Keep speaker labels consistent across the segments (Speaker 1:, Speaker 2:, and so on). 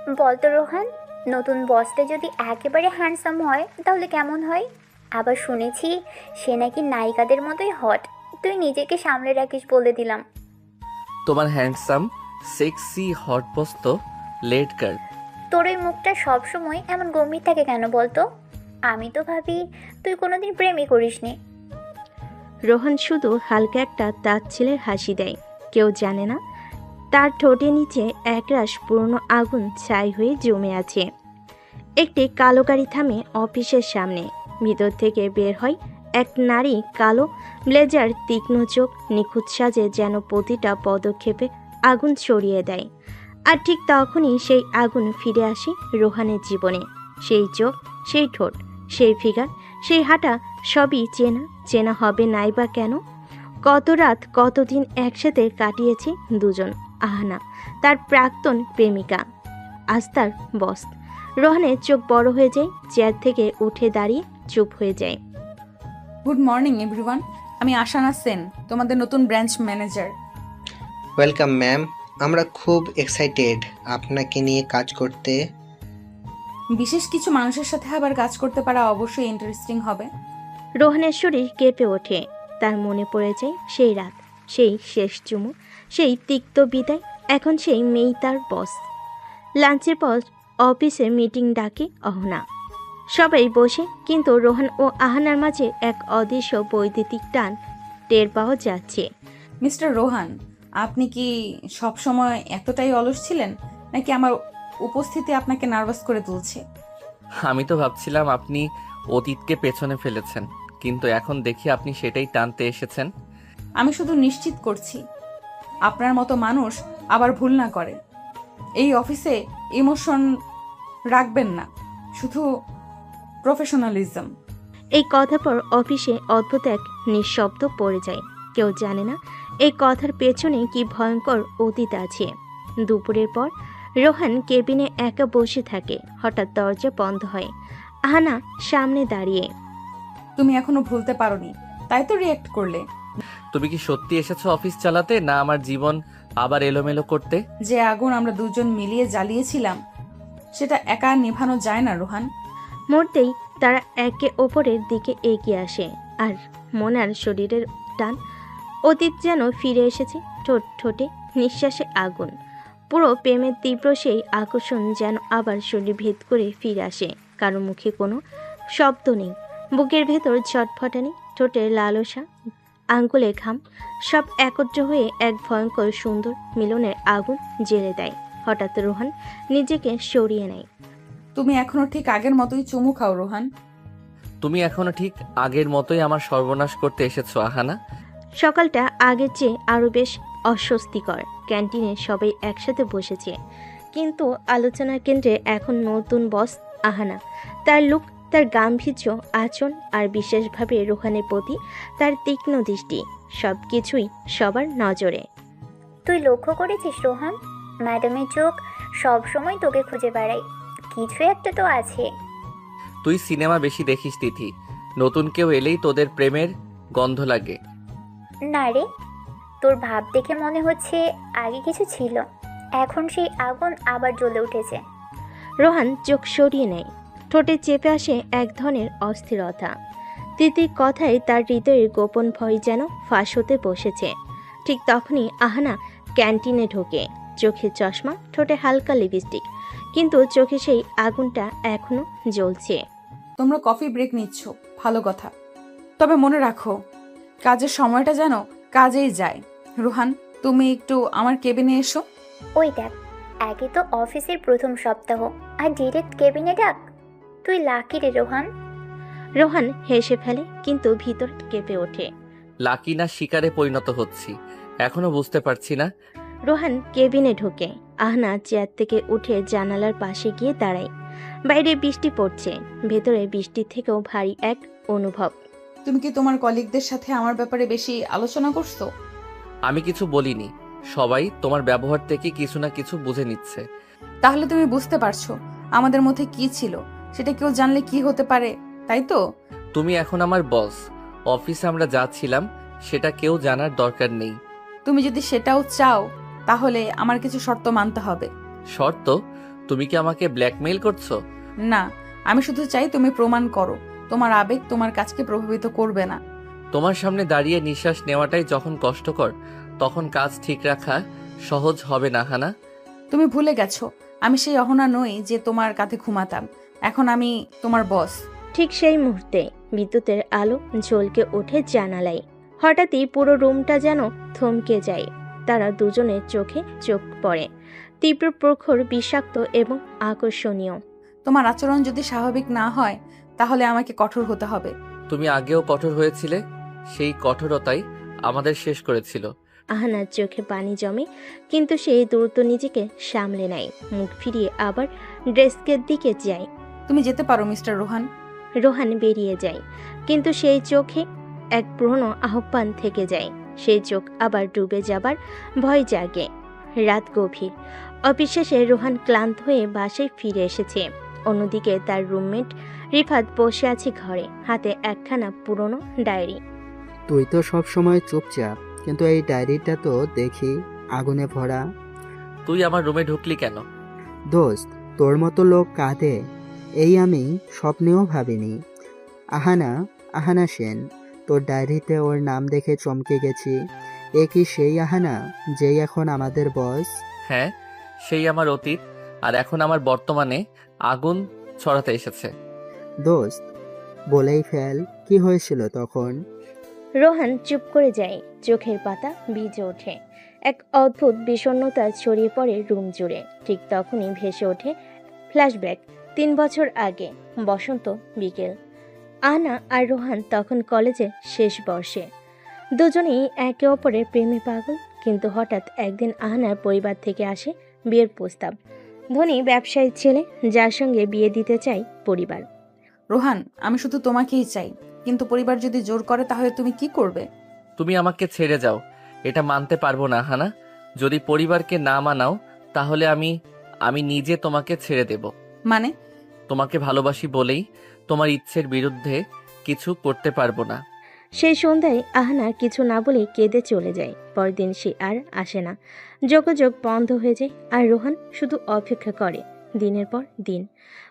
Speaker 1: বলতো রোহান, নতুন বসটা যদি একেবারে হ্যান্ডসাম হয় তাহলে কেমন হয়? আবার শুনেছি সে নাকি নায়িকাদের মতোই হট। তুই নিজেকে সামলে রাখিস বলে দিলাম।
Speaker 2: তোমার হ্যান্ডসাম সেক্সি হট বস তো লেট কার।
Speaker 1: তোর ওই মুখটা সবসময় এমন গম্ভীর থাকে কেন বলতো? আমি তো ভাবি তুই কোনোদিন প্রেমই করিসনি।
Speaker 3: রোহন শুধু হালকা একটা তাচ্ছিলের হাসি দেয়। কেউ জানে না তার ঠোঁটের নিচে একরাশ পুরনো আগুন ছাই হয়ে জমে আছে। একটি কালো গাড়ি থামে অফিসের সামনে। ভিতর থেকে বের হয় এক নারী, কালো ব্লেজার, তীক্ষ্ণ চোখ, নিখুঁত সাজে যেন প্রতিটা পদক্ষেপে আগুন ছড়িয়ে দেয়। আর ঠিক তখনই সেই আগুন ফিরে আসে রোহানের জীবনে। সেই চোখ, সেই ঠোঁট, সেই ফিগার, সেই হাঁটা, সবই চেনা চেনা হবে নাই বা কেন? কত রাত, কতদিন একসাথে কাটিয়েছে দুজন। আহানা তার প্রাক্তন প্রেমিকা, আজ তার বস। রোহানের চোখ বড় হয়ে যায়, চেয়ার থেকে উঠে দাঁড়িয়ে চুপ হয়ে যায়।
Speaker 4: গুড মর্নিং এভরিওয়ান, আমি আশানা সেন, তোমাদের নতুন ব্রাঞ্চ ম্যানেজার।
Speaker 5: ওয়েলকাম ম্যাম, আমরা খুব এক্সাইটেড আপনাকে নিয়ে কাজ করতে।
Speaker 4: বিশেষ কিছু মানুষের সাথে আবার কাজ করতে পারা অবশ্যই ইন্টারেস্টিং হবে।
Speaker 3: রোহানের শরীর কেঁপে ওঠে। তার মনে পড়ে যায় সেই রাত, সেই শেষ চুমু, সেই তিক্ত বিদায়। এখন সেই মেয়েই তার বস। লাঞ্চের পর অফিসে মিটিং ডাকে অহনা। সবাই বসে, কিন্তু রোহান ও আহানার মাঝে এক অদৃশ্য বৈদ্যুতিক টান টের পাওয়া যাচ্ছে।
Speaker 4: মিস্টার রোহান, আপনি কি সবসময় এতটাই অলস ছিলেন, নাকি আমার উপস্থিতি আপনাকে নার্ভাস করে তুলছে?
Speaker 2: আমি তো ভাবছিলাম আপনি অতীতকে পেছনে ফেলেছেন, কিন্তু এখন দেখি আপনি সেটাই টানতে এসেছেন।
Speaker 4: আমি শুধু নিশ্চিত করছি আপনার মতো মানুষ আবার ভুল না করে। এই অফিসে ইমোশন রাখবেন না, শুধু প্রফেশনালিজম।
Speaker 3: এই কথার পর অফিসে অদ্ভুত এক নিঃশব্দ পড়ে যায়। কেউ জানে না এই কথার পেছনে কি ভয়ঙ্কর অতীত আছে। দুপুরের পর রোহান কেবিনে একা বসে থাকে। হঠাৎ দরজা বন্ধ হয়। আহানা সামনে দাঁড়িয়ে।
Speaker 4: তুমি এখনো ভুলতে পারোনি, তাই তো রিয়্যাক্ট করলে।
Speaker 2: তুমি কি সত্যি এসেছো অফিস চালাতে, না আমার জীবন আবার এলোমেলো করতে?
Speaker 4: যে আগুন আমরা দুজন মিলিয়ে জ্বালিয়েছিলাম, সেটা একা নেভানো যায় না রোহান।
Speaker 3: মুহূর্তেই তারা একে অপরের দিকে এগিয়ে আসে, আর মনার শরীরের টান। অতীত যেন ফিরে এসেছে, ঠোঁট ঠোঁটে, নিঃশ্বাসে আগুন। পুরো প্রেমের তীব্র সেই আকর্ষণ যেন আবার শরীর ভেদ করে ফিরে আসে। কারো মুখে কোনো শব্দ নেই, বুকের ভেতর ছটফটানি, ঠোঁটের লালসা, আঙ্গুলে ঘাম, সব একত্র হয়ে এক ভয়ঙ্কর সুন্দর মিলনের আগুন জ্বেলে দেয়। হঠাৎ রোহান নিজেকে সরিয়ে নেয়।
Speaker 4: তুমি এখনো ঠিক আগের মতোই চুমু খাও রোহান।
Speaker 2: তুমি এখনো ঠিক আগের মতোই আমার সর্বনাশ করতে এসেছো আহানা।
Speaker 3: সকালটা আগের চেয়ে আরও বেশ অস্বস্তিকর। ক্যান্টিনে সবাই একসাথে বসেছে, কিন্তু আলোচনার কেন্দ্রে এখন নতুন বস আহানা। তার লুক, তার গাম্ভীর্য, আচরণ আর বিশেষভাবে রোহানের প্রতি তার তীক্ষ্ণ দৃষ্টি, সব কিছুই সবার নজরে।
Speaker 1: তুই লক্ষ্য করেছিস রোহান, ম্যাডামের চোখ সবসময় তোকে খুঁজে বেড়ায়। কিছু একটা তো আছে।
Speaker 2: তুই সিনেমা বেশি দেখিস তিথি, নতুন কেউ এলেই তোদের প্রেমের গন্ধ লাগে।
Speaker 1: না রে, তোর ভাব দেখে মনে হচ্ছে আগে কিছু ছিল, এখন সেই আগুন আবার জ্বলে উঠেছে।
Speaker 3: রোহান চোখ সরিয়ে নেয়। ঠোঁটে চেপে আসে এক ধরনের অস্থিরতা। তিতির কথায় তার হৃদয়ের গোপন ভয় যেন ফাঁস হতে বসেছে। ঠিক তখনই আহানা ক্যান্টিনে ঢোকে। চোখে চশমা, ঠোঁটে হালকা লিপস্টিক, কিন্তু চোখে সেই আগুনটা এখনো জ্বলছে।
Speaker 4: তোমরা কফি ব্রেক নিচ্ছ, ভালো কথা, তবে মনে রাখো কাজের সময়টা যেন কাজেই যায়। রোহান, তুমি একটু আমার কেবিনে এসো।
Speaker 1: ওই দেখ, একে তো অফিসের প্রথম সপ্তাহ আর ডিরেক্ট কেবিনে ডাক। তুই লাকি রে রোহান।
Speaker 3: রোহান হেসে ফেলে, কিন্তু ভিতর কেঁপে ওঠে।
Speaker 2: লাকি না শিকারে পরিণত হচ্ছি এখনো বুঝতে পারছি না।
Speaker 3: রোহান কেবিনে ঢোকে। আহনা চেয়ার থেকে উঠে জানালার পাশে গিয়ে দাঁড়ায়। বাইরে বৃষ্টি পড়ছে, ভেতরে বৃষ্টির থেকেও ভারী এক অনুভব।
Speaker 4: তুমি কি তোমার কলিগদের সাথে আমার ব্যাপারে বেশি আলোচনা করছো?
Speaker 2: আমি কিছু বলিনি, সবাই তোমার ব্যবহার থেকে কিছু না কিছু বুঝে নিচ্ছে।
Speaker 4: তাহলে তুমি বুঝতে পারছো আমাদের মধ্যে কি ছিল, সেটা কেউ জানলে কি হতে পারে, তাই তো?
Speaker 2: তুমি এখন আমার বস, অফিসে আমরা যা ছিলাম সেটা কেউ জানার দরকার নেই।
Speaker 4: তুমি যদি সেটাও চাও, তাহলে আমার কিছু শর্ত মানতে হবে।
Speaker 2: শর্ত? তুমি কি আমাকে ব্ল্যাকমেইল করছো?
Speaker 4: না, আমি শুধু চাই তুমি প্রমাণ করো তোমার আবেগ তোমার কাজকে প্রভাবিত করবে না।
Speaker 2: তোমার সামনে দাঁড়িয়ে নিঃশ্বাস নেওয়াটাই যখন কষ্টকর, তখন কাজ ঠিক রাখা সহজ হবে না হানা।
Speaker 4: তুমি ভুলে গেছো আমি সেই অহনা নই যে তোমার কাঁধে ঘুমাতাম। এখন আমি তোমার বস।
Speaker 3: ঠিক সেই মুহূর্তে বিদ্যুতের আলো ঝলকে ওঠে জানালায়। হঠাৎই পুরো রুমটা যেন থমকে যায়। তারা দুজনের চোখে চোখ পড়ে, তীব্র, প্রখর, বিষাক্ত এবং আকর্ষণীয়।
Speaker 4: তোমার আচরণ যদি স্বাভাবিক না হয় তাহলে আমাকে কঠোর হতে হবে।
Speaker 2: তুমি আগেও কঠোর হয়েছিলে, সেই কঠোরতাই আমাদের শেষ করেছিল।
Speaker 3: আহানার চোখে পানি জমে, কিন্তু সে দ্রুত নিজেকে সামলে নেয়। মুখ ফিরিয়ে আবার ডেস্কের দিকে যায়।
Speaker 4: তুমি যেতে পারো মিস্টার রোহান।
Speaker 3: রোহান বেরিয়ে যায়, কিন্তু সেই চোখে এক পুরনো আহ্বান থেকে যায়। সেই চোখ আবার ডুবে যাবার ভয় জাগে। রাত গভীর। অফিস শেষে রোহান ক্লান্ত হয়ে বাসায় ফিরে এসেছে। অন্যদিকে তার রুমমেট রিফাত বসে আছে ঘরে, হাতে একখানা পুরনো ডায়েরি।
Speaker 6: তুই তো সব সময় চুপচাপ, কিন্তু এই ডায়েরিটা তো দেখি আগুনে ভরা।
Speaker 2: তুই আমার রুমে ঢুকলি কেন?
Speaker 6: দোস্ত, তোর মতো লোক কাঁদে এই আমি স্বপ্নেও ভাবিনি। আহানা, আহানা সেন। তোর ডায়েরিতে ওর নাম দেখে চমকে গেছি। এ কি সেই আহানা যেই এখন আমাদের বস?
Speaker 2: হ্যাঁ, সেই আমার অতীত, আর এখন আমার বর্তমানে আগুন ছড়াতে এসেছে।
Speaker 6: দোস্ত, বলেই ফেল, কি হয়েছিল তখন?
Speaker 3: রোহান চুপ করে যায়, চোখের পাতা ভিজে ওঠে। এক অদ্ভুত বিষণ্ণতা ছড়িয়ে পড়ে রুম জুড়ে। ঠিক তখনই ভেসে ওঠে ফ্ল্যাশব্যাক। 3 বছর আগে, বসন্ত বিকেল। আহনা আর রোহান তখন কলেজে শেষ বর্ষে। দুজনেই একে অপরের প্রেমে পাগল। কিন্তু হঠাৎ একদিন আহনার পরিবার থেকে আসে বিয়ের প্রস্তাব। ধনী ব্যবসায়ী ছেলে, যার সঙ্গে বিয়ে দিতে চায় পরিবার।
Speaker 4: রোহান, আমি শুধু তোমাকেই চাই, কিন্তু পরিবার যদি জোর করে তাহলে তুমি কি করবে?
Speaker 2: তুমি আমাকে ছেড়ে যাও, এটা মানতে পারবো না হানা। যদি পরিবারকে না মানাও তাহলে আমি নিজে তোমাকে ছেড়ে দেব।
Speaker 4: মানে?
Speaker 2: তোমাকে ভালোবাসি বলেই তোমার ইচ্ছের বিরুদ্ধে কিছু করতে পারবো না।
Speaker 3: সেই সন্ধ্যায় আহনা কিছু না বলে কেঁদে চলে যায়। পরদিন সে আর আসে না। যোগাযোগ বন্ধ হয়ে যায়, আর রোহান শুধু অপেক্ষা করে দিনের পর দিন।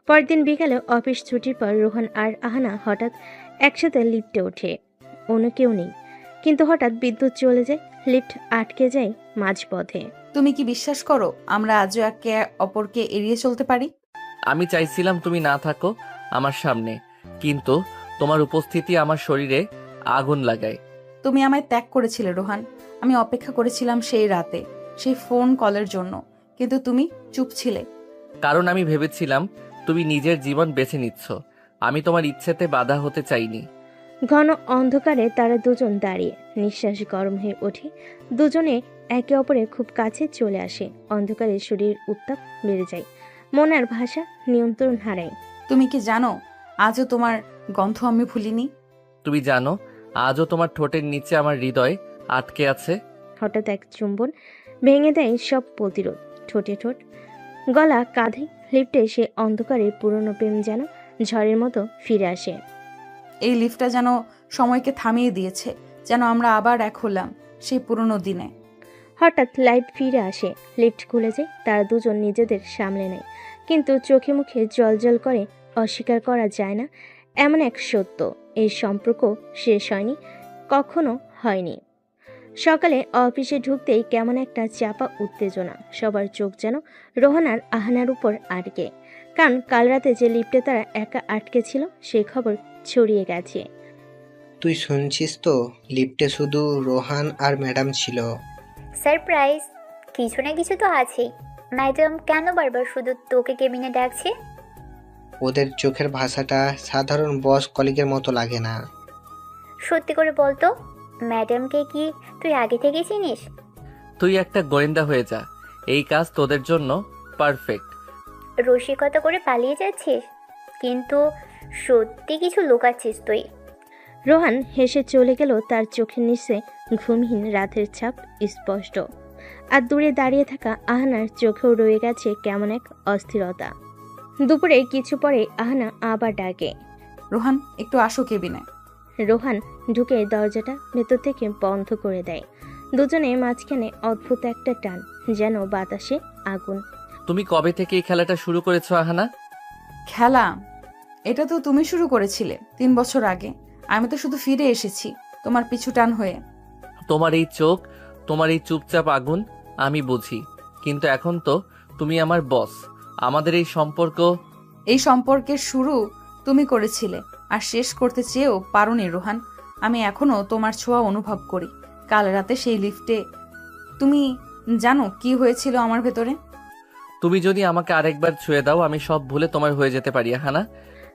Speaker 3: পরদিন বিকালে অফিস ছুটির পর রোহান আর আহনা হঠাৎ একসাথে লিফটে ওঠে। অন্য কেউ নেই, কিন্তু হঠাৎ বিদ্যুৎ চলে যায়। লিফট আটকে যায় মাঝপথে।
Speaker 4: তুমি কি বিশ্বাস করো আমরা আজও একে অপরকে এড়িয়ে চলতে পারি?
Speaker 2: আমি চাইছিলাম তুমি না থাকো আমার সামনে, কিন্তু তোমার উপস্থিতি আমার শরীরে আগুন লাগায়।
Speaker 4: তুমি আমায় ত্যাগ করেছিলে রোহান। আমি অপেক্ষা করেছিলাম সেই রাতে, সেই ফোন কলের জন্য, কিন্তু তুমি চুপ ছিলে।
Speaker 2: কারণ আমি ভেবেছিলাম তুমি নিজের জীবন বেছে নিচ্ছ, আমি তোমার ইচ্ছেতে বাধা হতে চাইনি।
Speaker 3: ঘন অন্ধকারে তারা দুজন দাঁড়িয়ে, নিঃশ্বাস গরম হয়ে ওঠে। দুজনে একে অপরের খুব কাছে চলে আসে। অন্ধকারে শরীরের উত্তাপ বেড়ে যায়, মন আর ভাষা নিয়ন্ত্রণ হারায়।
Speaker 4: তুমি কি জানো আজও তোমার গন্ধ আমি ভুলিনি?
Speaker 2: তুমি জানো আজও তোমার ঠোঁটের নিচে আমার হৃদয় আটকে আছে।
Speaker 3: হঠাৎ এক চুম্বন ভেঙে দেয় সব প্রতিরোধ। ঠোঁটে ঠোঁট, গলা কাঁধে। লিফটে সে অন্ধকারের পুরনো প্রেম যেন ঝড়ের মতো ফিরে আসে।
Speaker 4: এই লিফটটা যেন সময়কে থামিয়ে দিয়েছে, যেন আমরা আবার এক হলাম সেই পুরনো দিনে।
Speaker 3: হঠাৎ লাইট ফিরে আসে, লিফট খুলে যায়। তারা দুজন নিজেদের সামলে নেয়, কিন্তু চোখে মুখে জলজল করে। অস্বীকার করা যায় না এমন এক সত্য, এই সম্পর্ক শেষ হয়নি, কখনো হয়নি। সকালে অফিসে ঢুকতেই কেমন একটা চাপা উত্তেজনা। সবার চোখ যেন রোহান আর আহনার উপর আটকে, কারণ কাল রাতে যে লিফটে তারা একা আটকে ছিল সেই খবর ছড়িয়ে গেছে।
Speaker 5: তুই শুনছিস তো, লিফটে শুধু রোহান আর ম্যাডাম ছিল।
Speaker 1: সারপ্রাইজ, কিছু না কিছু তো আছেই। ম্যাডাম কেন বারবার শুধু তোকে কেবিনে ডাকছে?
Speaker 5: ওদের চোখের ভাষাটা সাধারণ বস কলিগের মতো লাগে না।
Speaker 1: সত্যি করে বলতো, ম্যাডামকে কি তুই আগে থেকে চিনিস?
Speaker 2: তুই একটা গোয়েন্দা হয়ে যা, এই কাজ তোদের জন্য পারফেক্ট।
Speaker 1: রসিকতা করে পালিয়ে যাচ্ছিস, কিন্তু সত্যি কিছু লুকাচ্ছিস তুই।
Speaker 3: রোহান হেসে চলে গেল। তার চোখের নিচে ঘুমহীন রাতের ছাপ স্পষ্ট, আর দূরে দাঁড়িয়ে থাকা আহনার চোখেও রয়ে গেছে কেমন এক অস্থিরতা। দুপুরে কিছু পরে আহনা আবার ডাকে,
Speaker 4: রোহান একটু আসো কেবিনে।
Speaker 3: রোহান ঢুকে দরজাটা ভেতর থেকে বন্ধ করে দেয়। দুজনে মাঝখানে অদ্ভুত একটা টান, যেন বাতাসে আগুন।
Speaker 2: তুমি কবে থেকে এই খেলাটা শুরু করেছো আহানা?
Speaker 4: খেলা? এটা তো তুমি শুরু করেছিলে 3 বছর আগে। আমি তো শুধু ফিরে এসেছি তোমার পিছু টান হয়ে।
Speaker 2: তোমার এই চোখ, তোমার এই চুপচাপ আগুন আমি বুঝি, কিন্তু এখন তো তুমি আমার বস। আমাদের এই সম্পর্ক।
Speaker 4: এই সম্পর্কের শুরু তুমি করেছিলে, আর শেষ করতে চেয়েও পারোনি রোহান। আমি এখনো তোমার ছোঁয়া অনুভব করি। কাল রাতে সেই লিফটে তুমি জানো কি হয়েছিল আমার ভেতরে?
Speaker 2: তুমি যদি আমাকে আরেকবার ছুঁয়ে দাও, আমি সব ভুলে তোমার হয়ে যেতে পারি আহানা।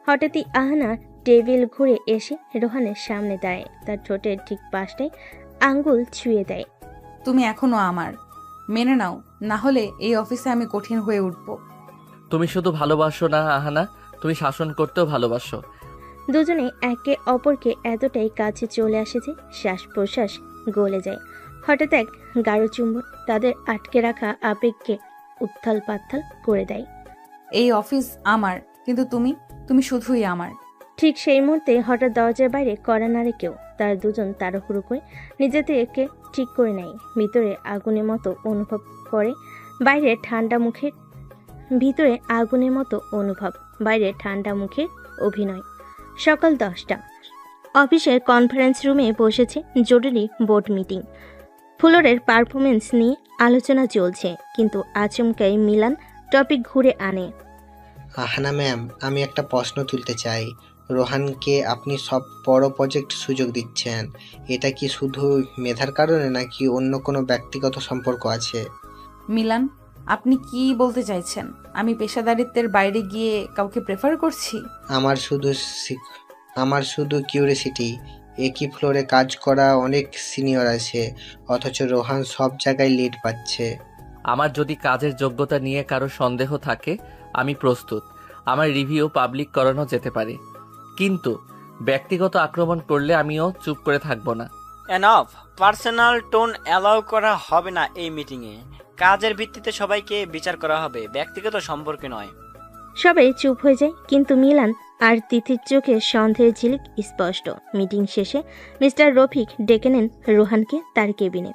Speaker 3: হঠাৎই আহানা টেবিল ঘুরে এসে রোহানের সামনে দাঁড়ায়, তার ঠোঁটের ঠিক পাশটায় আঙ্গুল ছুঁয়ে দেয়।
Speaker 4: তুমি এখনো আমার, মেনে নাও, না হলে এই অফিসে আমি কঠিন হয়ে উঠব।
Speaker 2: তুমি শুধু ভালোবাসো না আহানা, তুমি শাসন করতেও ভালোবাসো।
Speaker 3: দুজনে একে অপরকে এতটাই কাছে চলে আসে যে শ্বাস প্রশ্বাস গলে যায়। হঠাৎ এক গাঢ় চুম্বন তাদের আটকে রাখা আবেগকে উত্থাল পাত্থাল করে দেয়।
Speaker 4: এই অফিস আমার, কিন্তু তুমি শুধুই আমার।
Speaker 3: ঠিক সেই মুহূর্তে হঠাৎ দরজার বাইরে কড়া নাড়ে কেউ। তার দুজন তাড়াহুড়ো করে নিজেদেরকে ঠিক করে নেয়। ভিতরে আগুনের মতো অনুভব করে, বাইরে ঠান্ডা মুখের বাইরে ঠান্ডা মুখের অভিনয়। সকাল 10টা। অফিসের কনফারেন্স রুমে বসেছে জরুরি বোর্ড মিটিং। ফ্লোরের পারফরমেন্স নিয়ে আলোচনা চলছে, কিন্তু আচমকাই মিলান টপিক ঘুরে আনে।
Speaker 5: আহানা ম্যাম, আমি একটা প্রশ্ন তুলতে চাই। রোহানকে আপনি সব বড় প্রজেক্ট সুযোগ দিচ্ছেন, এটা কি শুধু মেধার কারণে নাকি অন্য কোনো ব্যক্তিগত সম্পর্ক আছে?
Speaker 4: মিলান, আপনি কি বলতে চাইছেন? আমি পেশাদারিত্বের বাইরে গিয়ে কাউকে প্রেফার করছি?
Speaker 5: আমার শুধু কিউরিওসিটি। একই ফ্লোরে কাজ করা অনেক সিনিয়র আছে, অথচ রোহান সব জায়গায় লিড পাচ্ছে।
Speaker 2: আমার যদি কাজের যোগ্যতা নিয়ে কারো সন্দেহ থাকে, আমি প্রস্তুত। আমার রিভিউ পাবলিক করানো যেতে পারে, কিন্তু ব্যক্তিগত আক্রমণ করলে আমিও চুপ করে থাকবো না।
Speaker 7: এনাফ, পার্সোনাল টোন অ্যালাউ করা হবে না এই মিটিংয়ে। কাজের ভিত্তিতে সবাইকে বিচার করা হবে, ব্যক্তিগত সম্পর্কে নয়।
Speaker 3: সবাই চুপ হয়ে যায়, কিন্তু মিলান আর তিথির চোখে সন্দেহের ঝিলিক স্পষ্ট। মিটিং শেষে মিস্টার রফিক ডেকে নেন রোহানকে তার কেবিনে।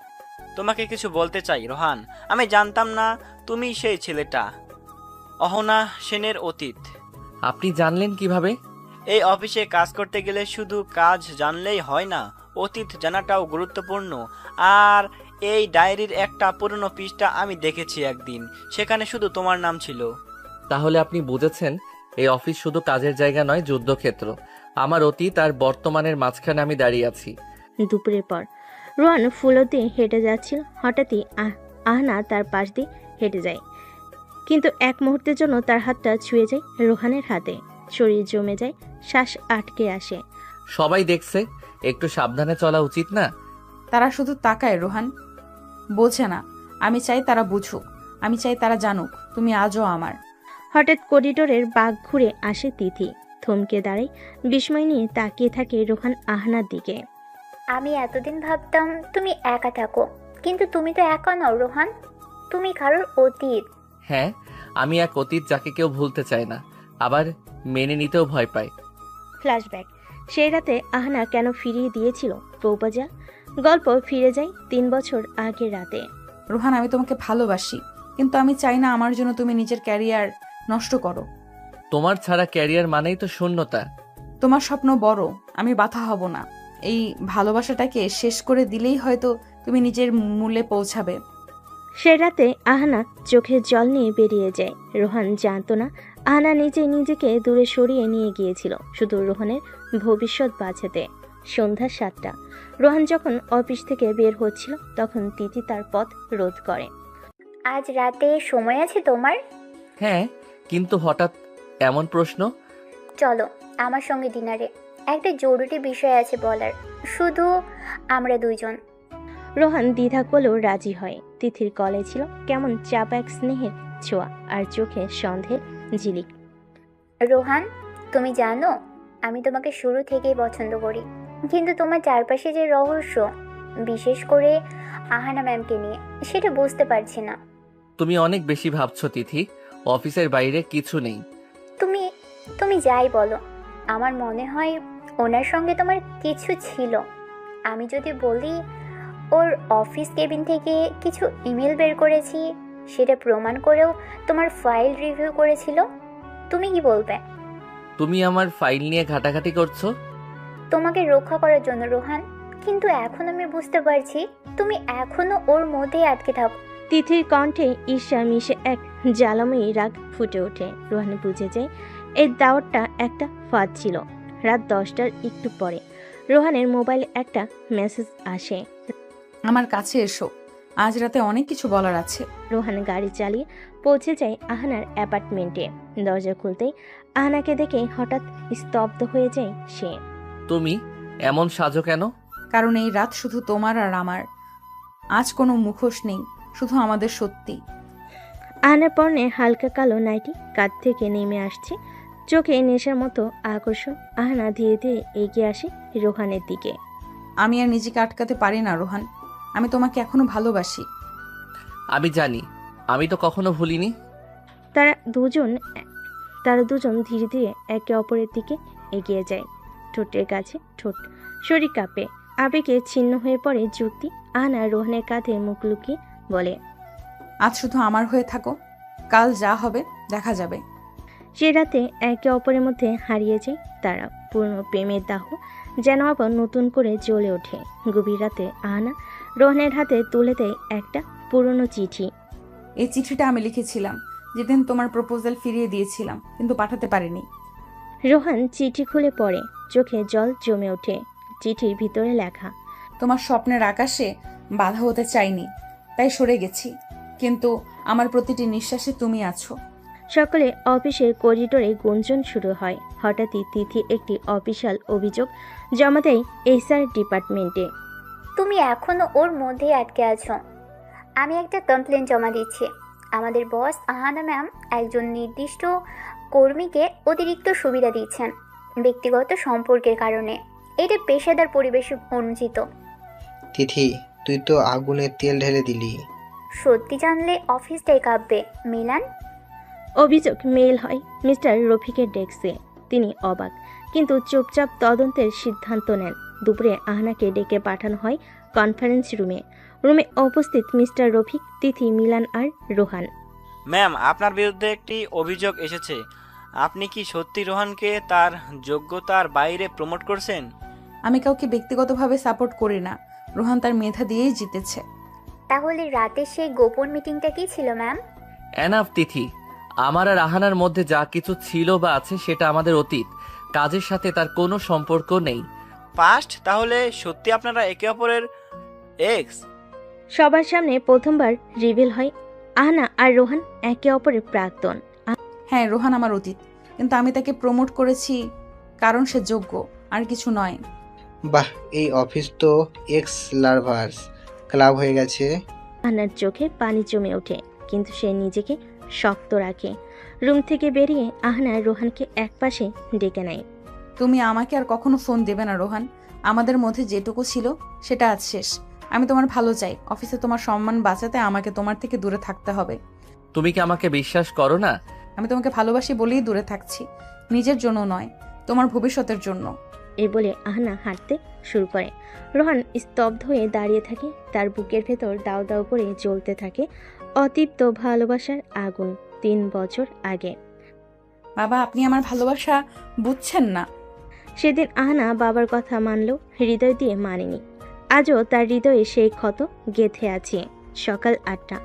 Speaker 7: তোমাকে কিছু বলতে চাই রোহান। আমি জানতাম না তুমি সেই ছেলেটা, অহনা সেনের অতীত।
Speaker 2: আপনি জানলেন কিভাবে?
Speaker 7: এই অফিসে কাজ করতে গেলে শুধু কাজ জানলেই হয় না, অতীত জানাটাও গুরুত্বপূর্ণ। আর এই ডায়েরির একটা পুরনো পৃষ্ঠা আমি দেখেছি একদিন, সেখানে শুধু তোমার নাম ছিল।
Speaker 2: তাহলে আপনি বুঝেছেন, এই অফিস শুধু কাজের জায়গা নয়, যুদ্ধক্ষেত্র। আমার অতীত আর বর্তমানের মাঝখানে আমি দাঁড়িয়ে আছি।
Speaker 3: দুপুরের পর রোহান ফুলো দিয়ে হেঁটে যাচ্ছিল। হঠাৎই আহনা তার পাশ দিয়ে হেঁটে যায়, কিন্তু এক মুহূর্তের জন্য তার হাতটা ছুঁয়ে যায় রোহানের হাতে। শরীর জমে যায়, শ্বাস আটকে আসে।
Speaker 2: সবাই দেখছে, একটু সাবধানে চলা উচিত না?
Speaker 4: তারা শুধু তাকায় রোহান, বোঝে না। আমি চাই তারা বুঝুক, আমি চাই তারা জানুক তুমি আজও আমার।
Speaker 3: হঠাৎ করিডোরের বাঘ ঘুরে আসে তিথি। থমকে দাঁড়ায়, বিস্ময় নিয়ে তাকিয়ে থাকে রোহান আহনার দিকে।
Speaker 1: আমি এতদিন ভাবতাম তুমি একা থাকো, কিন্তু তুমি তো একা নও রোহান, তুমি কারোর অতীত।
Speaker 2: হ্যাঁ, আমি এক অতীত যাকে কেউ ভুলতে চায় না, আবার মেনে নিতেও ভয় পায়।
Speaker 3: ফ্ল্যাশব্যাক। সেই রাতে আহনা কেন ফিরিয়ে দিয়েছিল প্রৌপাজা। গল্প ফিরে যায় 3 বছর আগের রাতে।
Speaker 4: রোহান, আমি তোমাকে ভালোবাসি, কিন্তু আমি চাই না আমার জন্য তুমি নিজের ক্যারিয়ার নষ্ট করো।
Speaker 2: তোমার ছাড়া ক্যারিয়ার মানেই তো শূন্যতা।
Speaker 4: তোমার স্বপ্ন বড়, আমি বাধা হব না। এই ভালোবাসাটাকে শেষ করে দিলেই হয়তো তুমি নিজের মূল্যে পৌঁছাবে।
Speaker 3: সে রাতে আহনা চোখের জল নিয়ে বেরিয়ে যায়। রোহান জানতো না আহনা নিজেকে দূরে সরিয়ে নিয়ে গিয়েছিল শুধু রোহানের ভবিষ্যৎ বাঁচাতে। সন্ধ্যা 7টা। রোহান যখন অফিস থেকে বের হচ্ছিল, তখন তিথি তার পথ রোধ করে।
Speaker 1: আজ রাতে সময় আছে তোমার?
Speaker 2: হ্যাঁ, কিন্তু হঠাৎ এমন প্রশ্ন?
Speaker 1: চলো আমার সঙ্গে ডিনারে, একটা জরুরি বিষয় আছে বলার, শুধু আমরা দুইজন।
Speaker 3: রোহান দ্বিধা করলেও রাজি হয়। তিথির কলে ছিল কেমন চাপা এক স্নেহের ছোঁয়া, আর চোখে সন্দেহের ঝিলিক।
Speaker 1: রোহান, তুমি জানো আমি তোমাকে শুরু থেকেই পছন্দ করি, কিন্তু তোমার চারপাশে যে রহস্য, বিশেষ করে আহানা ম্যামকে নিয়ে, সেটা বুঝতে পারছি না।
Speaker 2: তুমি অনেক বেশি ভাবছো তিথি, অফিসের বাইরে কিছু নেই।
Speaker 1: তুমি যাই বলো, আমার মনে হয় ওনার সঙ্গে তোমার কিছু ছিল। আমি যদি বলি ওর অফিস কেবিন থেকে কিছু ইমেল বের করেছি, সেটা প্রমাণ করেও তোমার ফাইল রিভিউ করেছিল। তুমি কি বলবে?
Speaker 2: তুমি আমার ফাইল নিয়ে ঘাটাঘাটি করছো?
Speaker 1: তোমাকে রক্ষা করার জন্য রোহান, কিন্তু এখন আমি বুঝতে পারছি তুমি এখনো ওর মধ্যে আটকে থাকো।
Speaker 3: তিথির কণ্ঠে ঈর্ষা মিশে এক জ্বালাময়ী রাগ ফুটে ওঠে। রোহান বুঝে যায় এই দাওয়াতটা একটা ফাঁদ ছিল। রাত 10টার একটু পরে রোহানের মোবাইলে একটা মেসেজ আসে।
Speaker 4: আমার কাছে এসো, আজ রাতে অনেক কিছু বলার আছে।
Speaker 3: রোহান গাড়ি চালিয়ে পৌঁছে যায় আহানার অ্যাপার্টমেন্টে। দরজা খুলতেই আহানাকে দেখে হঠাৎ স্তব্ধ হয়ে যায় সে।
Speaker 2: তুমি এমন সাজো কেন?
Speaker 4: কারণ এই রাত শুধু তোমার আর আমার। আজ কোনো মুখোশ নেই, শুধু আমাদের সত্যি।
Speaker 3: আহানার পরনে হালকা কালো নাইটি কাঁধ থেকে নেমে আসছে, চোখে নেশার মতো আকর্ষণ। আহানা ধীরে ধীরে এগিয়ে আসে রোহানের দিকে।
Speaker 4: আমি আর নিজেকে আটকাতে পারি না রোহান, আমি তোমাকে এখনো ভালোবাসি।
Speaker 2: আমি জানি, আমি তো কখনো ভুলিনি।
Speaker 3: তারা দুজন ধীরে ধীরে একে অপরের দিকে এগিয়ে যায়, ঠোঁটের কাছে ঠোঁট। শরীর কাঁপে, আবেগে ছিন্ন হয়ে পড়ে যুক্তি। আহানা রোহানের কাঁধে মুখ লুকিয়ে বলে,
Speaker 4: আজ শুধু আমার হয়ে থাকো, কাল যা হবে দেখা যাবে।
Speaker 3: সে রাতে একে অপরের মধ্যে হারিয়ে যায় তারা। পুরনো প্রেমের দাহ যেন আবার নতুন করে জ্বলে ওঠে। গভীর রাতে আহানা রোহানের হাতে তুলে দেয় একটা পুরনো চিঠি।
Speaker 4: এই চিঠিটা আমি লিখেছিলাম যেদিন তোমার প্রপোজাল ফিরিয়ে দিয়েছিলাম, কিন্তু পাঠাতে পারিনি।
Speaker 3: রোহান চিঠি খুলে পড়ে, চোখে জল জমে ওঠে। চিঠির ভিতরে লেখা,
Speaker 4: তোমার স্বপ্নের আকাশে বাধা হতে চাইনি, তাই সরে গেছি, কিন্তু আমার প্রতিটি নিঃশ্বাসে তুমি আছো।
Speaker 3: সকালে অফিসের করিডোরে গুঞ্জন শুরু হয়। হঠাৎই তিথি একটি অফিসিয়াল অভিযোগ জমা দেয় HR ডিপার্টমেন্টে।
Speaker 1: তুমি এখনো ওর মধ্যেই আটকে আছো। আমি একটা কমপ্লেন জমা দিচ্ছি। আমাদের বস আহানা ম্যাম একজন নির্দিষ্ট কর্মীকে অতিরিক্ত সুবিধা দিচ্ছেন ব্যক্তিগত সম্পর্কের কারণে। এটা পেশাদার পরিবেশে অনুচিত।
Speaker 5: তিথি, তুই তো আগুনে তেল ঢেলে দিলি।
Speaker 1: সত্যি জানলে অফিসটাই কাঁপবে মিলান।
Speaker 3: অভিযোগ মেইল হয় মিস্টার রফিকের ডেস্কে। তিনি অবাক, কিন্তু চুপচাপ তদন্তের সিদ্ধান্ত নেন। দুপুরে আহনাকে ডেকে পাঠানো হয় কনফারেন্স রুমে। উপস্থিত মিস্টার রফিক, তিথি, মিলান আর রোহান।
Speaker 7: ম্যাম, আপনার বিরুদ্ধে একটি অভিযোগ এসেছে। আপনি কি সত্যি রোহানকে তার যোগ্যতার বাইরে প্রমোট করছেন?
Speaker 4: আমি কাউকে ব্যক্তিগতভাবে সাপোর্ট করি না, রোহান তার মেধা দিয়েই জিতেছে।
Speaker 1: তাহলে রাতে সেই গোপন মিটিংটা কি ছিল ম্যাম?
Speaker 2: এনাফ তিথি, আমার আর আহানার মধ্যে যা কিছু ছিল বা আছে সেটা আমাদের অতীত। কাজের সাথে তার কোনো সম্পর্ক নেই।
Speaker 7: পাস্ট? তাহলে সত্যি আপনারা একে অপরের এক্স?
Speaker 3: সবার সামনে প্রথমবার রিভিল হয় আহনা আর রোহান একে অপরের প্রাক্তন।
Speaker 4: হ্যাঁ, রোহান আমার অতীত, কিন্তু আমি তাকে প্রমোট করেছি কারণ সে যোগ্য, আর কিছু নয়।
Speaker 5: বাহ, এই অফিস তো এক্স লাভার্স ক্লাব হয়ে গেছে।
Speaker 3: আহনার চোখে পানি জমে ওঠে, কিন্তু সে নিজেকে শক্ত রাখে। রুম থেকে বেরিয়ে আহনা রোহানকে একপাশে ডেকে নেয়।
Speaker 4: তুমি আমাকে আর কখনো ফোন দেবে না রোহান। আমাদের মধ্যে যেটুকু ছিল সেটা আজ শেষ। আমি তোমার ভালো চাই, অফিসে তোমার সম্মান বাঁচাতে আমাকে তোমার থেকে দূরে থাকতে হবে।
Speaker 2: তুমি কি আমাকে বিশ্বাস করো না?
Speaker 4: আমি তোমাকে ভালোবাসি বলেই দূরে থাকছি, নিজের জন্য নয়, তোমার ভবিষ্যতের জন্য।
Speaker 3: এই বলে আহনা হাঁটতে শুরু করে। রোহান স্তব্ধ হয়ে দাঁড়িয়ে থাকে, তার বুকের ভেতর দাউ দাউ করে জ্বলতে থাকে অতৃপ্ত ভালোবাসার আগুন। 3 বছর আগে।
Speaker 4: বাবা, আপনি আমার ভালোবাসা বুঝছেন না।
Speaker 3: সেদিন আহনা বাবার কথা মানলেও হৃদয় দিয়ে মানেনি। আজও তার হৃদয়ে সেই ক্ষত গেঁথে আছে। সকাল 8টা।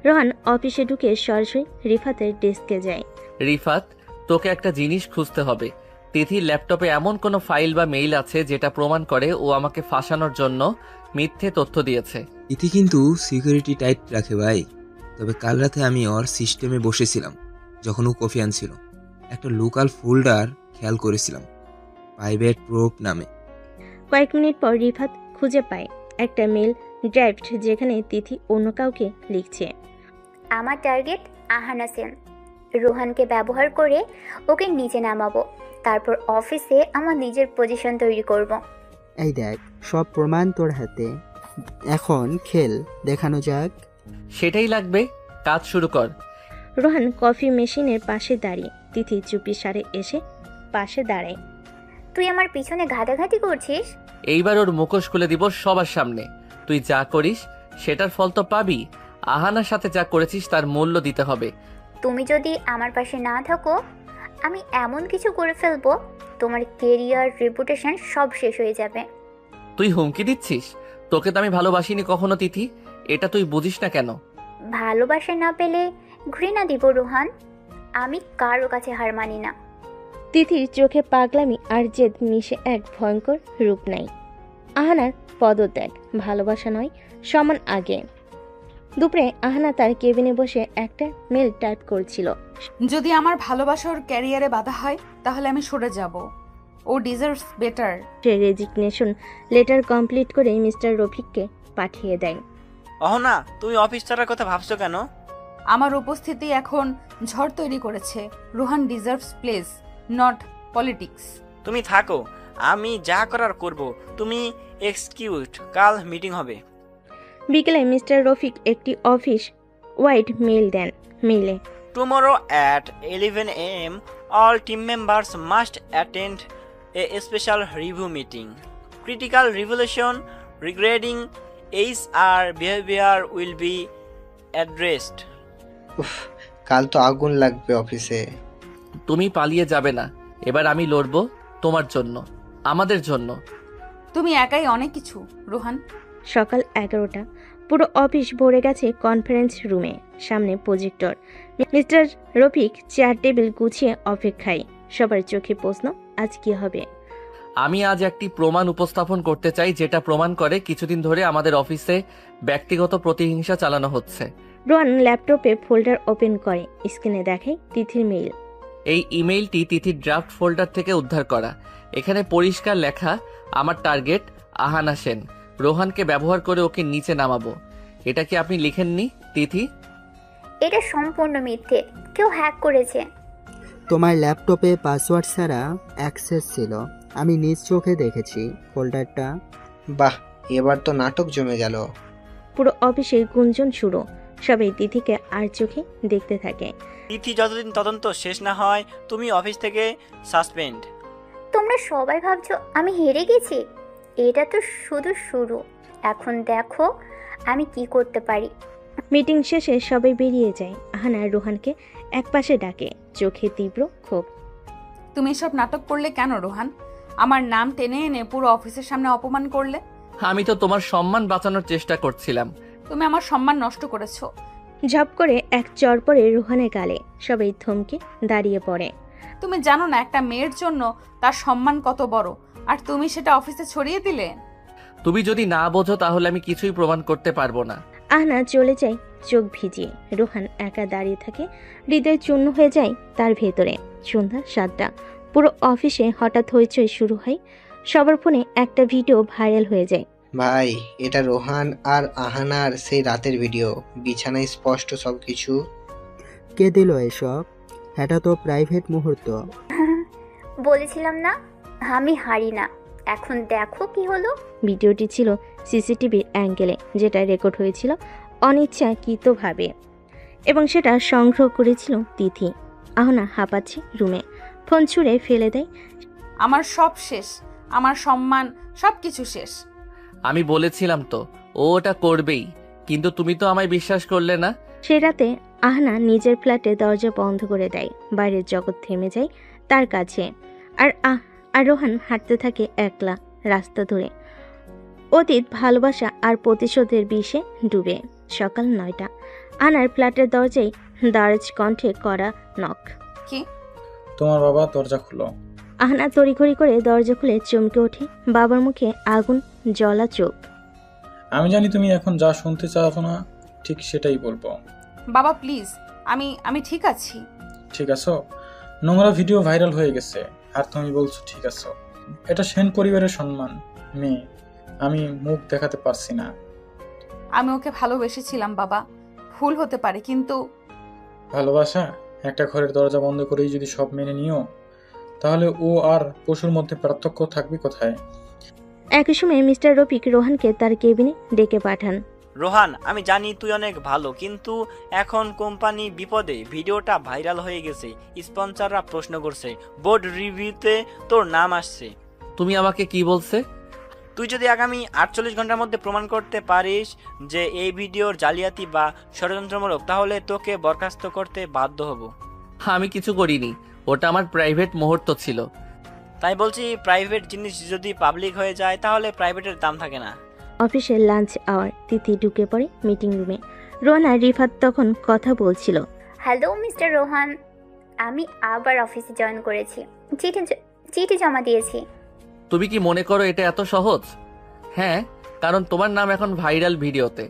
Speaker 3: রোহান অফিসে ঢুকে সরাসরি রিফাতের ডেস্কে যায়।
Speaker 2: রিফাত, তোকে একটা জিনিস খুঁজতে হবে। তিথির ল্যাপটপে এমন কোনো ফাইল বা মেইল আছে যেটা প্রমাণ করে ও আমাকে ফাঁসানোর জন্য মিথ্যে তথ্য দিয়েছে।
Speaker 8: তিথি কিন্তু সিকিউরিটি টাইট রাখে ভাই। তবে কাল রাতে আমি ওর সিস্টেমে বসেছিলাম যখন ও কফি আনছিল। একটা লোকাল ফোল্ডার খেয়াল করেছিলাম, প্রাইভেট প্রোপ নামে।
Speaker 3: কয়েক মিনিট পর রিফাত খুঁজে পায় একটা মেল ড্রাফট, যেখানে তিথি অন্য কাউকে লিখছে।
Speaker 1: আমার টার্গেট আহানা সেন। রোহানকে ব্যবহার করে ওকে নিচে নামাবো, তারপর অফিসে আমার নিজের পজিশন তৈরি করব।
Speaker 6: এই দেখ, সব প্রমাণ তোর হাতে, এখন খেল দেখানো যাক।
Speaker 2: সেটাই লাগবে, কাজ শুরু কর।
Speaker 3: রোহান কফি মেশিনের পাশে দাঁড়িয়ে, তিথি চুপি সারে এসে পাশে দাঁড়ায়।
Speaker 1: তুই আমার পিছনে ঘাটাঘাটি করছিস?
Speaker 2: এইবার ওর মুখোশ খুলে দিব সবার সামনে। তুই যা করিস সেটার ফল তো পাবি। আহানার সাথে যা করেছিস তার মূল্য দিতে হবে।
Speaker 1: তুমি যদি আমার পাশে না থাকো, আমি এমন কিছু করে ফেলবো, তোমার কেরিয়ার, রেপুটেশন সব শেষ হয়ে যাবে।
Speaker 2: তুই হুমকি দিচ্ছিস? তোকে তো আমি ভালোবাসিনি কখনো তিথি, এটা তুই বুঝিস না কেন?
Speaker 1: ভালোবাসা না পেলে ঘৃণা দিব রোহান। আমি কারো কাছে হার মানি না।
Speaker 3: তিথির চোখে পাগলামি আর জেদ মিশে এক ভয়ঙ্কর রূপ নেয়। আহানার পদত্যাগ ভালোবাসা নয়, সমান আগে। দুপুরে আহানা তার কেবিনে বসে একটা মেল টাইপ করছিল।
Speaker 4: যদি আমার ভালোবাসা ওর ক্যারিয়ারে বাধা হয় তাহলে আমি সরে যাব। ও ডিজার্ভস বেটার।
Speaker 3: সে রেজিগনেশন লেটার কমপ্লিট করে মিস্টার রফিককে পাঠিয়ে দেয়।
Speaker 7: অহনা, তুমি অফিস ছাড়ার কথা ভাবছো কেন?
Speaker 4: আমার উপস্থিতি এখন ঝড় তৈরি করেছে। Rohan deserves place, not politics.
Speaker 7: তুমি থাকো, আমি যা করার করব। তুমি এক্সকিউজ, কাল মিটিং হবে।
Speaker 3: বিকেলে মিস্টার রফিক একটি অফিস ওয়াইড মেল দেন। মেইলে
Speaker 7: Tomorrow at 11 a.m., all team members must attend a special review meeting. Critical revelation regarding HR behavior will be addressed.
Speaker 5: উফ, কাল তো আগুন লাগবে অফিসে।
Speaker 2: তুমি পালিয়ে যাবে না, এবার আমি লড়বো তোমার জন্য, আমাদের জন্য।
Speaker 4: তুমি একাই অনেক কিছু রোহান।
Speaker 3: সকাল 11টা, পুরো অফিস ভরে গেছে কনফারেন্স রুমে। সামনে projector. Mister Rafiq chair table গুছিয়ে অপেক্ষায়। সবার চোখে প্রশ্ন, আজ কি হবে?
Speaker 2: আমি আজ একটি প্রমাণ উপস্থাপন করতে চাই, যেটা প্রমাণ করে কিছুদিন ধরে আমাদের অফিসে ব্যক্তিগত প্রতিহিংসা চালানো হচ্ছে।
Speaker 3: রোহান ল্যাপটপে ফোল্ডার ওপেন করে। স্ক্রিনে দেখায় তিথির মেইল।
Speaker 2: এই ইমেইলটি তিথির ড্রাফট ফোল্ডার থেকে উদ্ধার করা। এখানে পরিষ্কার লেখা, আমার টার্গেট আহানা সেন। রোহানকে ব্যবহার করে ওকে নিচে নামাবো। এটা কি আপনি লিখেননি তিথি?
Speaker 1: এটা সম্পূর্ণ মিথ্যে। কেউ হ্যাক করেছে।
Speaker 6: তোমার ল্যাপটপে পাসওয়ার্ড ছাড়া অ্যাক্সেস ছিল, আমি নিজ চোখে দেখেছি ফোল্ডারটা।
Speaker 5: বাহ, এবার তো নাটক জমে গেল।
Speaker 3: পুরো অফিসে গুঞ্জন শুরু। সবাই তিথিকে আর চোখে দেখতে থাকে।
Speaker 7: তিথি যতদিন তদন্ত শেষ না হয়, তুমি অফিস থেকে সাসপেন্ড।
Speaker 1: তোমরা সবাই ভাবছো আমি হেরে গেছি। এটা তো শুধু শুরু। এখন দেখো আমি কি করতে পারি।
Speaker 3: মিটিং শেষে সবাই বেরিয়ে যায়। আহানা রোহানকে একপাশে ডাকে, চোখে তীব্র ক্ষোভ।
Speaker 4: তুমি এসব নাটক করলে কেন রোহান? আমার নাম টেনে এনে পুরো অফিসের সামনে অপমান করলে।
Speaker 2: আমি তো তোমার সম্মান বাঁচানোর চেষ্টা করছিলাম।
Speaker 4: তুমি আমার সম্মান নষ্ট করেছো।
Speaker 3: ঝপ করে এক চর পড়ে রোহানের গালে। সবাই থমকে দাঁড়িয়ে পড়ে।
Speaker 4: তুমি জানো না একটা মেয়ের জন্য তার সম্মান কত বড়, আর তুমি সেটা অফিসে ছড়িয়ে দিলে।
Speaker 2: তুমি যদি না বোঝো তাহলে আমি কিছুই প্রমাণ করতে পারবো না।
Speaker 3: আহনা চলে যায় চোখ ভিজিয়ে। রোহান একা দাঁড়িয়ে থাকে। হৃদয় চূর্ণ হয়ে যায় তার ভেতরে। সন্ধ্যা 7টা। পুরো অফিসে হঠাৎ হইচই শুরু হয়। সবার ফোনে একটা ভিডিও ভাইরাল হয়ে যায়।
Speaker 5: ভাই, এটা রোহান আর আহানার সেই রাতের ভিডিও, বিছানায় স্পষ্ট সবকিছু।
Speaker 6: কে দিল এসব? এটা তো প্রাইভেট মুহূর্ত।
Speaker 1: বলেছিলাম না আমি হারি না। এখন দেখো কি হলো।
Speaker 3: ভিডিওটি ছিল সিসিটিভির অ্যাঙ্গেলে, যেটা রেকর্ড হয়েছিল অনিচ্ছাকৃতভাবে, এবং সেটা সংগ্রহ করেছিল তিথি। আহনা হাঁপাচ্ছে রুমে। ফোন ছুঁড়ে ফেলে দেয়।
Speaker 4: আমার সব শেষ, আমার সম্মান সবকিছু শেষ।
Speaker 2: আমি বলেছিলাম তো ও ওটা করবেই, কিন্তু তুমি তো আমায় বিশ্বাস করলে না।
Speaker 3: সে রাতে আহনা নিজের ফ্ল্যাটে দরজা বন্ধ করে দেয়। বাইরের জগৎ থেমে যায় তার কাছে। আর রোহান হাঁটতে থাকে একলা রাস্তা ধরে। অতীত, ভালোবাসা আর প্রতিশোধের বিষে ডুবে। সকাল 9টা। আনার ফ্ল্যাটের দরজায় দারাজ কণ্ঠে করা নক।
Speaker 4: কি?
Speaker 9: তোমার বাবা, দরজা খুলো।
Speaker 3: আহনা তড়িঘড়ি করে দরজা খুলে চমকে ওঠে। বাবার মুখে আগুন জ্বলা চোখ।
Speaker 9: আমি জানি তুমি এখন যা শুনতে চাও না, ঠিক সেটাই বলবো।
Speaker 4: বাবা প্লিজ, আমি ঠিক আছি।
Speaker 9: ঠিক আছো? নোংরা ভিডিও ভাইরাল হয়ে গেছে আর তুমি বলছো ঠিক আছো? এটা সেন পরিবারের সম্মান। মেয়ে, আমি মুখ দেখাতে পারছি না।
Speaker 4: আমি ওকে ভালোবেসেছিলাম বাবা, ভুল হতে পারে, কিন্তু
Speaker 9: ভালোবাসা একটা ঘরের দরজা বন্ধ করেই যদি সব মেনে নিও, তাহলে ও আর পশুর মধ্যে পার্থক্য থাকবে কোথায়?
Speaker 3: একই সময় মিস্টার রফিক রোহানকে তার কেবিনে ডেকে পাঠান।
Speaker 7: রোহান, আমি জানি তুই অনেক ভালো, কিন্তু এখন কোম্পানি বিপদে। ভিডিওটা ভাইরাল হয়ে গেছে, স্পন্সররা প্রশ্ন করছে, বোর্ড রিভিউতে তোর নাম আসছে।
Speaker 2: তুমি আমাকে কি বলছে?
Speaker 7: তুই যদি আগামী 48 ঘন্টার মধ্যে প্রমাণ করতে পারিস যে এই ভিডিওর জালিয়াতি বা ষড়যন্ত্রমূলক, তাহলে তোকে বরখাস্ত করতে বাধ্য হব।
Speaker 2: আমি কিছু করিনি, ওটা আমার প্রাইভেট মুহূর্ত ছিল।
Speaker 7: তাই বলছি, প্রাইভেট জিনিস যদি পাবলিক হয়ে যায় তাহলে প্রাইভেটের দাম থাকে না।
Speaker 3: অফিসের লাঞ্চ আওয়ার, তিথি ঢুকে পড়ে মিটিং রুমে। রোহান আর রিফাত তখন কথা বলছিল।
Speaker 1: হ্যালো মিস্টার রোহান, আমি আবার অফিসে জয়েন করেছি, চিঠি জমা দিয়েছি।
Speaker 2: তুমি কি মনে করো এটা এত সহজ? হ্যাঁ, কারণ তোমার নাম এখন ভাইরাল ভিডিওতে,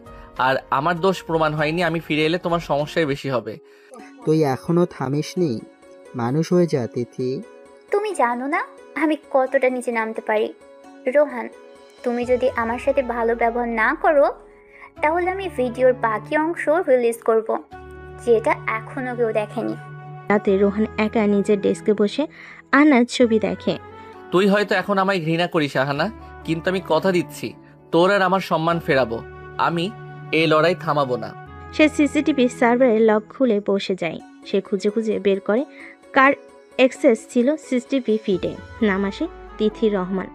Speaker 2: আর আমার দোষ প্রমাণ হয়নি। আমি ফিরে এলে তোমার সমস্যাই বেশি হবে।
Speaker 6: তুই এখনো থামিসনি, মানুষ হয়ে যা তিথি।
Speaker 1: তুমি জানো না আমি কতটা নিচে নামতে পারি। রোহান, তুমি যদি আমার সাথে ভালো ব্যবহার না করো তাহলে আমি ভিডিওর বাকি অংশ রিলিজ করব, যেটা এখনো কেউ দেখেনি।
Speaker 3: রাতে রোহান একা নিজের ডেস্কে বসে আহনার ছবি দেখে।
Speaker 2: তুই হয়তো এখন আমায় ঘৃণা করিস আহানা, কিন্তু আমি কথা দিচ্ছি তোর আর আমার সম্মান ফেরাবো। আমি এই লড়াই থামাবো না।
Speaker 3: সে সিসিটিভি সার্ভারে লক খুলে বসে যায়। সে খুঁজে খুঁজে বের করে কার অ্যাক্সেস ছিল সিসিটিভি ফিডে। নাম আসে তিথি রহমান।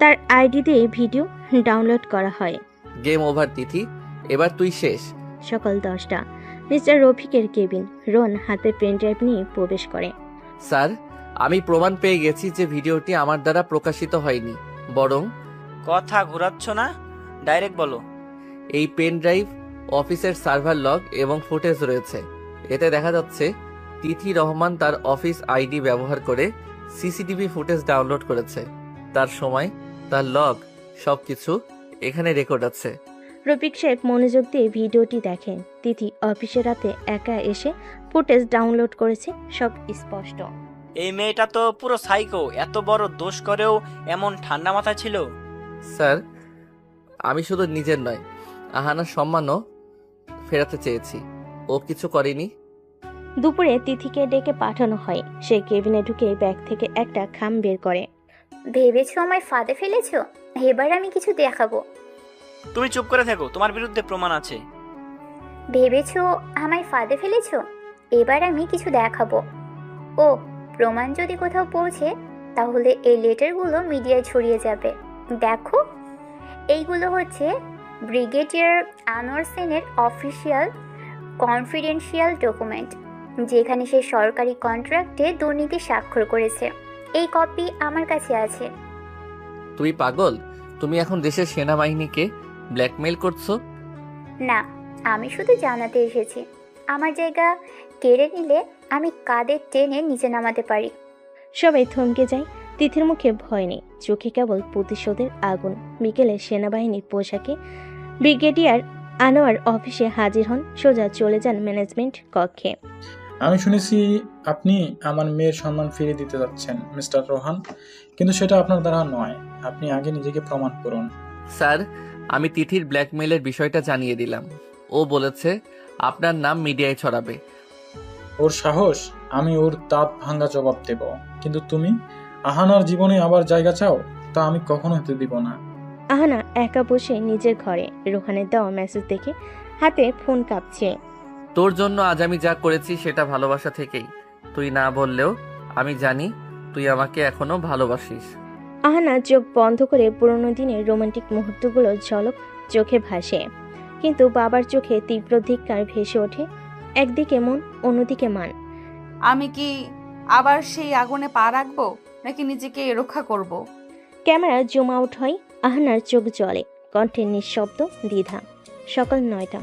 Speaker 3: তার আইডি দিয়ে ভিডিও ডাউনলোড করা হয়।
Speaker 2: গেম ওভার তিথি, এবার তুই শেষ।
Speaker 3: সকাল 10টা, মিস্টার রফিকের কেবিন। রোন হাতে পেন ড্রাইভ নিয়ে প্রবেশ করে।
Speaker 2: স্যার, আমি প্রমাণ পেয়ে গেছি যে ভিডিওটি আমার দ্বারা প্রকাশিত হয়নি, বরং
Speaker 7: কথা ঘোরাচ্ছ না, ডাইরেক্ট বলো।
Speaker 2: এই পেন ড্রাইভ অফিসের সার্ভার লগ এবং ফুটেজ রয়েছে। এতে দেখা যাচ্ছে তিথি রহমান তার অফিস আইডি ব্যবহার করে সিসিটিভি ফুটেজ ডাউনলোড করেছে। তার সময়, তার লগ, সবকিছু এখানে রেকর্ড আছে।
Speaker 3: রফিক সাহেব মনোযোগ দিয়ে ভিডিওটি দেখেন। তিথি অফিসে রাতে একা এসে ফুটেজ ডাউনলোড করেছে, সব স্পষ্ট।
Speaker 7: এই মেয়েটা তো পুরো সাইকো, এত বড় দোষ করেও এমন ঠান্ডা মাথা ছিল।
Speaker 2: স্যার, আমি শুধু নিজের নয়, আহানার সম্মানও ফেরাতে চেয়েছি। ও কিছু করেনি।
Speaker 3: দুপুরে তিথিকে ডেকে পাঠানো হয়। সে কেবিনে ঢুকে ব্যাগ থেকে একটা খাম বের করে।
Speaker 1: ভেবেছো আমায় ফাঁদে ফেলেছো? এবার আমি কিছু দেখাবো।
Speaker 7: তুমি চুপ করে থাকো, তোমার বিরুদ্ধে প্রমাণ আছে।
Speaker 1: ভেবেছো আমায় ফাঁদে ফেলেছো? এবার আমি কিছু দেখাবো। ও, প্রমাণ যদি কোথাও পৌঁছে তাহলে এই লেটারগুলো মিডিয়ায় ছড়িয়ে যাবে। দেখো, এইগুলো হচ্ছে ব্রিগেডিয়ার আনোয়ার সেনের অফিসিয়াল কনফিডেন্সিয়াল ডকুমেন্ট, যেখানে সে সরকারি কন্ট্রাক্টে দুর্নীতি স্বাক্ষর করেছে। এই কপি আমার কাছে আছে।
Speaker 2: তুই পাগল? তুমি এখন দেশের সেনাবাহিনীকে ব্ল্যাকমেইল করছো?
Speaker 1: না, আমি শুধু জানাতে এসেছি আমার জায়গা কেড়ে নিলে আমি কাদের টেনে নিচে নামাতে পারি।
Speaker 3: সবাই থমকে যায়। তিথির মুখে ভয় নেই, চোখে কেবল প্রতিশোধের আগুন। বিকেলে সেনাবাহিনীর পোশাকে ব্রিগেডিয়ার আনোয়ার অফিসে হাজির হন। সোজা চলে যান ম্যানেজমেন্ট কক্ষে।
Speaker 9: আমি শুনেছি আপনি আমার মেয়ের সম্মান ফিরিয়ে দিতে যাচ্ছেন মিস্টার রোহান, কিন্তু সেটা আপনার দ্বারা নয়। আপনি আগে নিজেকে প্রমাণ করুন।
Speaker 2: স্যার, আমি তিথির ব্ল্যাকমেইলের বিষয়টা জানিয়ে দিলাম। ও বলেছে আপনার নাম মিডিয়ায় ছড়াবে।
Speaker 9: ওর সাহস, আমি ওর দাঁত ভাঙা জবাব দেব। কিন্তু তুমি আহানার জীবনে আবার জায়গা চাও? তা আমি কখনো হতে দিব না।
Speaker 3: আহানা একা বসে নিজের ঘরে। রোহানের দেওয়া মেসেজ দেখে হাতে ফোন কাঁপছে।
Speaker 2: তোর জন্য আজ আমি যা করেছি সেটা ভালোবাসা থেকেই। তুই না বললেও আমি জানি তুই আমাকে এখনো ভালোবাসিস।
Speaker 3: আহানা চোখ বন্ধ করে পুরোনো দিনের রোমান্টিক মুহূর্তগুলো ঝলক চোখে ভাসে। কিন্তু বাবার চোখে তীব্র ধিক্কার ভেসে ওঠে। একদিকে মন, অন্যদিকে মান।
Speaker 4: আমি কি আবার সেই আগুনে পা রাখবো, নাকি নিজেকে রক্ষা করব?
Speaker 3: ক্যামেরা জুম আউট হয়। আহানার চোখ জ্বলে, কণ্ঠে নিঃশব্দ দ্বিধা। সকাল 9টা,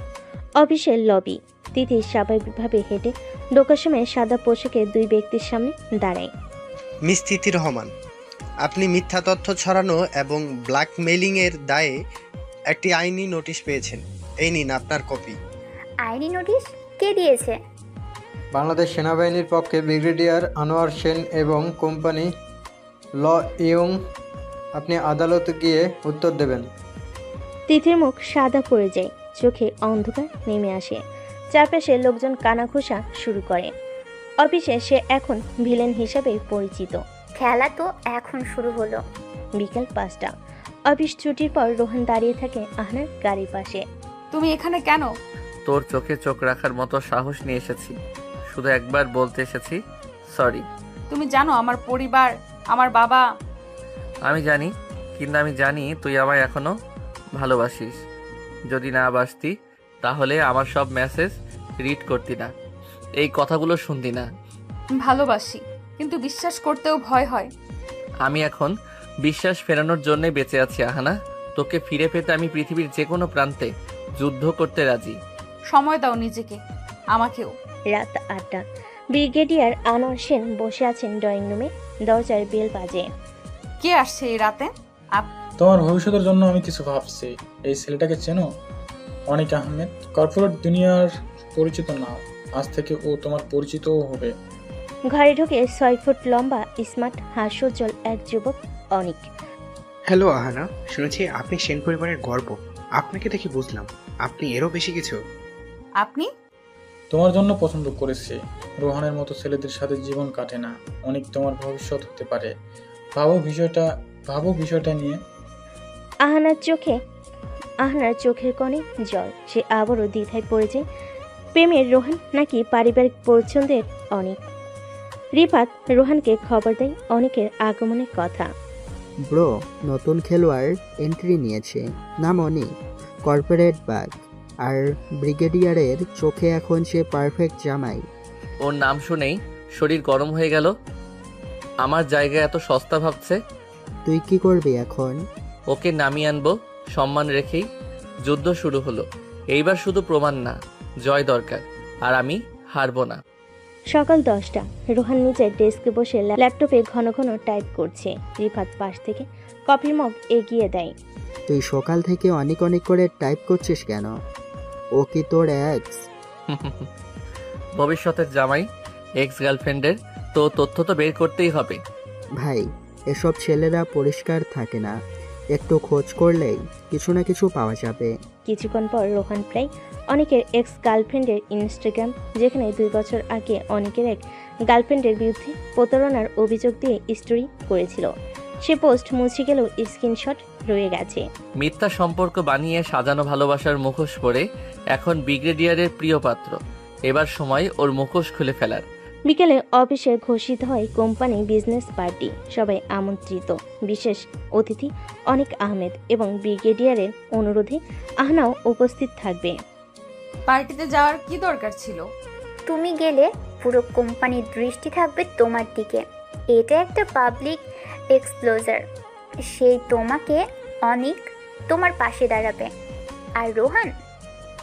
Speaker 3: অফিসের লবি। তিথি স্বাভাবিকভাবে হেঁটে ঢোকার সময় সাদা পোশাকে দুই ব্যক্তির সামনে দাঁড়ায়।
Speaker 5: মিস তিথি রহমান, আপনি মিথ্যা তথ্য ছড়ানো এবং ব্ল্যাকমেইলিংয়ের দায়ে একটি আইনি নোটিশ পেয়েছেন। এই নিন আপনার কপি।
Speaker 1: আইনি নোটিশ? কে দিয়েছে?
Speaker 10: বাংলাদেশ সেনাবাহিনীর পক্ষে ব্রিগেডিয়ার আনোয়ার সেন এবং কোম্পানি ল ইয়ং। আপনি আদালতে গিয়ে উত্তর দেবেন।
Speaker 3: তিথির মুখ সাদা পড়ে যায়, চোখে অন্ধকার নেমে আসে। চারপাশে লোকজন কানাঘুষা শুরু করে। অফিসে সে এখন ভিলেন হিসাবে পরিচিত।
Speaker 1: খেলা তো এখন শুরু হলো।
Speaker 3: বিকাল 5টা, অফিস ছুটির পর রোহান দাঁড়িয়ে থাকে আহনার গাড়ির পাশে।
Speaker 4: তুমি এখানে কেন?
Speaker 2: তোর চোখে চোখ রাখার মতো সাহস নিয়ে এসেছি। শুধু একবার বলতে এসেছি, সরি।
Speaker 4: তুমি জানো আমার পরিবার, আমার বাবা।
Speaker 2: আমি জানি, কিন্তু আমি জানি তুই আমায় এখনো ভালোবাসিস। যদি না বাসতি তাহলে আমার সব মেসেজ রিড করতি না, এই কথাগুলো শুনতি না।
Speaker 4: ভালোবাসি, কিন্তু বিশ্বাস করতেও ভয় হয়।
Speaker 2: আমি এখন বিশ্বাস ফেরানোর জন্যই বেঁচে আছি আহানা। তোকে ফিরে পেতে আমি পৃথিবীর যে কোনো প্রান্তে যুদ্ধ করতে রাজি।
Speaker 4: সময় দাও নিজেকে, আমাকেও।
Speaker 3: রাত 8টা। ব্রিগেডিয়ার আনোয়ার সেন বসে আছেন ড্রয়িং রুমে। দরজার বেল বাজে।
Speaker 4: কে আসছে এই রাতে?
Speaker 9: তোমার ভবিষ্যতের জন্য আমি কিছু ভাবছি। এই ছেলেটাকে চেনো? অনিক আহমেদ, কর্পোরেট দুনিয়ার পরিচিত নাম। আজ থেকে ও তোমার পরিচিতও হবে।
Speaker 3: ঘরে ঢুকে 6 ফুট লম্বা স্মার্ট হাস্যোজ্জ্বল এক যুবক অনিক।
Speaker 11: হ্যালো আহানা, শুনেছি আপনি সেন পরিবারের গর্ব। আপনাকে দেখে বুঝলাম আপনি এরও বেশি কিছু।
Speaker 4: আপনি?
Speaker 9: তোমার জন্য পছন্দ করেছি। রোহানের মতো ছেলেদের সাথে জীবন কাটে না। অনেক তোমার ভবিষ্যৎ হতে পারে। ভাবো বিষয়টা নিয়ে।
Speaker 3: আহানার চোখের কোণে জল। সে আবারও দ্বিধায় পড়ে যায়। প্রেমের রোহান নাকি পারিবারিক পছন্দের অনিক? রিফাত রোহানকে খবর দেয় অনিকের আগমনের কথা।
Speaker 6: ব্রো, নতুন খেলোয়াড় এন্ট্রি নিয়েছে, নাম অনিক, কর্পোরেট বাগ। আর ব্রিগেডিয়ারের চোখে এখন সে পারফেক্ট জামাই।
Speaker 2: ওর নাম শুনেই শরীর গরম হয়ে গেল। আমার জায়গায় এত সস্তা ভাবছে।
Speaker 6: তুই কি করবি এখন?
Speaker 2: ওকে নামিয়ে আনবো সম্মান রেখেই। যুদ্ধ শুরু হলো, এইবার শুধু প্রমাণ না, জয় দরকার। আর আমি হারবো না।
Speaker 3: সকাল 10টা। রোহান নিজের ডেস্কে বসে ল্যাপটপে ঘন ঘন টাইপ করছে। রিফাত পাশ থেকে কফির মগ এগিয়ে দেয়।
Speaker 6: তুই সকাল থেকে অনেক করে টাইপ করছিস কেন? ও কি তোর এক্স?
Speaker 2: ভবিষ্যতের জামাই, এক্স গার্লফ্রেন্ডের তো তথ্য তো বের করতেই হবে।
Speaker 6: ভাই, এসব ছেলেরা পরিষ্কার থাকে না, একটু খোঁজ করলেই কিছু না কিছু পাওয়া যাবে।
Speaker 3: কিছুক্ষণ পর রোহান প্রায় অনেকের এক্স গার্লফ্রেন্ডের ইনস্টাগ্রাম, যেখানে 2 বছর আগে অনেকের এক গার্লফ্রেন্ডের বিরুদ্ধে প্রতারণার অভিযোগ দিয়ে স্টোরি করেছিল, সে পোস্ট মুছে গেলেও স্ক্রিনশট রয়ে গেছে।
Speaker 2: মিথ্যা সম্পর্ক বানিয়ে সাজানো ভালোবাসার মুখোশ পরে এখন ব্রিগেডিয়ারের প্রিয় পাত্র। এবার সময় ওর মুখোশ খুলে ফেলার।
Speaker 3: বিকেলে অফিসে ঘোষিত হয় কোম্পানি বিজনেস পার্টি। সবাই আমন্ত্রিত। বিশেষ অতিথি অনিক আহমেদ এবং ব্রিগেডিয়ারের অনুরোধে আহনাও উপস্থিত থাকবে।
Speaker 4: পার্টিতে যাওয়ার কি দরকার ছিল?
Speaker 1: তুমি গেলে পুরো কোম্পানির দৃষ্টি থাকবে তোমার দিকে। এটা একটা পাবলিক এক্সপ্লোজার। সেই তোমাকে অনিক তোমার পাশে দাঁড়াবে। আর রোহান,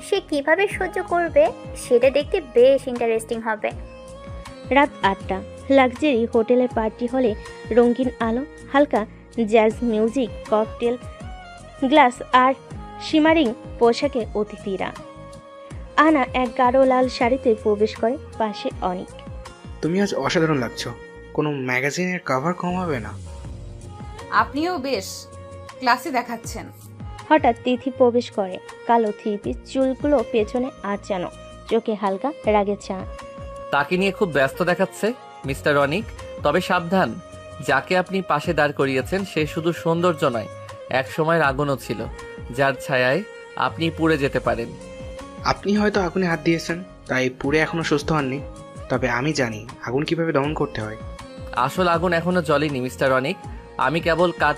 Speaker 1: সে কিভাবে সহ্য করবে সেটা দেখতে বেশ ইন্টারেস্টিং হবে।
Speaker 3: রাত 8টা। লাক্সারি হোটেলের পার্টি হলে রঙিন আলো, হালকা জ্যাজ মিউজিক, ককটেল গ্লাস আর শিমারিং পোশাকে অতিথিরা। আহনা এক গাঢ় লাল শাড়িতে প্রবেশ করে, পাশে অনিক।
Speaker 11: তুমি আজ অসাধারণ লাগছো। কোনো ম্যাগাজিনের কভার কম হবে না।
Speaker 4: আপনিও বেশ ক্লাসে দেখাচ্ছেন।
Speaker 3: হঠাৎ তিথি প্রবেশ করে। কালো 3 পিস, চুলগুলো পেছনে আঁচানো, চোখে হালকা রাগের ছাপ।
Speaker 2: তাকে নিয়ে খুব ব্যস্ত দেখাচ্ছে মিস্টার অনিক। তবে সাবধান, যাকে আপনি পাশে দাঁড় করিয়েছেন সে শুধু সৌন্দর্য নয়, এক সময়ের আগুনও ছিল, যার ছায়ায় আপনি পুড়ে যেতে পারেন।
Speaker 11: আপনি হয়তো আগুনে হাত দিয়েছেন, তাই পুড়ে এখনো সুস্থ হননি। তবে আমি জানি আগুন কিভাবে দমন করতে হয়।
Speaker 2: আসল আগুন এখনো জ্বলেনি মিস্টার অনিক, আমি কেবল কাঠ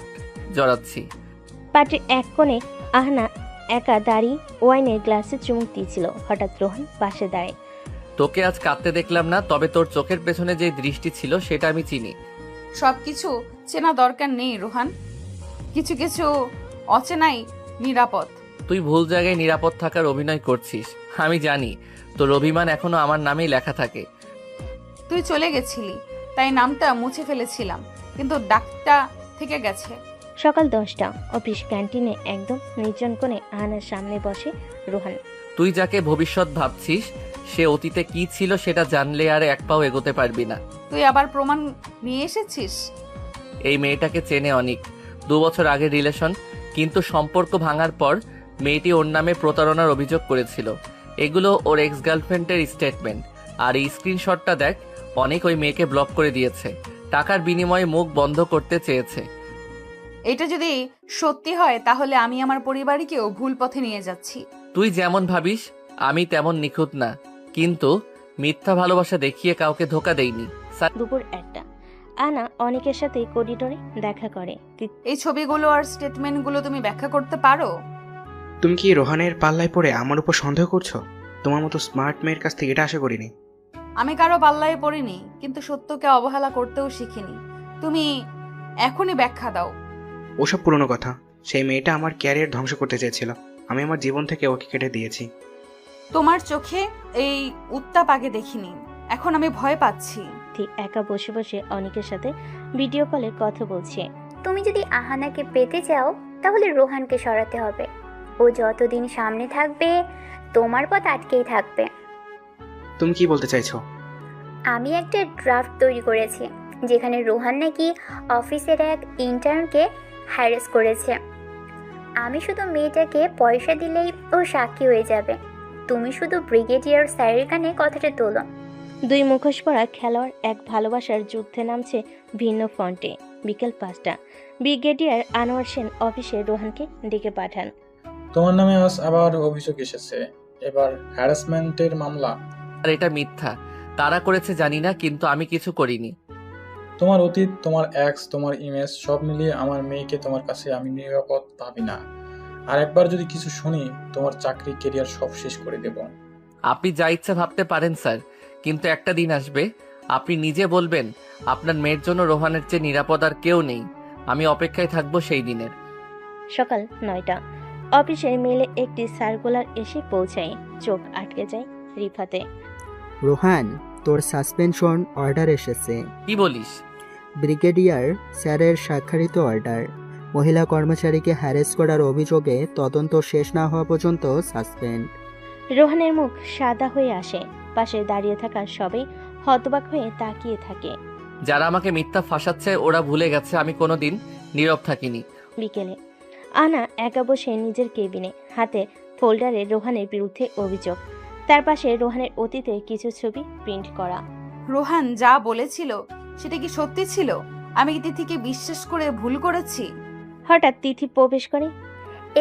Speaker 2: জড়াচ্ছি।
Speaker 3: পার্টির এক কোণে আহনা একা দাঁড়িয়ে ওয়াইনের গ্লাসে চুমুক দিয়েছিল। হঠাৎ রোহান পাশে দাঁড়ায়।
Speaker 2: তোকে আজ কাঁদতে দেখলাম না, তবে তোর চোখের পেছনে যে দৃষ্টি ছিল সেটা আমি চিনি।
Speaker 4: সবকিছু চেনা দরকার নেই রোহান, কিছু কিছু অচেনাই নিরাপদ।
Speaker 2: তুই ভুল জায়গায় নিরাপদ থাকার অভিনয় করছিস। আমি জানি তোর অভিমান এখনো আমার নামেই লেখা থাকে।
Speaker 4: তুই চলে গেছিলি তাই নামটা মুছে ফেলেছিলাম, কিন্তু ডাকটা থেকে গেছে।
Speaker 3: সকাল 10টা। অফিস ক্যান্টিনে একদম নির্জন কোণে আহনার সামনে বসে রোহান।
Speaker 2: তুই যাকে ভবিষ্যৎ ভাবছিস সে অতীতে কি ছিল সেটা জানলে আর এক পাও এগোতে পারবি না।
Speaker 4: তুই আবার প্রমাণ নিয়ে এসেছিস?
Speaker 2: এই মেয়েটাকে চেনে অনিক, 2 বছর আগের রিলেশন, কিন্তু সম্পর্ক ভাঙার পর মেয়েটি ওর নামে প্রতারণার অভিযোগ করেছিল। এগুলো ওর এক্স গার্লফ্রেন্ডের স্টেটমেন্ট। আর এই স্ক্রিনশটটা দেখ, অনেক ওই মেয়েকে ব্লক করে দিয়েছে, টাকার বিনিময়ে মুখ বন্ধ করতে চেয়েছে।
Speaker 4: এটা যদি সত্যি হয় তাহলে আমি আমার পরিবারকেও ভুল পথে নিয়ে যাচ্ছি।
Speaker 2: তুই যেমন ভাবিস আমি তেমন নিখুঁত না, কিন্তু মিথ্যা ভালোবাসা দেখিয়ে কাউকে ধোকা দেইনি।
Speaker 3: দুপুর 1টা। আনা অনেকের সাথে করিডোরে দেখা করে।
Speaker 4: এই ছবিগুলো আর স্টেটমেন্টগুলো তুমি ব্যাখ্যা করতে পারো?
Speaker 11: তুমি কি রোহানের পাল্লায় পড়ে আমার উপর সন্দেহ করছো? তোমার মতো স্মার্ট মেয়ের কাছ থেকে এটা আশা করিনি।
Speaker 4: আমি কারো পাল্লায় পড়িনি, কিন্তু সত্যকে অবহেলা করতেও শিখিনি। তুমি এখনই ব্যাখ্যা দাও।
Speaker 11: ওসব পুরনো কথা। সেই মেয়েটা আমার ক্যারিয়ার ধ্বংস করতে চেয়েছিল, আমি আমার জীবন থেকে ওকে কেটে দিয়েছি।
Speaker 4: তোমার চোখে এই উত্তাপ আগে দেখিনি, এখন আমি ভয় পাচ্ছি।
Speaker 3: একা বসে বসে অনেকের সাথে ভিডিও কলে কথা বলছে।
Speaker 1: তুমি যদি আহানাকে পেতে চাও তাহলে রোহানকে সরাতে হবে। ও যতদিন সামনে থাকবে তোমার পথ আটকেই থাকবে।
Speaker 11: তুমি কি বলতে চাইছো?
Speaker 1: আমি একটা ড্রাফট তৈরি করেছি যেখানে রোহান নাকি অফিসের এক ইন্টার্নকে হ্যারাস করেছে। আমি শুধু মেয়েটাকে পয়সা দিলেই ও সাক্ষী হয়ে যাবে। তুমি শুধু ব্রিগেডিয়ার স্যারের কানে কথাটা তোলো।
Speaker 3: দুই মুখোশ পরা খেলোয়াড় এক ভালোবাসার যুদ্ধে নামছে ভিন্ন ফ্রন্টে। বিকেল 5টা। ব্রিগেডিয়ার আনোয়ার সেন অফিসে রোহানকে ডেকে পাঠান।
Speaker 9: তোমার নামে আজ আবার অভিযোগ এসেছে, এবার হ্যারাসমেন্টের মামলা।
Speaker 2: আর এটা মিথ্যা। কারা করেছে জানি না, কিন্তু আমি কিছু করিনি।
Speaker 9: তোমার অতীত, তোমার এক্স, তোমার ইমেজ সব মিলিয়ে আমার মেয়েকে তোমার কাছে আমি নিরাপদ ভাবি না। আর একবার যদি কিছু শুনি, তোমার চাকরি কেরিয়ার সব শেষ করে দেব।
Speaker 2: আপনি যা ইচ্ছা ভাবতে পারেন স্যার, কিন্তু একটা দিন আসবে আপনি নিজে বলবেন আপনার মেয়ের জন্য রোহানের চেয়ে নিরাপদ আর কেউ নেই। আমি অপেক্ষায় থাকবো সেই দিনের।
Speaker 3: সকাল 9টা। অফিসে মেলে একটি সার্কুলার এসে পৌঁছায়। চোখ আটকে যায় রিফাতে।
Speaker 6: রোহান, তোর সাসপেনশন অর্ডার এসেছে।
Speaker 2: কি বলিস?
Speaker 6: ব্রিগেডিয়ার স্যারের স্বাক্ষরিত অর্ডার। মহিলা কর্মচারীকে হ্যারেস করার অভিযোগে তদন্ত শেষ না হওয়া পর্যন্ত সাসপেন্ড।
Speaker 3: রোহানের মুখ সাদা হয়ে আসে। পাশে দাঁড়িয়ে থাকা সবাই হতবাক হয়ে তাকিয়ে থাকে।
Speaker 2: যারা আমাকে মিথ্যা ফাঁসাচ্ছে ওরা ভুলে গেছে আমি কোনোদিন নীরব থাকিনি।
Speaker 3: বিকেলে আনা একা বসে নিজের কেবিনে, হাতে ফোল্ডারে রোহানের বিরুদ্ধে অভিযোগ। তার পাশে রোহানের অতীতের কিছু ছবি প্রিন্ট করা।
Speaker 4: রোহান যা বলেছিল সেটা কি সত্যি ছিল? আমি কি তিথিকে বিশ্বাস করে ভুল করেছি?
Speaker 3: হঠাৎ তিথি প্রবেশ করে।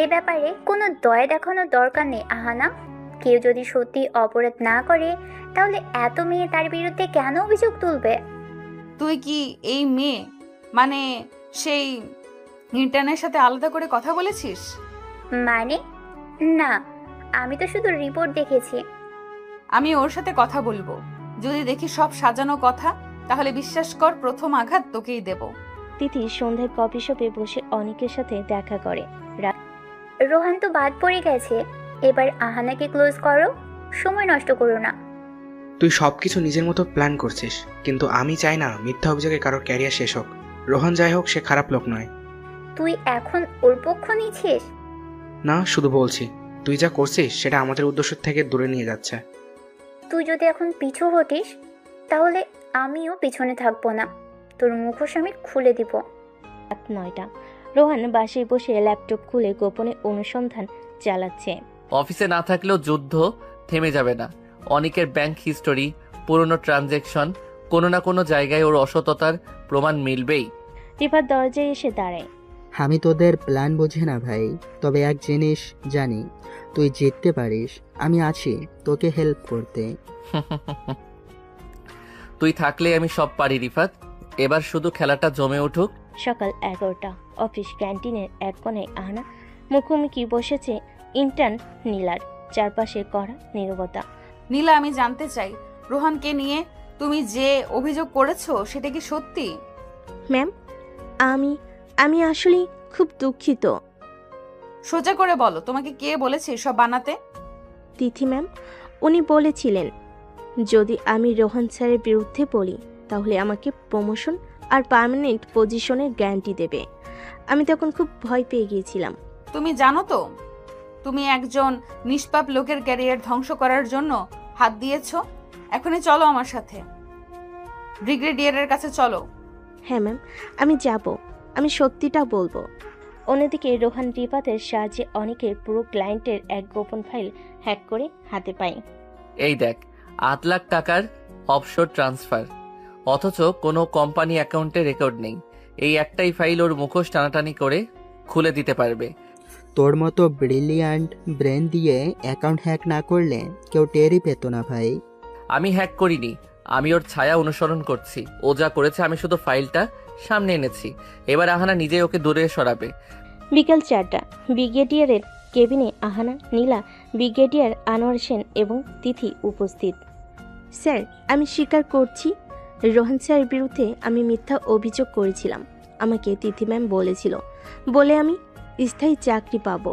Speaker 1: এ ব্যাপারে কোনো দয়া দেখানোর দরকার নেই আহানা। কেউ যদি সত্যি অপরাধ না করে তাহলে এত মেয়ে তার বিরুদ্ধে কেন অভিযোগ তুলবে?
Speaker 4: তুই কি এই মেয়ে মানে সেই ইন্টার্নের সাথে আলাদা করে কথা বলেছিস?
Speaker 1: মানে না, আমি তো শুধু রিপোর্ট দেখেছি।
Speaker 4: আমি ওর সাথে কথা বলবো। যদি দেখি সব সাজানো কথা, তাহলে বিশ্বাস কর প্রথম আঘাত তোকেই দেব।
Speaker 3: তিথি সন্ধ্যায় কফি শপে বসে অনেকের সাথে দেখা করে।
Speaker 1: রোহান তো বাদ পড়ে গেছে, এবার আহানাকে ক্লোজ করো, সময় নষ্ট করো না।
Speaker 11: তুই সবকিছু নিজের মতো প্ল্যান করছিস, কিন্তু আমি চাই না মিথ্যা অভিযোগে কারোর ক্যারিয়ার শেষ হোক। রোহান যাই হোক, সে খারাপ লোক নয়।
Speaker 1: তুই এখন ওর পক্ষ নিচ্ছিস?
Speaker 11: না, শুধু বলছি তুই যা করছিস সেটা আমাদের উদ্দেশ্য থেকে দূরে নিয়ে যাচ্ছে।
Speaker 1: তুই যদি এখন পিছু হটিস তাহলে আমিও পিছনে থাকবো না। তোর মুখোশ আমি খুলে দিব।
Speaker 3: রাত 9টা। রোহান বাসায় বসে ল্যাপটপ খুলে গোপনে অনুসন্ধান চালাচ্ছে।
Speaker 2: অফিসে না থাকলেও যুদ্ধ থেমে যাবে না। অনেকের ব্যাংক হিস্টোরি, পুরনো ট্রানজ্যাকশন, কোনো না কোনো জায়গায় ওর অসততার প্রমাণ মিলবেই।
Speaker 3: রিফাত দরজায় এসে দাঁড়ায়।
Speaker 6: আমি তোদের প্ল্যান বুঝি না ভাই, তবে এক জিনিস জানি, তুই জিততে পারিস। আমি আছি তোকে হেল্প করতে।
Speaker 2: তুই থাকলে আমি সব পারি রিফাত। এবার শুধু খেলাটা জমে উঠুক।
Speaker 3: সকাল 11টা। অফিস ক্যান্টিনের এক কোণে আহানা মুখোমুখি বসেছে ইন্টার্ন নীলার। চারপাশে কড়া নীরবতা।
Speaker 4: নীলা, আমি জানতে চাই রোহানকে নিয়ে তুমি যে অভিযোগ করেছো সেটা কি সত্যি?
Speaker 3: ম্যাম, আমি আসলে খুব দুঃখিত।
Speaker 4: সোজা করে বলো, তোমাকে কে বলেছে সব বানাতে?
Speaker 3: তিথি ম্যাম, উনি বলেছিলেন যদি আমি রোহান স্যারের বিরুদ্ধে বলি তাহলে আমাকে প্রমোশন আর পার্মানেন্ট পজিশনের গ্যারান্টি দেবে। আমি তখন খুব ভয় পেয়ে গিয়েছিলাম।
Speaker 4: তুমি জানো তো তুমি একজন নিষ্পাপ লোকের ক্যারিয়ার ধ্বংস করার জন্য হাত দিয়েছো। এখনই চলো আমার সাথে, ব্রিগেডিয়ারের কাছে চলো।
Speaker 3: হ্যাঁ ম্যাম, আমি যাব, আমি সত্যিটা বলবো। অন্যদিকে রোহান রিফাতের সাহায্যে অনেকের পুরো ক্লায়েন্টের এক গোপন ফাইল হ্যাক করে হাতে পায়।
Speaker 2: এই দেখ, 8 লাখ টাকার অফশোর ট্রান্সফার, অথচ কোনো কোম্পানি অ্যাকাউন্টে রেকর্ড নেই। এই একটাই ফাইল ওর মুখোশ টানাটানি করে খুলে দিতে পারবে।
Speaker 6: তোর মতো ব্রিলিয়ান্ট ব্রেন দিয়ে অ্যাকাউন্ট হ্যাক না করলে কেউ টেরই পেত না ভাই।
Speaker 2: আমি হ্যাক করিনি, আমি ওর ছায়া অনুসরণ করছি। ও যা করেছে আমি শুধু ফাইলটা সামনে এনেছি। এবার আহানা নিজেই ওকে দূরে সরাবে।
Speaker 3: বিকেল 4টা। ব্রিগেডিয়ারের কেবিনে আহানা, নীলা, ব্রিগেডিয়ার আনোয়ার সেন এবং তিথি উপস্থিত। স্যার, আমি স্বীকার করছি, রোহান স্যারের বিরুদ্ধে আমি মিথ্যা অভিযোগ করেছিলাম। আমাকে তিথি ম্যাম বলেছিল বলে আমি স্থায়ী চাকরি পাবো।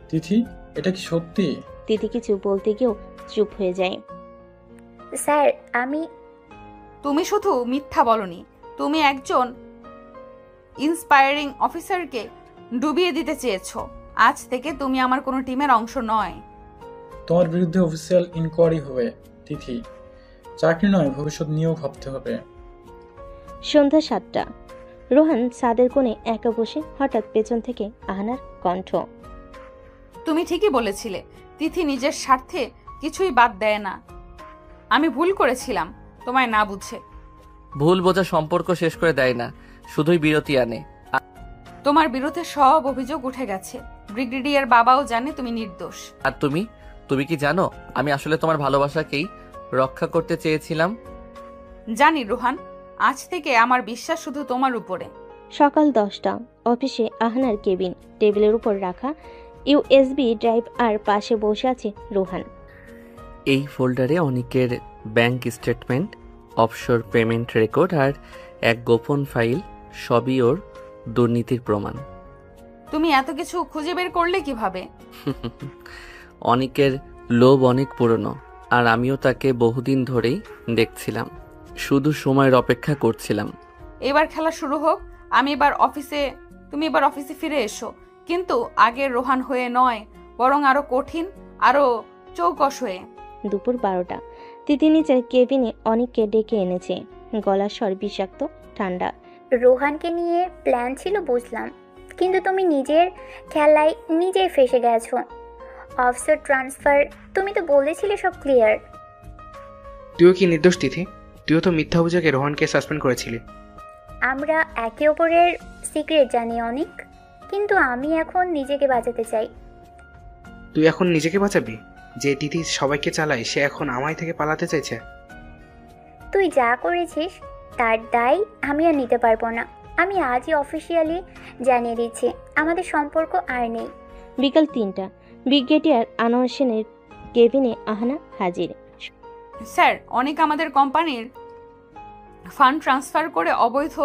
Speaker 9: তিথি, এটা কি সত্যি?
Speaker 3: তিথি কিছু বলতে গিয়েও চুপ হয়ে যায়।
Speaker 1: স্যার, আমি
Speaker 4: তুমি শুধু মিথ্যা বলনি, তুমি একজন ইন্সপায়ারিং অফিসারকে ডুবিয়ে দিতে চেয়েছো। আজ থেকে তুমি আমার কোনো টিমের অংশ নয়।
Speaker 9: তোমার বিরুদ্ধে অফিসিয়াল ইনকোয়ারি হবে তিথি। চাকরি নয়, ভবিষ্যৎ নিয়েও ভাবতে হবে।
Speaker 3: সন্ধ্যা 7টা। রোহান ছাদের কোণে একা বসে, হঠাৎ পেছন থেকে আহানার কণ্ঠ।
Speaker 4: তুমি ঠিকই বলেছিলে, তিথি নিজের স্বার্থে কিছুই বাদ দেয় না। আমি ভুল করেছিলাম তোমায় না বুঝে।
Speaker 2: ভুল বোঝা সম্পর্ক শেষ করে দেয় না, শুধুই বিরতি আনে।
Speaker 4: তোমার বিরুদ্ধে সব অভিযোগ উঠে গেছে। ব্রিগেডিয়ার বাবাও জানে তুমি নির্দোষ।
Speaker 2: আর তুমি কি জানো আমি আসলে তোমার ভালোবাসাকেই রক্ষা করতে চেয়েছিলাম?
Speaker 4: জানি রোহান, আজ থেকে আমার বিশ্বাস শুধু তোমার উপরে।
Speaker 3: সকাল 10টা। অফিসে আহানার কেবিন, টেবিলের উপর রাখা ইউএসবি ড্রাইভ আর পাশে বসে আছে রোহান।
Speaker 2: এই ফোল্ডারে অনেকের bank statement, offshore payment record আর এক গোপন ফাইল, সবই ওর দুর্নীতির প্রমাণ।
Speaker 4: তুমি এত কিছু খুঁজে বের করলে কিভাবে?
Speaker 2: অনেকের লোভ অনেক পুরনো, আর আমিও তাকে বহুদিন ধরেই দেখছিলাম, শুধু সময়ের অপেক্ষা করছিলাম।
Speaker 4: এবার খেলা শুরু হোক। তুমি এবার অফিসে ফিরে এসো, কিন্তু আগের রোহান হয়ে নয়, বরং আরো কঠিন, আরো চৌকস হয়ে।
Speaker 3: দুপুর 12টা। তিথি নিচের কেবিনে অনেককে ডেকে এনেছে, গলার স্বর বিষাক্ত, ঠান্ডা।
Speaker 1: রোহানকে নিয়ে প্ল্যান ছিল বুঝলাম, কিন্তু তুমি নিজের খেলায় নিজেই ফেসে গেছো। অফিসার ট্রান্সফার, তুমি তো বলেছিলে সব ক্লিয়ার।
Speaker 11: তুইও কি নির্দোষ তিথি? তুইও তো মিথ্যা অভিযোগে রোহানকে সাসপেন্ড করেছিলি।
Speaker 1: আমরা একে অপরের সিক্রেট জানি অনেক, কিন্তু আমি এখন নিজেকে বাঁচাতে চাই।
Speaker 11: তুই এখন নিজেকে বাঁচাবি? যে তিথি সবাইকে চালায় সে এখন আমায় থেকে পালাতে চাইছে।
Speaker 1: তুই যা করেছিস তার দায় আমি আর নিতে পারবো না। আমি আজই অফিসিয়ালি জানিয়ে দিচ্ছি, আমাদের সম্পর্ক আর নেই।
Speaker 3: বিকাল 3টা। ব্রিগেডিয়ার আনোয়ার সেনের কেবিনে আহানা হাজির।
Speaker 4: স্যার, অনেক আমাদের কোম্পানির ফান্ড ট্রান্সফার করে অবৈধ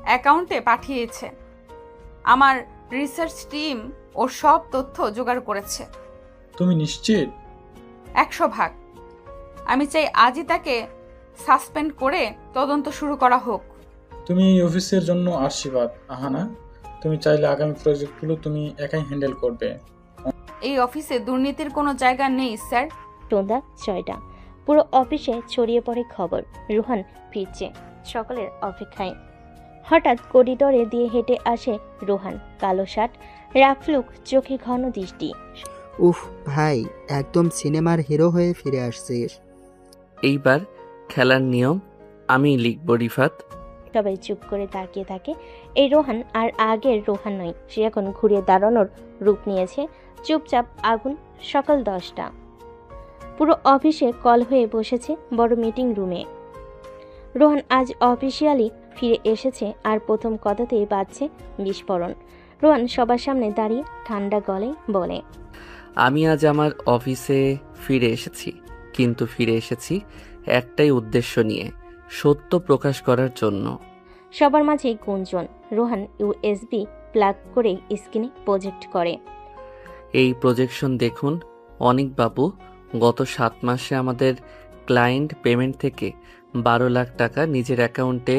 Speaker 4: অ্যাকাউন্টে পাঠিয়েছে। আমার রিসার্চ টিম ওর সব তথ্য জোগাড় করেছে।
Speaker 9: তুমি নিশ্চিত?
Speaker 4: 100%। আমি চাই আজই তাকে সাসপেন্ড করে তদন্ত শুরু করা হোক।
Speaker 9: তুমি এই অফিসের জন্য আশীর্বাদ আহানা। তুমি চাইলে আগামী প্রজেক্টগুলো তুমি একাই হ্যান্ডেল করবে।
Speaker 4: এই অফিসে দুর্নীতির কোনো জায়গা নেই স্যার।
Speaker 3: সন্ধ্যা 6টা। পুরো অফিসে ছড়িয়ে পড়ে খবর, রোহান ফিরছে, সকলের অপেক্ষায়। হঠাৎ করিডোরে দিয়ে হেঁটে আসে রোহান, কালো শার্ট, রাফ লুক, চোখে ঘন দৃষ্টি।
Speaker 6: উফ ভাই, একদম সিনেমার হিরো হয়ে ফিরে আসছিস।
Speaker 2: এইবার খেলার নিয়ম আমি লিখব রিফাত।
Speaker 3: সবাই চুপ করে তাকিয়ে থাকে। এই রোহান আর আগের রোহান নয়, সে এখন ঘুরে দাঁড়ানোর রূপ নিয়েছে, চুপচাপ আগুন। সকাল 10টা। পুরো অফিসে কল হয়ে বসেছে বড় মিটিং রুমে। রোহান আজ অফিসিয়ালি ফিরে এসেছে, আর প্রথম কথাতেই বাজছে বিস্ফোরণ। রোহান সবার সামনে দাঁড়িয়ে ঠান্ডা গলায় বলে,
Speaker 2: আমি আজ আমার অফিসে ফিরে এসেছি, কিন্তু ফিরে এসেছি একটাই উদ্দেশ্য নিয়ে, সত্য প্রকাশ করার জন্য।
Speaker 3: সবার মাঝে গুঞ্জন। রোহান ইউএসবি প্লাগ করে স্ক্রিনে প্রজেক্ট করে।
Speaker 2: এই প্রজেকশন দেখুন অনিক বাবু, গত 7 মাসে আমাদের ক্লায়েন্ট পেমেন্ট থেকে 12 লাখ টাকা নিজের অ্যাকাউন্টে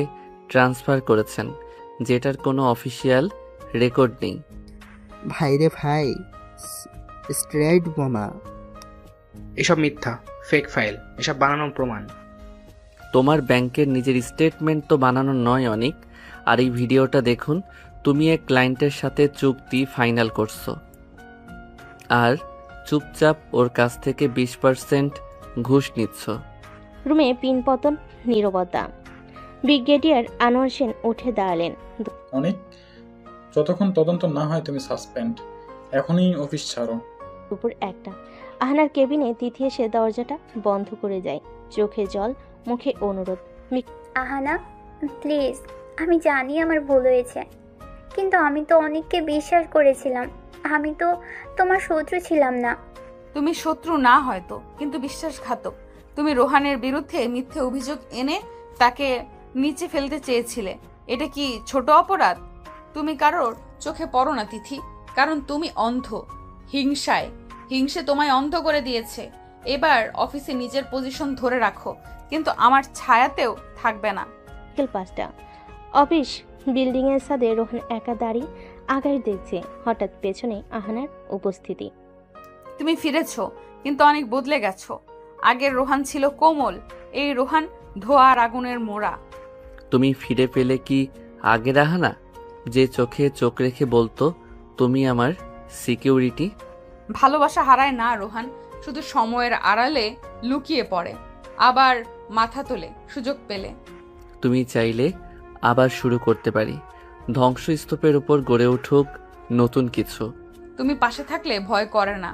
Speaker 2: ট্রান্সফার করেছেন, যেটার কোনো অফিসিয়াল রেকর্ড নেই।
Speaker 6: ভাইরে ভাই, স্ট্রেট বোমা।
Speaker 11: এসব মিথ্যা, ফেক ফাইল, এসব বানানোর প্রমাণ।
Speaker 2: তোমার ব্যাংকের নিজের স্টেটমেন্ট তো বানানো নয় অনেক। আর এই ভিডিওটা দেখুন, তুমি এক ক্লায়েন্টের সাথে চুক্তি ফাইনাল করছো আর চুপচাপ ওর কাছ থেকে 20% ঘুষ নিচ্ছ।
Speaker 3: রুমে পিনপতন, নীরবতা। ব্রিগেডিয়ার আনোয়ার সেন উঠে দাঁড়ালেন।
Speaker 9: অনেক, যতক্ষণ তদন্ত না হয় তুমি সাসপেন্ড। এখনই অফিস ছাড়ো।
Speaker 3: দুপুর 1টা। আহানার কেবিনে তিথি এসে দরজাটা বন্ধ করে যায়, চোখে জল, মুখে অনুরোধ।
Speaker 1: আহানা প্লিজ, আমি জানি আমার ভুল হয়েছে, কিন্তু আমি তো অনেককে বিশ্বাস করেছিলাম। আমি তো তোমার শত্রু ছিলাম না।
Speaker 4: তুমি শত্রু না হয়তো, কিন্তু বিশ্বাসঘাতক। তুমি রোহানের বিরুদ্ধে মিথ্যে অভিযোগ এনে তাকে নিচে ফেলতে চেয়েছিলে। এটা কি ছোট অপরাধ? তুমি কারোর চোখে পড়ো না তিথি, কারণ তুমি অন্ধ। হিংসে তোমায় অন্ধ করে দিয়েছে। এবার অফিসে নিজের পজিশন ধরে রাখো, কিন্তু আমার ছায়াতেও থাকবে না।
Speaker 3: বিকেল 5টা। অফিস বিল্ডিংয়ের ছাদে রোহান একা দাঁড়িয়ে আগায় দেখছে। হঠাৎ পেছনে আহানার উপস্থিতি।
Speaker 4: তুমি ফিরেছো, কিন্তু অনেক বদলে গেছো। আগের রোহান ছিল কোমল, এই রোহান ধোয়া আর আগুনের মোড়া।
Speaker 2: তুমি ফিরে পেলে কি আগের আহানা, যে চোখে চোখ রেখে বলতো তুমি আমার সিকিউরিটি?
Speaker 4: ভালোবাসা হারায় না রোহান, শুধু সময়ের আড়ালে লুকিয়ে পড়ে, আবার মাথা তোলে সুযোগ পেলে।
Speaker 2: তুমি চাইলে আবার শুরু করতে পারি। ধ্বংসস্তূপের উপর গড়ে উঠুক নতুন কিছু।
Speaker 4: তুমি পাশে থাকলে ভয় করে না।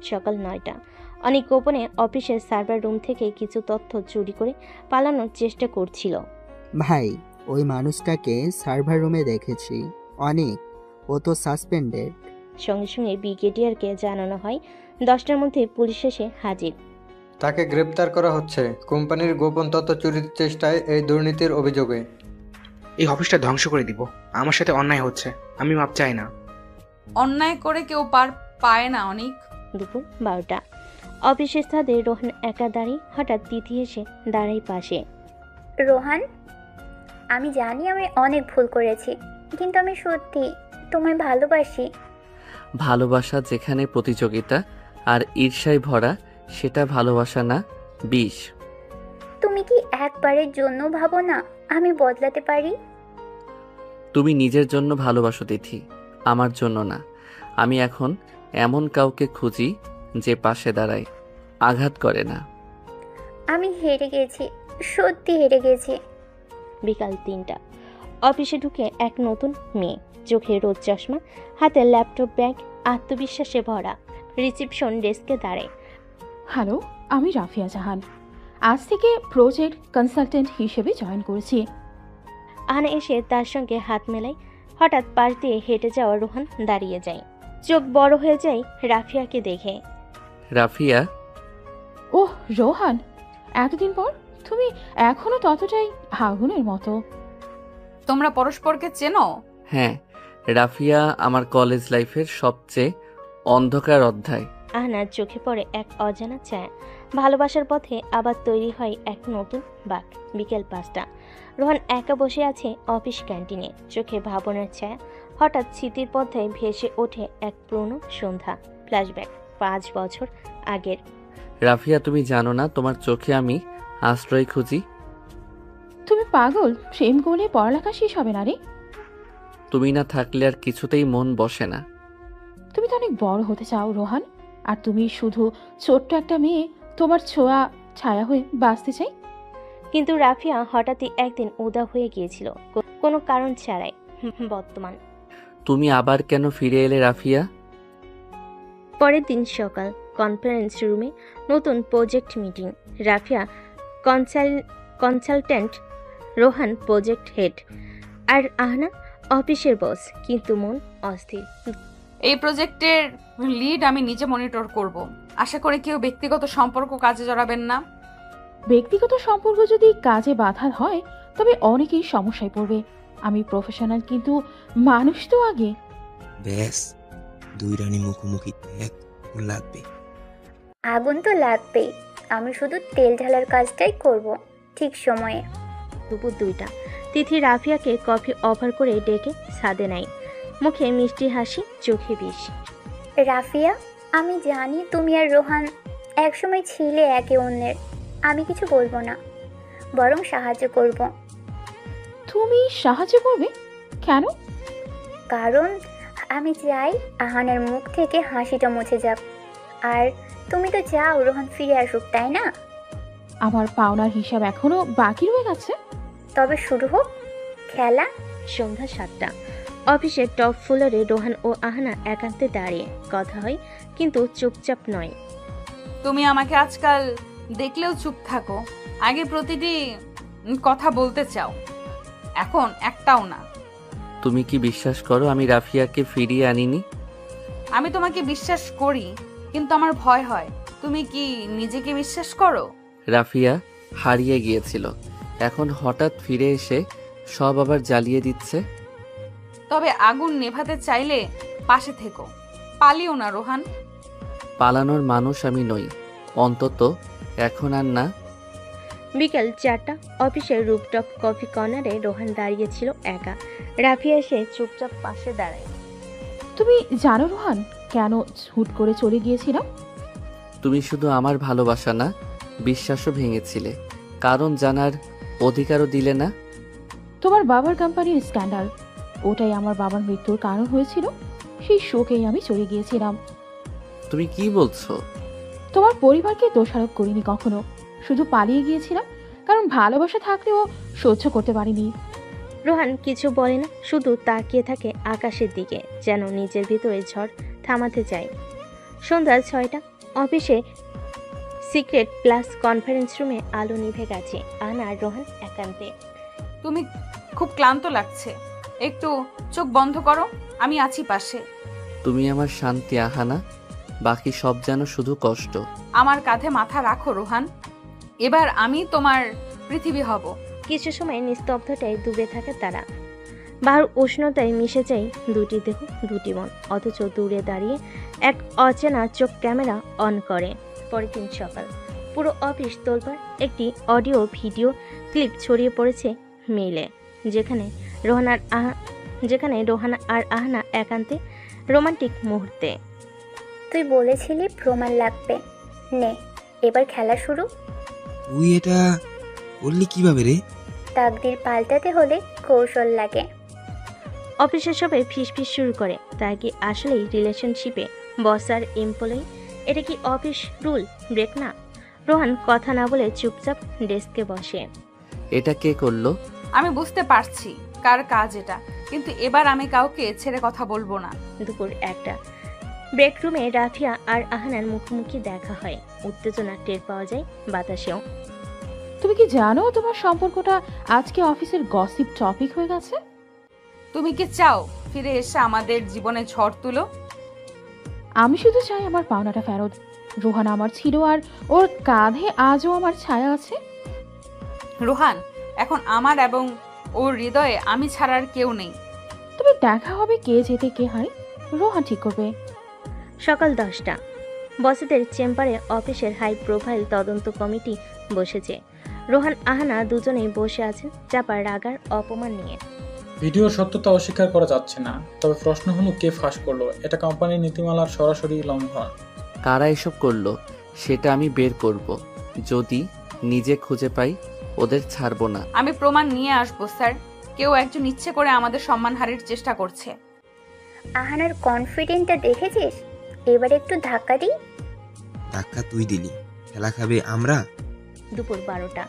Speaker 3: সকাল 9টা। অনেক গোপনে অফিসের সার্ভার রুম থেকে কিছু তথ্য চুরি করে পালানোর চেষ্টা করছিল।
Speaker 6: ভাই, ওই মানুষটাকে সার্ভার রুমে দেখেছি। অনেক, ও তো সাসপেন্ডেড।
Speaker 3: সঙ্গে সঙ্গে ব্রিগেডিয়ারকে জানানো হয় 10টার মধ্যে পুলিশ এসে হাজির।
Speaker 10: তাকে গ্রেপ্তার করা হচ্ছে কোম্পানির গোপন তথ্য চুরির চেষ্টায় এই দুর্নীতির অভিযোগে।
Speaker 11: এই অফিসটা ধ্বংস করে দিব। আমার সাথে অন্যায় হচ্ছে, আমি মাপ চাই না।
Speaker 4: অন্যায় করে কেউ পার পায় না অনেক।
Speaker 3: দুপুর 12টা। অফিসের ছাদে রোহান একা দাঁড়িয়ে হঠাৎ তিথি এসে দাঁড়াই পাশে।
Speaker 1: রোহান, আমি জানি আমি অনেক ভুল করেছি, কিন্তু আমি সত্যি তোমায় ভালোবাসি।
Speaker 2: ভালোবাসা যেখানে প্রতিযোগিতা আর ঈর্ষায় ভরা, সেটা ভালোবাসা না, বিষ।
Speaker 1: তুমি কি একবারের জন্য ভাবো না আমি বদলাতে পারি?
Speaker 2: তুমি নিজের জন্য ভালোবাসো তিথি, আমার জন্য না। আমি এখন এমন কাউকে খুঁজি যে পাশে দাঁড়ায়, আঘাত করে না।
Speaker 1: আমি হেরে গেছি, সত্যি হেরে গেছি।
Speaker 3: বিকাল 3টা। অফিসে ঢুকে এক নতুন মেয়ে, চোখে রোদ চশমা, হাতে ল্যাপটপ ব্যাগ, আত্মবিশ্বাসে ভরা। রিসেপশন ডেস্কে দাঁড়ায়।
Speaker 12: হ্যালো, আমি রাফিয়া জাহান। আজ থেকে প্রজেক্ট কনসালটেন্ট হিসেবে জয়েন করেছি।
Speaker 3: আহানা এসে তার সঙ্গে হাত মেলায়। হঠাৎ পাশ দিয়ে হেঁটে যাওয়া রোহান দাঁড়িয়ে যায়। চোখ বড় হয়ে যায় রাফিয়াকে দেখে।
Speaker 2: রাফিয়া?
Speaker 12: ওহ রোহান, এতদিন পর তুমি এখনো ততটাই আগুনের মতো।
Speaker 4: তোমরা পরস্পরকে চেনো?
Speaker 2: হ্যাঁ, রাফিয়া আমার কলেজ লাইফের সবচেয়ে অন্ধকার অধ্যায়।
Speaker 3: আহনার চোখে পড়ে এক অজানা ছায়া। ভালোবাসার পথে আবার তৈরি হয় এক নতুন বাঁক। বিকেল 5টা। রোহান একা বসে আছে অফিস ক্যান্টিনে, চোখে ভাবনার ছায়া। হঠাৎ স্মৃতির পথে ভেসে ওঠে এক পুরনো সন্ধ্যা, ফ্ল্যাশব্যাক 5 বছর আগের।
Speaker 2: রাফিয়া, তুমি জানো না তোমার চোখে আমি আশ্রয় খুঁজি?
Speaker 12: তুমি পাগল, প্রেম করলে পড়ালেখা শেষ হবে না রে।
Speaker 2: তুমি না থাকলে আর কিছুতেই মন বসে না।
Speaker 12: তুমি তো অনেক বড় হতে চাও রোহান, আর তুমি শুধু ছোট্ট একটা মেয়ে, তোমার ছোঁয়া ছায়া হয়ে বাঁচতে চাই।
Speaker 3: কিন্তু রাফিয়া হঠাৎই একদিন উদা হয়ে গিয়েছিল, কোনো কারণ ছাড়াই। বর্তমান।
Speaker 2: তুমি আবার কেন ফিরে এলে রাফিয়া?
Speaker 3: পরের দিন সকাল, কনফারেন্স রুমে নতুন project meeting. Rafia consultant, Rohan project head, আর আহনা অফিসের বস, কিন্তু মন অস্থির।
Speaker 4: এই প্রজেক্টের লিড আমি নিজে মনিটর করব। আশা করি কেউ ব্যক্তিগত সম্পর্ক কাজে জড়াবেন না।
Speaker 12: ব্যক্তিগত সম্পর্ক যদি কাজে বাধা হয় তবে অনেকেই সমস্যায় পড়বে। আমি প্রফেশনাল, কিন্তু মানুষ তো আগে।
Speaker 8: ব্যাস, 2 রানী মুখোমুখি লাগবে।
Speaker 1: আগুন তো লাগবেই, আমি শুধু তেল ঢালার কাজটাই করব ঠিক সময়ে।
Speaker 3: দুপুর 2টা। তিথি রাফিয়াকে কফি অফার করে ডেকে ছাদে নেয়। মুখে মিষ্টি হাসি, চোখে বিষ।
Speaker 1: রাফিয়া, আমি জানি তুমি আর রোহান একসময় ছিলে একে অন্যের। আমি কিছু বলবো না, বরং সাহায্য করব।
Speaker 12: তুমি সাহায্য করবে কেন?
Speaker 1: কারণ আমি চাই আহানের মুখ থেকে হাসিটা মুছে যাক। আর তুমি তো চাও রোহান ফিরে আসুক, তাই না?
Speaker 12: আমার পাওনার হিসাব এখনো বাকি রয়ে গেছে।
Speaker 1: তবে শুরু হোক খেলা।
Speaker 3: সন্ধ্যা 7টা। অফিসের টপ ফ্লোরে রোহান ও আহনা একান্তে দাঁড়িয়ে কথা হয়, কিন্তু চুপচাপ নয়।
Speaker 4: তুমি আমাকে আজকাল দেখলেও চুপ থাকো, আগে প্রতিটি কথা বলতে চাও, এখন একটাও না।
Speaker 2: তুমি কি বিশ্বাস করো আমি রাফিয়াকে ফিরিয়ে আনিনি?
Speaker 4: আমি তোমাকে বিশ্বাস করি, কিন্তু আমার ভয় হয়। তুমি কি নিজেকে বিশ্বাস করো?
Speaker 2: রাফিয়া হারিয়ে গিয়েছিল, এখন হঠাৎ ফিরে এসে সব আবার জ্বালিয়ে দিচ্ছে।
Speaker 4: তবে আগুন নেভাতে চাইলে পাশে থেকো, পালিও না রোহান।
Speaker 2: পালানোর মানুষ আমি নই, অন্তত এখন আর না।
Speaker 3: বিকেল 4টা, অফিসের রুফটপ কফি কর্নারে রোহান দাঁড়িয়েছিল একা। রাফিয়া এসে চুপচাপ পাশে দাঁড়ায়।
Speaker 12: তুমি জানো রোহান, কেন হুট করে চলে গিয়েছিলাম?
Speaker 2: তুমি শুধু আমার ভালোবাসা না, বিশ্বাসও ভেঙেছিলে, কারণ জানার অধিকারও দিলে না।
Speaker 12: তোমার বাবার কোম্পানির স্ক্যান্ডাল, ওটাই আমার বাবার মৃত্যুর কারণ হয়েছিল। সেই শোকেই আমি চলে গিয়েছিলাম।
Speaker 2: তুমি কি বলছো?
Speaker 12: তোমার পরিবারকে দোষারোপ করিনি কখনো, শুধু পালিয়ে গিয়েছিলাম কারণ ভালোবাসা থাকলেও সহ্য করতে পারিনি।
Speaker 3: রোহান কিছু বলে না, শুধু তাকিয়ে থাকে আকাশের দিকে, যেন নিজের ভিতরে ঝড় থামাতে চায়। সন্ধ্যা 6টা, অফিসে সিক্রেট প্লাস কনফারেন্স রুমে আলো নিভে গেছে। আহানা আর রোহান একান্তে।
Speaker 4: তুমি খুব ক্লান্ত লাগছে, একটু চোখ বন্ধ করো, আমি আছি পাশে।
Speaker 2: তুমি আমার শান্তি আহানা, বাকি সব যেন শুধু কষ্ট।
Speaker 4: আমার কাঁধে মাথা রাখো রোহান, এবার আমি তোমার পৃথিবী হব।
Speaker 3: কিছু সময় নিস্তব্ধতায় ডুবে থাকে তারা। বাহুর উষ্ণতায় মিশে যায় দুটি দেহ, দুটি মন। অথচ দূরে দাঁড়িয়ে এক অচেনা চোখ ক্যামেরা অন করে। পরের দিন সকাল, পুরো অফিস তোলপাড়। একটি অডিও ভিডিও ক্লিপ ছড়িয়ে পড়েছে মেইলে, যেখানে রোহানা আর আহানা একান্তে রোমান্টিক মুহূর্তে।
Speaker 1: তুই বলেছিলি প্রমাণ লাগবে, নে এবার খেলা শুরু।
Speaker 8: তুই এটা করলি কিভাবে রে?
Speaker 1: তাকদির পাল্টাতে হলে কৌশল লাগে।
Speaker 3: অফিসের সবাই ফিসফিস শুরু করে, তার কি আসলেই রিলেশনশিপে বস আর এমপ্লয়ি? এটা কি অফিস রুল ব্রেক না? রোহান কথা না বলে চুপচাপ ডেস্কে বসে।
Speaker 2: এটা কে করলো?
Speaker 4: আমি বুঝতে পারছি কার কাজ এটা, কিন্তু এবার আমি কাউকে ছেড়ে কথা বলবো না।
Speaker 3: দুপুর 1টা, ব্রেক রুমে রাফিয়া আর আহানার মুখোমুখি দেখা হয়। উত্তেজনা টের পাওয়া যায় বাতাসেও।
Speaker 12: তুমি কি জানো তোমার সম্পর্কটা আজকে অফিসের গসিপ টপিক হয়ে গেছে?
Speaker 4: তুমি কি চাও ফিরে এসে আমাদের জীবনে ঝড় তুলো?
Speaker 12: আমি শুধু চাই আমার পাওনাটা ফেরত। রোহান আমার ছিল, আর ওর কাঁধে আজও আমার ছায়া আছে।
Speaker 4: রোহান এখন আমার এবং ওর হৃদয়ে আমি ছাড়ার কেউ নেই।
Speaker 12: তবে দেখা হবে কে জেতে কে হারে, রোহান ঠিক করবে।
Speaker 3: সকাল 10টা, বসেদের চেম্বারে অফিসের হাই প্রোফাইল তদন্ত কমিটি বসেছে। রোহান আহানা দুজনেই বসে আছেন চাপা রাগার অপমান নিয়ে।
Speaker 9: ভিডিওর সত্যতা অস্বীকার করা যাচ্ছে না, তবে প্রশ্ন হলো কে ফাঁস করলো। এটা কোম্পানির নীতিমালার সরাসরি লঙ্ঘন।
Speaker 2: কারা এসব করলো সেটা আমি বের করব। যদি নিজে খুঁজে পাই ওদের ছাড়বো না।
Speaker 4: আমি প্রমাণ নিয়ে আসবো স্যার। কেউ একজন ইচ্ছে করে আমাদের সম্মানহানির চেষ্টা করছে।
Speaker 1: আহানার কনফিডেন্টটা দেখেছিস? এবার একটু ধাক্কা দিই।
Speaker 8: ধাক্কা তুই দিলি, খেলা খাবে আমরা।
Speaker 3: দুপুর 12টা,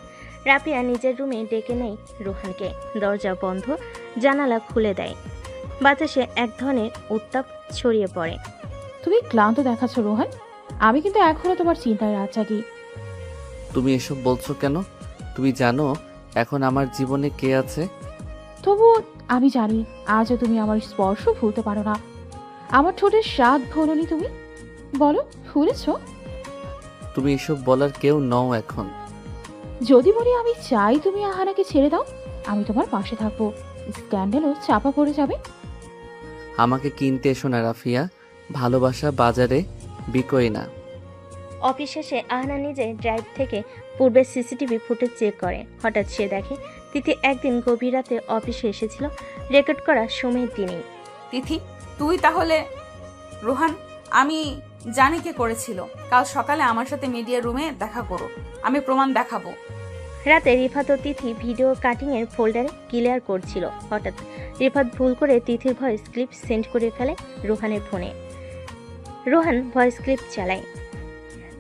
Speaker 3: রাফিয়া নিজের রুমে ডেকে নেয় রোহানকে। দরজা বন্ধ, জানালা খুলে দেয়। বাতাসে এক ধরনের উত্তাপ ছড়িয়ে পড়ে।
Speaker 12: তুমি ক্লান্ত দেখাচ্ছ রোহান, আমি কিন্তু এখনো তোমার চিন্তায় রাত জাগি।
Speaker 2: তুমি এসব বলছো কেন? তুমি জানো এখন আমার জীবনে কে আছে?
Speaker 12: তবু আমি জানি আজও তুমি আমার স্পর্শ ভুলতে পারো না। আমার ঠোঁটের স্বাদ ভোলনি তুমি, বলো ভুলেছ?
Speaker 2: তুমি এসব বলার কেউ নও এখন।
Speaker 12: যদি বলি আমি চাই তুমি আহানাকে ছেড়ে দাও, আমি তোমার পাশে থাকবো। স্ক্যান্ডালও চাপা পড়ে যাবে।
Speaker 2: আমাকে কিনতে এসো না রাফিয়া, ভালোবাসা বাজারে বিকোয় না।
Speaker 3: অফিস শেষে আহানা নিজে ড্রাইভ থেকে পূর্বের সিসিটিভি ফুটেজ চেক করে। হঠাৎ সে দেখে তিথি একদিন গভীর রাতে অফিসে এসেছিল রেকর্ড করা সময়ের দিনেই।
Speaker 4: তিথি তুই তাহলে? রোহান আমি জানি কে করেছিল। কাল সকালে আমার সাথে মিডিয়া রুমে দেখা করো, আমি প্রমাণ দেখাবো।
Speaker 3: রাতে রিফাত ও তিথি ভিডিও কাটিংয়ের ফোল্ডারে ক্লিয়ার করছিল। হঠাৎ রিফাত ভুল করে তিথির ভয়েস ক্লিপ সেন্ড করে ফেলে রোহানের ফোনে। রোহান ভয়েস ক্লিপ চালায়।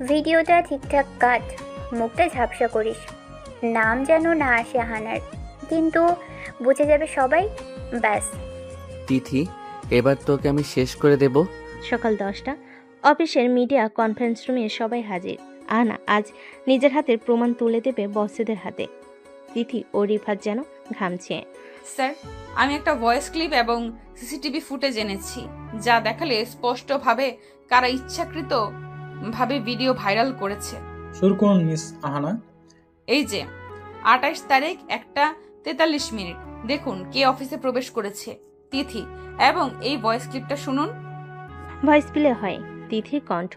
Speaker 1: ভিডিওটা ঠিকঠাক কাট, মুখটা ঝাপসা করিস, নাম যেন না আসে আহানার, কিন্তু বুঝে যাবে সবাই, ব্যাস।
Speaker 2: তিথি এবার তোকে আমি শেষ করে দেব।
Speaker 3: সকাল 10টা, অফিসের মিডিয়া কনফারেন্স রুমে সবাই হাজির। আহানা আজ নিজের হাতের প্রমাণ তুলে দেবে বসেদের হাতে। তিথি ও রিফাত যেন ঘামছে।
Speaker 4: স্যার, আমি একটা ভয়েস ক্লিপ এবং সিসিটিভি ফুটেজ এনেছি, যা দেখালে স্পষ্টভাবে কারা ইচ্ছাকৃত ভাবে ভিডিও ভাইরাল করেছে।
Speaker 9: শুরু করুন মিস আহানা।
Speaker 4: এই যে 28 তারিখ 1:43 দেখুন কে অফিসে প্রবেশ করেছে। তিথি, এবং এই ভয়েস ক্লিপটা শুনুন।
Speaker 3: ভয়েস প্লে হয় তিথির কণ্ঠ।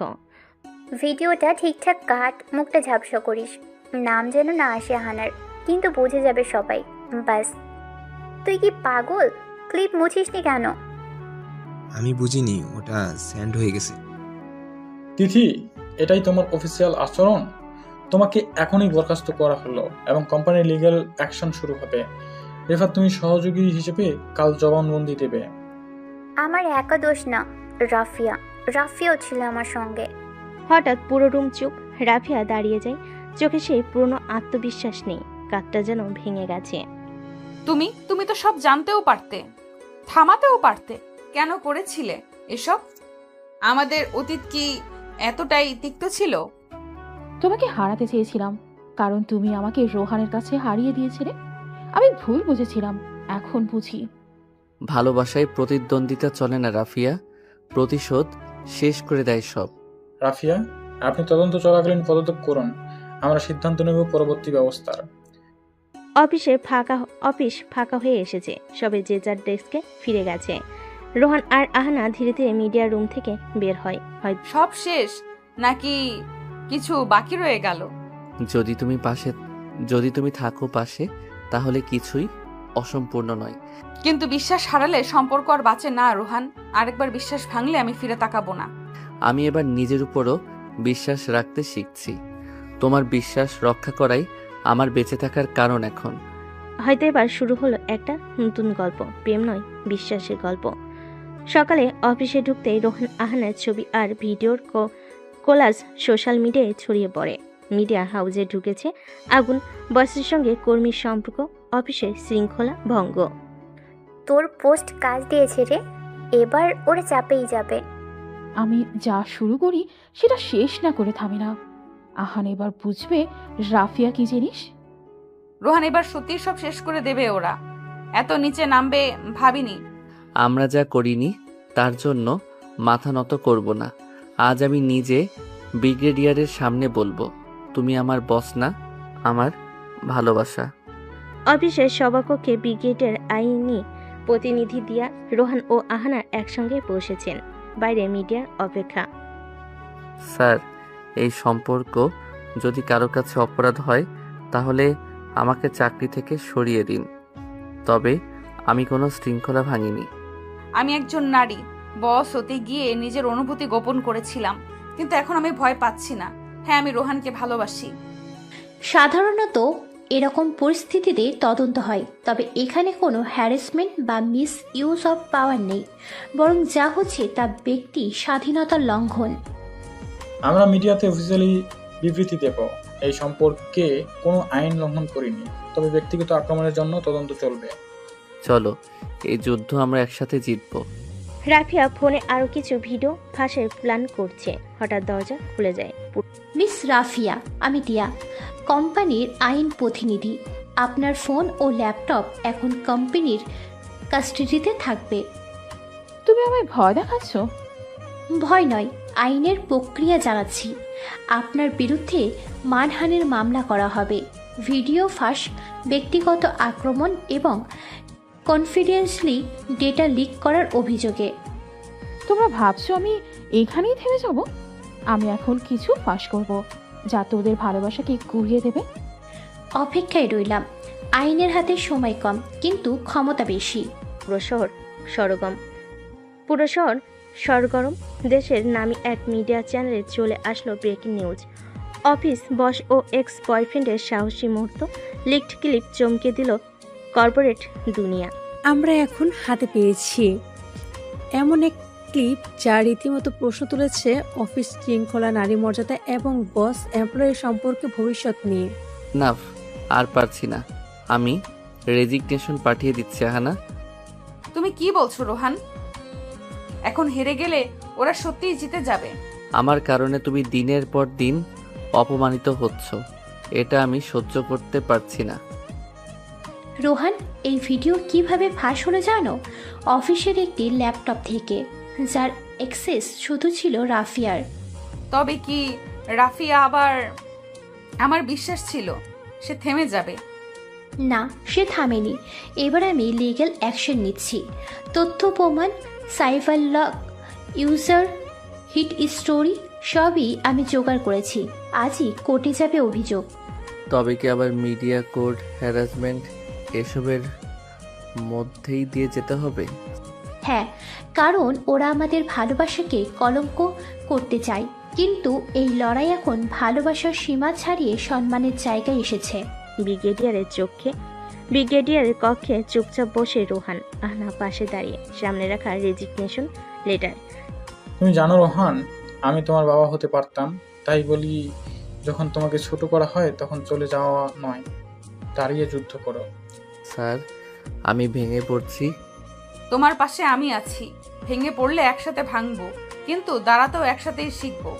Speaker 1: ভিডিওটা ঠিকঠাক কাট, মুখটা ঝাপসা করিস, নাম যেন না আসে আহানার, কিন্তু বুঝে যাবে সবাই। বাস। তুই কি পাগল? ক্লিপ মুছিসনি কেন?
Speaker 8: আমি বুঝিনি, ওটা স্যান্ড হয়ে গেছে।
Speaker 9: তিথি, এটাই তোমার অফিসিয়াল আচরণ? তোমাকে এখনই বরখাস্ত করা হলো এবং কোম্পানির লিগ্যাল অ্যাকশন শুরু হবে। রেফাত, তুমি সহযোগী হিসেবে কাল জবানবন্দি দেবে।
Speaker 1: আমার একা দোষ না, রাফিয়াও ছিল আমার সঙ্গে।
Speaker 3: হঠাৎ পুরো রুম চুপ। রাফিয়া দাঁড়িয়ে যায়, চোখে সেই পুরনো আত্মবিশ্বাস নেই, কাঁধটা যেন ভেঙে গেছে।
Speaker 4: তুমি তো সব জানতেও পারতে, থামাতেও পারতে। কেন করেছিলে এসব? আমাদের অতীত কি এতটাই তিক্ত ছিল?
Speaker 12: তোমাকে হারাতে চেয়েছিলাম, কারণ তুমি আমাকে রোহানের কাছে হারিয়ে দিয়েছিলে। আমি ভুল বুঝেছিলাম, এখন বুঝি।
Speaker 2: ভালোবাসায় প্রতিদ্বন্দ্বিতা চলে না রাফিয়া, প্রতিশোধ শেষ করে দেয় সব।
Speaker 9: রাফিয়া, আপনি তদন্ত চলাকালীন পদত্যাগ করুন, আমরা সিদ্ধান্ত নেব পরবর্তী ব্যবস্থার।
Speaker 3: অফিস ফাঁকা হয়ে এসেছে, সবে যে যার ডেস্কে ফিরে গেছে। রোহান আর আহানা ধীরে ধীরে মিডিয়া রুম থেকে বের হয়।
Speaker 4: সব শেষ নাকি কিছু বাকি রয়ে গেল?
Speaker 2: যদি তুমি থাকো পাশে, তাহলে কিছুই অসম্পূর্ণ নয়।
Speaker 4: কিন্তু বিশ্বাস হারালে সম্পর্ক আর বাঁচে না রোহান। আরেকবার বিশ্বাস ভাঙলে আমি ফিরে তাকাবো না।
Speaker 2: আমি এবার নিজের উপরও বিশ্বাস রাখতে শিখছি। তোমার বিশ্বাস রক্ষা করাই আমার বেঁচে থাকার কারণ এখন।
Speaker 3: হয়তো এবার শুরু হলো একটা নতুন গল্প, প্রেম নয়, বিশ্বাসের গল্প। সকালে অফিসে ঢুকতেই রোহান আহানার ছবি আর ভিডিওর কোলাজ সোশ্যাল মিডিয়ায় ছড়িয়ে পড়ে। মিডিয়া হাউসে ঢুকেছে আগুন, বসের সঙ্গে কর্মীর সম্পর্ক, অফিসের শৃঙ্খলা ভঙ্গ।
Speaker 1: তোর পোস্ট কাজ দিয়েছে রে, এবার ওরা চাপেই যাবে।
Speaker 12: আমি যা শুরু করি সেটা শেষ না করে থামি না। আহান এবার বুঝবে রাফিয়া কি জিনিস।
Speaker 4: রোহান, এবার সত্যি সব শেষ করে দেবে ওরা। এত নিচে নামবে ভাবিনি।
Speaker 2: আমরা যা করিনি তার জন্য মাথা নত করব না। আজ আমি নিজে ব্রিগেডিয়ারের সামনে বলবো, তুমি আমার বস না, আমার ভালোবাসা।
Speaker 3: অফিসের সভাকক্ষে ব্রিগেডের আইনি প্রতিনিধি দিয়া রোহান ও আহানা একসঙ্গে বসেছেন। বাইরে মিডিয়ার অপেক্ষা।
Speaker 2: স্যার, এই সম্পর্ক যদি কারো কাছে অপরাধ হয় তাহলে আমাকে চাকরি থেকে সরিয়ে দিন, তবে আমি কোনো শৃঙ্খলা ভাঙিনি।
Speaker 4: আমি একজন নারী, বস হতে গিয়ে নিজের অনুভূতি গোপন করেছিলাম, কিন্তু এখন আমি ভয় পাচ্ছি না। হ্যাঁ, আমি রোহানকে ভালোবাসি।
Speaker 13: সাধারণত এরকম পরিস্থিতিতে তদন্ত হয়, তবে এখানে কোনো হ্যারাসমেন্ট বা মিস ইউজ অফ পাওয়ার নেই, বরং যা হচ্ছে তা ব্যক্তি স্বাধীনতার লঙ্ঘন।
Speaker 9: আমরা মিডিয়াতে অফিসিয়ালি বিবৃতি দেব, এই সম্পর্কে কোনো আইন লঙ্ঘন করিনি, তবে ব্যক্তিগত আক্রমণের জন্য তদন্ত চলবে।
Speaker 2: চলো, এই যুদ্ধ আমরা একসাথে জিতব।
Speaker 3: রাফিয়া ফোনে আরো কিছু ভিডিও ফাঁসের প্ল্যান করছে। হঠাৎ দরজা খুলে যায়।
Speaker 13: মিস রাফিয়া, আমি টিয়া, কোম্পানির আইন প্রতিনিধি। আপনার ফোন ও ল্যাপটপ এখন কোম্পানির কাস্টাডিতে থাকবে।
Speaker 12: তুমি আমায় ভয় দেখাচ্ছ?
Speaker 13: ভয় নয়, আইনের প্রক্রিয়া জানাচ্ছি। আপনার বিরুদ্ধে মানহানির মামলা করা হবে, ভিডিও ফাঁস, ব্যক্তিগত আক্রমণ এবং কনফিডেন্সিয়ালি ডেটা লিক করার অভিযোগে।
Speaker 12: তোমরা ভাবছো আমি এখানেই থেমে যাব? আমি এখন কিছু ফাঁস করব যা তোদের ভালোবাসাকে গুড়িয়ে দেবে।
Speaker 13: অপেক্ষায় রইলাম। আইনের হাতে সময় কম, কিন্তু ক্ষমতা বেশি।
Speaker 3: পুরো শহর সরগরম। দেশের নামি এক মিডিয়া চ্যানেলে চলে আসলো ব্রেকিং নিউজ। অফিস বস ও এক্স বয়ফ্রেন্ডের সাহসী মুহূর্ত, লিকড ক্লিপ চমকে দিল কর্পোরেট দুনিয়া।
Speaker 14: আমরা এখন হাতে পেয়েছি এমন এক ক্লিপ যা রীতিমতো প্রশ্ন তুলেছে অফিস শৃঙ্খলা, নারী মর্যাদা এবং বস এমপ্লয়ি সম্পর্কে ভবিষ্যৎ নিয়ে।
Speaker 2: না, আর পারছি না, আমি রেজিগনেশন পাঠিয়ে দিচ্ছি। আহানা,
Speaker 4: তুমি কি বলছো রোহান? এখন হেরে গেলে ওরা সত্যিই জিতে যাবে।
Speaker 2: আমার কারণে তুমি দিনের পর দিন অপমানিত হচ্ছ, এটা আমি সহ্য করতে পারছি না।
Speaker 13: রোহান, এই ভিডিও কিভাবে ফাঁস হলো জানো? অফিসের একটি ল্যাপটপ থেকে, যার অ্যাক্সেস শুধু ছিল রাফিয়ার।
Speaker 4: তবে কি রাফিয়া আবার? আমার বিশ্বাস ছিল সে থেমে যাবে।
Speaker 13: না, সে থামেনি। এবার আমি লিগ্যাল অ্যাকশন নিচ্ছি। তথ্য প্রমাণ, cyber lock, user history সবই আমি জোগাড় করেছি। আজই কোর্টে যাবে অভিযোগ।
Speaker 2: তবে কি আবার মিডিয়া কোড, হ্যারাসমেন্ট এসবের মধ্যেই দিয়ে যেতে হবে?
Speaker 13: হ্যাঁ, কারণ ওরা আমাদের ভালোবাসাকে কলঙ্ক করতে চায়। কিন্তু এই লড়াই এখন ভালোবাসার সীমা ছাড়িয়ে সম্মানের জায়গায় এসেছে।
Speaker 3: ব্রিগেডিয়ারের কক্ষে চুপচাপ বসে রোহান, আহনা পাশে দাঁড়িয়ে সামনে রাখা রেজিগনেশন লেটার।
Speaker 9: তুমি জানো রোহান, আমি তোমার বাবা হতে পারতাম। তাই বলি, যখন তোমাকে ছোট করা হয় তখন চলে যাওয়া নয়, দাঁড়িয়ে যুদ্ধ করো।
Speaker 2: স্যার, আমি ভেঙে পড়ছি।
Speaker 4: তোমার পাশে আমি আছি। ভেঙে পড়লে একসাথে ভাঙবো, কিন্তু দাঁড়াতেও একসাথেই শিখবো।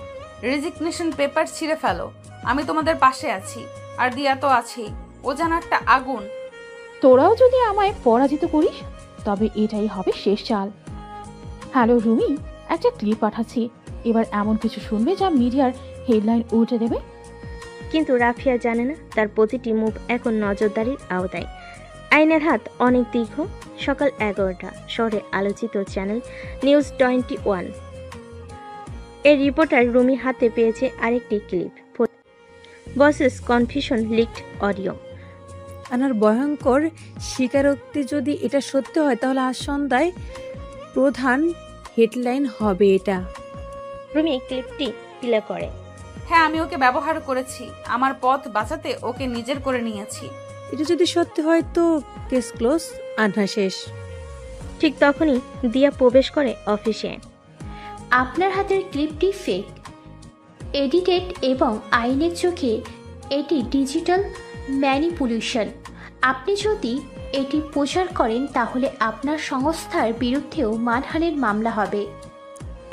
Speaker 4: রেজিগনেশন পেপার ছিঁড়ে ফেলো, আমি তোমাদের পাশে আছি। আর দিয়া তো আছেই, ও যেন একটা আগুন।
Speaker 12: তোরাও যদি আমায় পরাজিত করিস তবে এটাই হবে শেষ চাল। হ্যালো রুমি, একটা ক্লিপ পাঠাচ্ছি। এবার এমন কিছু শুনবে যা মিডিয়ার হেডলাইন উল্টে দেবে।
Speaker 3: কিন্তু রাফিয়া জানে না তার প্রতিটি মুভ এখন নজরদারির আওতায়। আইনের হাত অনেক দীর্ঘ। সকাল 11টা, শহরে আলোচিত চ্যানেল নিউজ 21 এর রিপোর্টার রুমি হাতে পেয়েছে আরেকটি clip. Buses confusion leaked audio.
Speaker 14: আনার ভয়ঙ্কর স্বীকারোক্তি যদি এটা সত্যি হয় তাহলে আজ সন্ধ্যায় প্রধান হেডলাইন হবে এটা।
Speaker 3: রুমি ক্লিপটি প্লে করে।
Speaker 4: হ্যাঁ, আমি ওকে ব্যবহার করেছি। আমার পথ বাঁচাতে ওকে নিজের করে নিয়েছি।
Speaker 14: এটা যদি সত্যি হয় তো কেস ক্লোজ, আধা শেষ।
Speaker 3: ঠিক তখনই দিয়া প্রবেশ করে অফিসে।
Speaker 13: আপনার হাতের ক্লিপটি ফেক, এডিটেড এবং আইনের চোখে এটি ডিজিটাল ম্যানিপুলেশন। আপনি যদি এটি প্রচার করেন তাহলে আপনার সংস্থার বিরুদ্ধেও মানহানির মামলা হবে।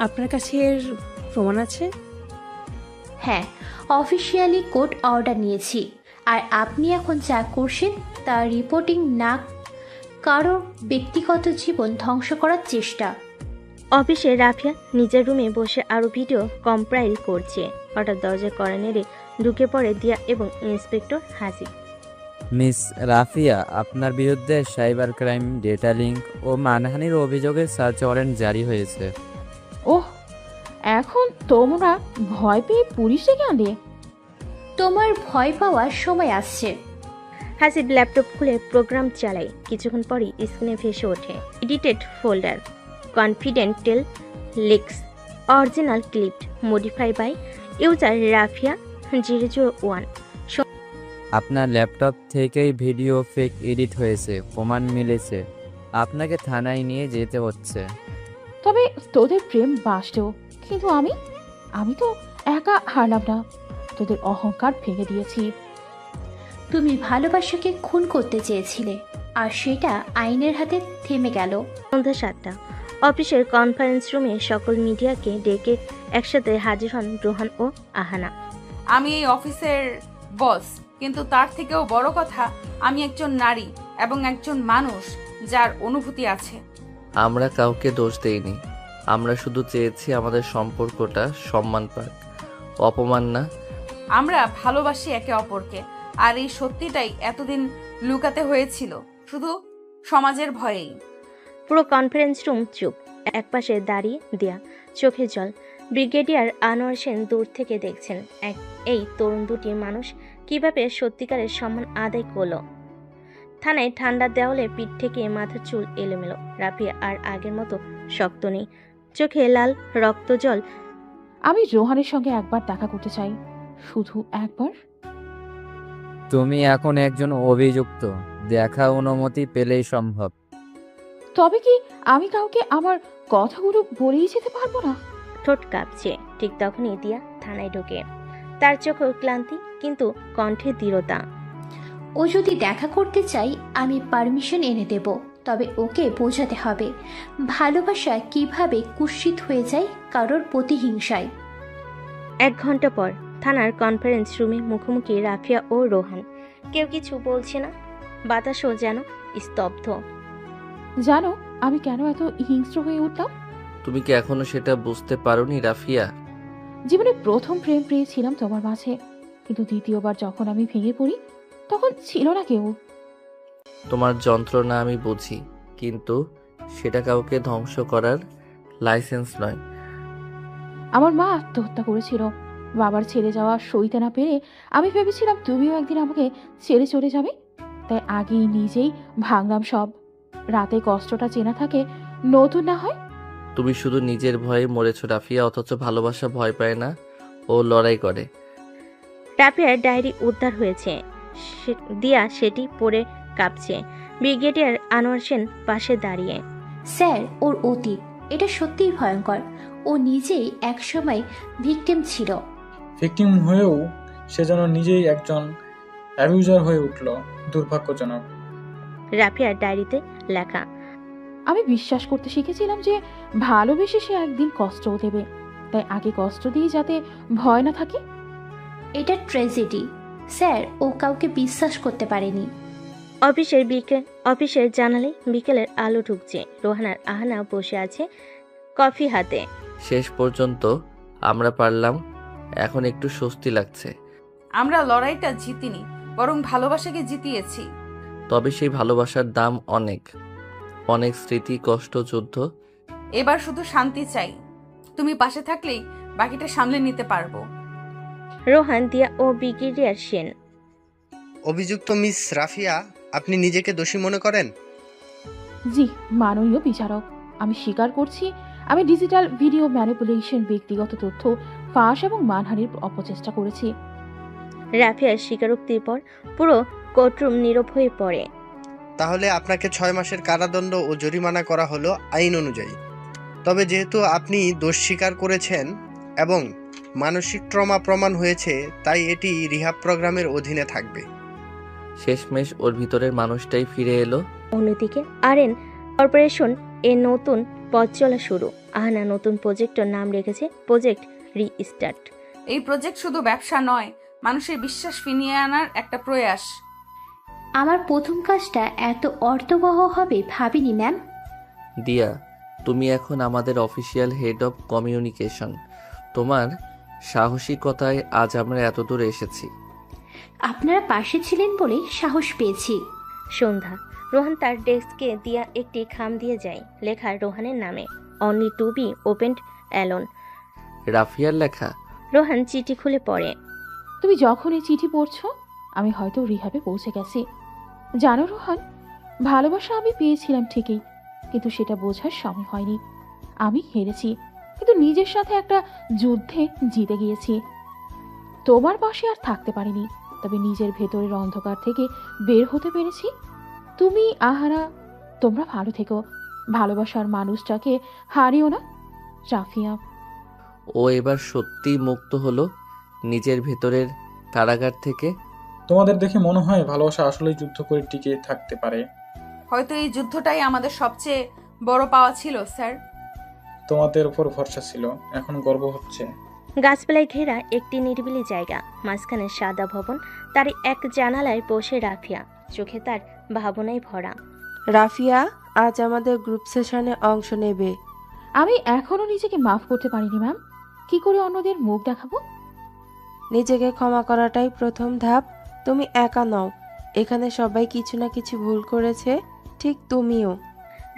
Speaker 14: আপনার কাছে এর প্রমাণ আছে?
Speaker 13: হ্যাঁ, অফিসিয়ালি কোর্ট অর্ডার নিয়েছি। আর আপনি এখন যা করছেন তা রিপোর্টিং না, কারো ব্যক্তিগত জীবন ধ্বংস করার চেষ্টা।
Speaker 3: অফিসে রাফিয়া নিজের রুমে বসে আরো ভিডিও কম্পাইল করছে। হঠাৎ দরজা কড়া নেড়ে ঢুকে পড়ে দিয়া এবং ইন্সপেক্টর হাসিব।
Speaker 15: মিস রাফিয়া, আপনার বিরুদ্ধে সাইবার ক্রাইম, ডেটা লিঙ্ক ও মানহানির অভিযোগে সার্চ ওয়ারেন্ট জারি হয়েছে।
Speaker 12: ওহ, এখন তোমরা ভয় পেয়ে পুলিশ ডেকে আনলে?
Speaker 13: তোমার ভয় পাওয়ার সময় আসছে।
Speaker 3: হাসিব ল্যাপটপ খুলে প্রোগ্রাম চালায়। কিছুক্ষণ পরই স্ক্রিনে ভেসে ওঠে edited folder, confidential leaks, original clip, modify by user Rafia 001।
Speaker 15: আপনার ল্যাপটপ থেকেই ভিডিও ফেক এডিট হয়েছে, প্রমাণ মিলেছে। আপনাকে থানায় নিয়ে যেতে হচ্ছে।
Speaker 12: তবে তোদের প্রেম বাসলো, কিন্তু আমি তো একা হারলাম না। তোদের অহংকার ভেঙে দিয়েছি।
Speaker 13: তুমি ভালোবাসাকে খুন করতে চেয়েছিলে, আর সেটা আইনের হাতে থেমে গেল।
Speaker 3: সন্ধ্যা 7টা, অফিসের কনফারেন্স রুমে সকল মিডিয়াকে ডেকে একসাথে হাজির হন রোহান ও আহানা।
Speaker 4: আমি এই অফিসের বস, কিন্তু তার থেকেও বড় কথা, আমি একজন নারী এবং একজন মানুষ যার অনুভূতি আছে।
Speaker 2: আমরা কাউকে দোষ দেইনি, আমরা শুধু চেয়েছি আমাদের সম্পর্কটা সম্মান পাক, অপমান না।
Speaker 4: আমরা ভালোবাসি একে অপরকে, আর এই সত্যিটাই এতদিন লুকাতে হয়েছিল শুধু সমাজের ভয়েই।
Speaker 3: পুরো কনফারেন্স রুম চুপ। একপাশে দাঁড়িয়ে দেয়া, চোখে জল। ব্রিগেডিয়ার আনোয়ার সেন দূর থেকে দেখছেন এই তরুণ দুটি মানুষ কিভাবে সত্যিকারের সম্মান আদায় করলো। থানায় ঠান্ডা দেওয়ালে পিঠ থেকে মাথার চুল এলোমেলো। রাফিয়া আর আগের মতো শক্ত নেই, চোখে লাল রক্ত জল।
Speaker 12: আমি রোহানের সঙ্গে একবার দেখা করতে চাই, শুধু একবার।
Speaker 15: তুমি এখন একজন অভিযুক্ত, দেখা অনুমতি পেলেই সম্ভব।
Speaker 12: তবে কি আমি কাউকে আমার কথাগুলো বলেই যেতে পারবো না?
Speaker 3: ঠোঁট কাঁপছে। ঠিক তখনই দিয়া থানায় ঢোকে। তার চোখে ক্লান্তি, কিন্তু কণ্ঠে দৃঢ়তা।
Speaker 13: ও যদি দেখা করতে চাই আমি পারমিশন এনে দেব, তবে ওকে বোঝাতে হবে ভালোবাসা কিভাবে কুৎসিত হয়ে যায় কারোর প্রতিহিংসায়।
Speaker 3: 1 ঘন্টা পর থানার কনফারেন্স রুমে মুখোমুখি রাফিয়া ও রোহান। কেউ কিছু বলছে না, বাতাসও যেন স্তব্ধ।
Speaker 12: জানো আমি কেন এত হিংস্র হয়ে উঠলাম?
Speaker 2: তুমি কি এখনো সেটা বুঝতে পারোনি রাফিয়া?
Speaker 12: জীবনে প্রথম প্রেম পেয়েছিলাম তোমার মাঝে, কিন্তু দ্বিতীয়বার যখন আমি ভেঙে পড়ি তখন ছিল না কেউ।
Speaker 2: তোমার যন্ত্রণা আমি বুঝি, কিন্তু সেটা কাউকে ধ্বংস করার লাইসেন্স নয়।
Speaker 12: আমার মা আত্মহত্যা করেছিল। বাবার ছেড়ে যাওয়া সইতে না পেরে আমি ভেবেছিলাম তুমিও একদিন আমাকে ছেড়ে চলে যাবে, তাই আগেই নিজেই ভাঙলাম সব। রাতে কষ্টটা চেনা থাকে, নতুন না হয়।
Speaker 2: তুমি শুধু নিজের ভয়ে মরেছ রাফিয়া, অথচ ভালোবাসা ভয় পায় না, ও লড়াই করে।
Speaker 3: রাফিয়ার ডায়েরি উদ্ধার হয়েছে। দিয়া সেটি পড়ে কাঁপছে। ব্রিগেডিয়ার আনোয়ার সেন পাশে দাঁড়িয়ে।
Speaker 13: স্যার, ওর অতীত এটা সত্যিই ভয়ঙ্কর। ও নিজেই একসময় ভিকটিম ছিল।
Speaker 9: ভিকটিম হয়েও সে যেন নিজেই একজন অ্যাবিউজার হয়ে উঠল। দুর্ভাগ্যজনক।
Speaker 3: রাফিয়ার ডায়েরিতে লেখা,
Speaker 12: আমি বিশ্বাস করতে শিখেছিলাম যে ভালোবেসে সে একদিন কষ্টও দেবে, তাই আগে কষ্ট দিয়ে যাতে ভয় না থাকে।
Speaker 13: এটা ট্র্যাজেডি স্যার, ও কাউকে বিশ্বাস করতে পারেনি।
Speaker 3: অফিসের জানালে বিকেলের আলো ঢুকছে। রোহান আর আহানা বসে আছে কফি হাতে।
Speaker 2: শেষ পর্যন্ত আমরা পারলাম, এখন একটু স্বস্তি লাগছে।
Speaker 4: আমরা লড়াইটা জিতিনি, বরং ভালোবাসাকে জিতিয়েছি।
Speaker 2: তবে সেই ভালোবাসার দাম অনেক, অনেক স্মৃতি, কষ্ট, যুদ্ধ।
Speaker 4: এবার শুধু শান্তি চাই। তুমি পাশে থাকলেই বাকিটা সামলে নিতে পারবো।
Speaker 3: রোহান, দিয়া ও ব্রিগেডিয়ার সেন।
Speaker 5: অভিযুক্ত মিস রাফিয়া, আপনি নিজেকে দোষী মনে করেন?
Speaker 12: জি, মাননীয় বিচারক, আমি স্বীকার করছি আমি ডিজিটাল ভিডিও ম্যানিপুলেশন, ব্যক্তিগত তথ্য ফাঁস এবং মানহানির অপচেষ্টা করেছি।
Speaker 3: রাফিয়ার স্বীকারোক্তির পর পুরো কোর্টরুম নীরব হয়ে পড়ে।
Speaker 5: তাহলে আপনাকে 6 মাসের কারাদণ্ড ও জরিমানা করা হলো আইন অনুযায়ী। তবে যেহেতু আপনি দোষ স্বীকার করেছেন এবং মানসিক ট্রমা প্রমাণ হয়েছে, তাই এটি রিহাব প্রোগ্রামের অধীনে থাকবে।
Speaker 2: শেষমেশ ওর ভিতরের মানুষটাই ফিরে এলো।
Speaker 3: অন্যদিকে আরএন কর্পোরেশন এ নতুন পথ চলা শুরু। আহানা নতুন প্রজেক্টের নাম রেখেছে প্রজেক্ট রিস্টার্ট।
Speaker 4: এই প্রজেক্ট শুধু ব্যবসা নয়, মানুষের বিশ্বাস ফিরিয়ে আনার একটা প্রয়াস।
Speaker 13: আমার প্রথম কাজটা এত অর্থবহ হবে ভাবিনি ম্যাম।
Speaker 2: দিয়া, তুমি এখন আমাদের অফিসিয়াল হেড অফ কমিউনিকেশন। তোমার সাহসিকতায় আজ আমরা এত দূরে এসেছি।
Speaker 13: আপনারা পাশে ছিলেন বলে সাহস পেয়েছি।
Speaker 3: সন্ধ্যা। রোহান তার ডেস্কে দিয়া একটি খাম দিয়ে যায়, লেখা রোহানের নামে, only to be opened alone.
Speaker 2: রাফিয়ার লেখা।
Speaker 3: রোহান চিঠি খুলে পড়ে।
Speaker 12: তুমি যখন এই চিঠি পড়ছো আমি হয়তো রিহাবে পৌঁছে গেছি। জানো রোহান, ভালোবাসা আমি পেয়েছিলাম ঠিকই, কিন্তু সেটা বোঝার সময় হয়নি। আমি হেরেছি, কিন্তু নিজের সাথে একটা যুদ্ধে জিতে গিয়েছি। তোমার পাশে আর থাকতে পারিনি, তবে নিজের ভেতরের অন্ধকার থেকে বের হতে পেরেছি। তুমি, আহারা, তোমরা ভালো থেকো। ভালোবাসার মানুষটাকে হারিও না। রাফিয়া।
Speaker 2: ও এবার সত্যিই মুক্ত হলো নিজের ভেতরের কারাগার থেকে।
Speaker 9: তোমাদের দেখে মনে হয় ভালোবাসা আসলেই যুদ্ধ করে টিকে থাকতে পারে।
Speaker 4: হয়তো এই যুদ্ধটাই আমাদের সবচেয়ে বড় পাওয়া ছিল স্যার।
Speaker 9: তোমাদের উপর ভরসা ছিল, এখন গর্ব হচ্ছে।
Speaker 3: গাছপালায় ঘেরা একটি নিরিবিলি জায়গা, মাঝখানে সাদা ভবন। তার এক জানালায় বসে রাফিয়া, চোখে তার ভাবনায় ভরা।
Speaker 16: রাফিয়া আজ আমাদের গ্রুপ সেশনে অংশ নেবে।
Speaker 12: আমি এখনো নিজেকে মাফ করতে পারিনি ম্যাম। কি করে অন্যদের মুখ দেখাবো?
Speaker 16: নিজেকে ক্ষমা করাটাই প্রথম ধাপ। তুমি একা নও, এখানে সবাই কিছু না কিছু ভুল করেছে, ঠিক তুমিও।